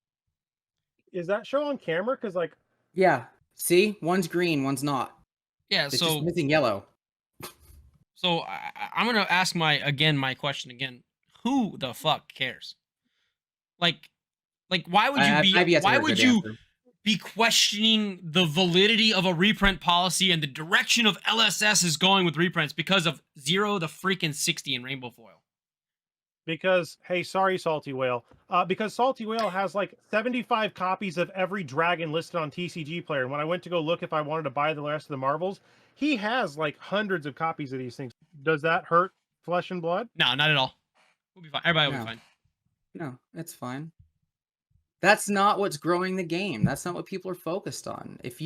Is that show on camera? Because like, yeah, see, one's green, one's not. Yeah, it's so just missing yellow. So I'm gonna ask my question again. Who the fuck cares? Like why would you be questioning the validity of a reprint policy and the direction of LSS is going with reprints because of 0 to freaking 60 in rainbow foil? Because, hey, sorry, Salty Whale. Because Salty Whale has like 75 copies of every dragon listed on TCG Player. And when I went to go look if I wanted to buy the rest of the marbles, he has like hundreds of copies of these things. Does that hurt Flesh and Blood? No, not at all. We'll be fine. Everybody will be fine. No, it's fine. That's not what's growing the game. That's not what people are focused on. If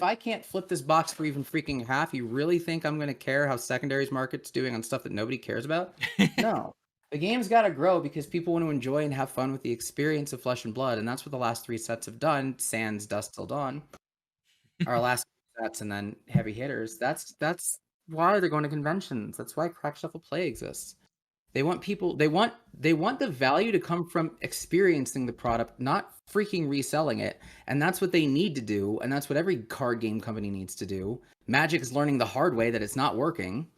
I can't flip this box for even freaking half, you really think I'm going to care how secondaries market's doing on stuff that nobody cares about? No. The game's got to grow because people want to enjoy and have fun with the experience of Flesh and Blood, and that's what the last 3 sets have done. Sans, Dusk Till Dawn. Our last sets, and then heavy hitters. That's why they're going to conventions. That's why Crack Shuffle Play exists. They want the value to come from experiencing the product, not freaking reselling it. And that's what they need to do. And that's what every card game company needs to do. Magic is learning the hard way that it's not working.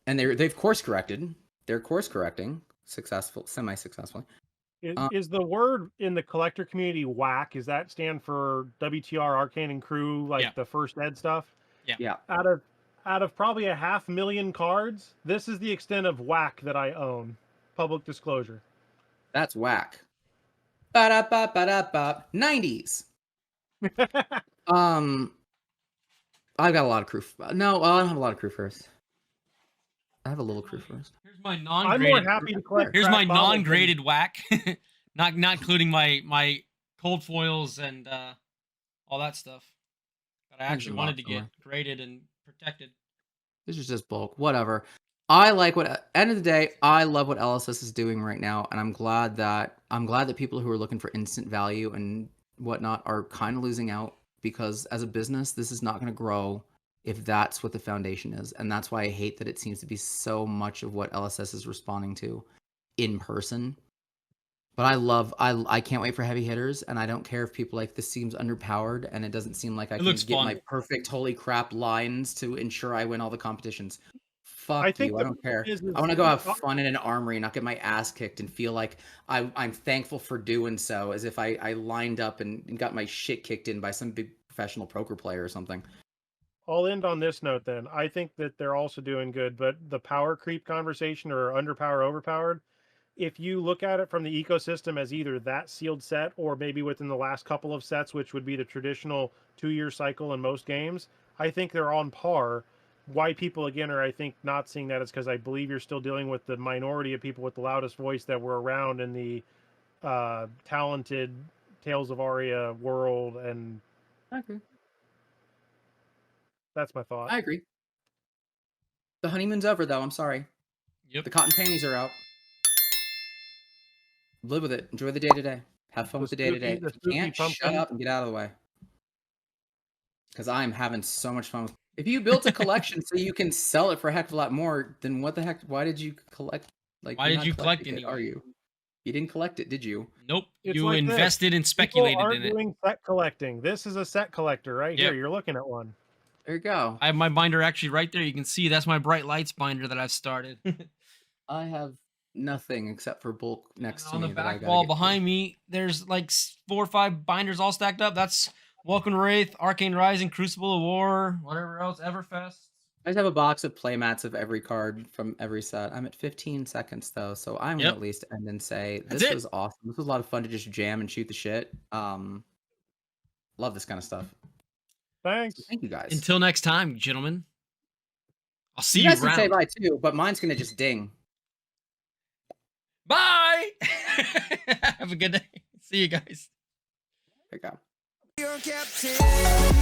And they've course corrected. They're course correcting semi-successfully. Is the word in the collector community whack? Is that stand for WTR Arcane and Crew, like the first ed stuff? Yeah. Out of probably 500,000 cards, this is the extent of whack that I own. Public disclosure. That's whack. Ba-da-ba-ba-da-ba. 90s. I've got a lot of crew. No, I don't have a lot of crew first. I have a little crew first. Here's my non-graded. I'm more happy to collect. Here's my non-graded whack. not including my cold foils and all that stuff. But I actually wanted to get graded and protected. This is just bulk. Whatever. I like end of the day, I love what LSS is doing right now, and I'm glad that people who are looking for instant value and whatnot are kind of losing out, because as a business, this is not going to grow if that's what the foundation is. And that's why I hate that it seems to be so much of what LSS is responding to in person. But I can't wait for heavy hitters, and I don't care if people like this seems underpowered and it doesn't seem like I can get my perfect holy crap lines to ensure I win all the competitions. Fuck you, I don't care. I want to go have fun in an armory, not get my ass kicked, and feel like I'm thankful for doing so, as if I lined up and got my shit kicked in by some big professional poker player or something. I'll end on this note then. I think that they're also doing good, but the power creep conversation, or underpower, overpowered, if you look at it from the ecosystem as either that sealed set or maybe within the last couple of sets, which would be the traditional 2-year cycle in most games, I think they're on par. Why people, again, are, I think, not seeing that is because I believe you're still dealing with the minority of people with the loudest voice that were around in the talented Tales of Aria world. And I agree. That's my thought. I agree. The honeymoon's over, though. I'm sorry. Yep. The cotton panties are out. Live with it. Enjoy the day-to-day. Have fun with the day-to-day. If you can't, shut up and get out of the way. Because I'm having so much fun with. If you built a collection so you can sell it for a heck of a lot more, then what the heck? Why did you collect? Like, why did you collect it? Are you? You didn't collect it, did you? Nope. You like invested and speculated in it. People are doing set collecting. This is a set collector right here. You're looking at one. There you go. I have my binder actually right there. You can see that's my Bright Lights binder that I've started. I have nothing except for bulk next to me. On the back wall behind me, there's like 4 or 5 binders all stacked up. That's Welcome to Wraith, Arcane Rising, Crucible of War, whatever else, Everfest. I just have a box of playmats of every card from every set. I'm at 15 seconds though, so I'm gonna at least end and say this was awesome. This was a lot of fun to just jam and shoot the shit. Love this kind of stuff. Thanks. So thank you guys. Until next time, gentlemen. I'll see you guys around. Can say bye too, but mine's gonna just ding. Bye. Have a good day. See you guys. There you go. Your captain.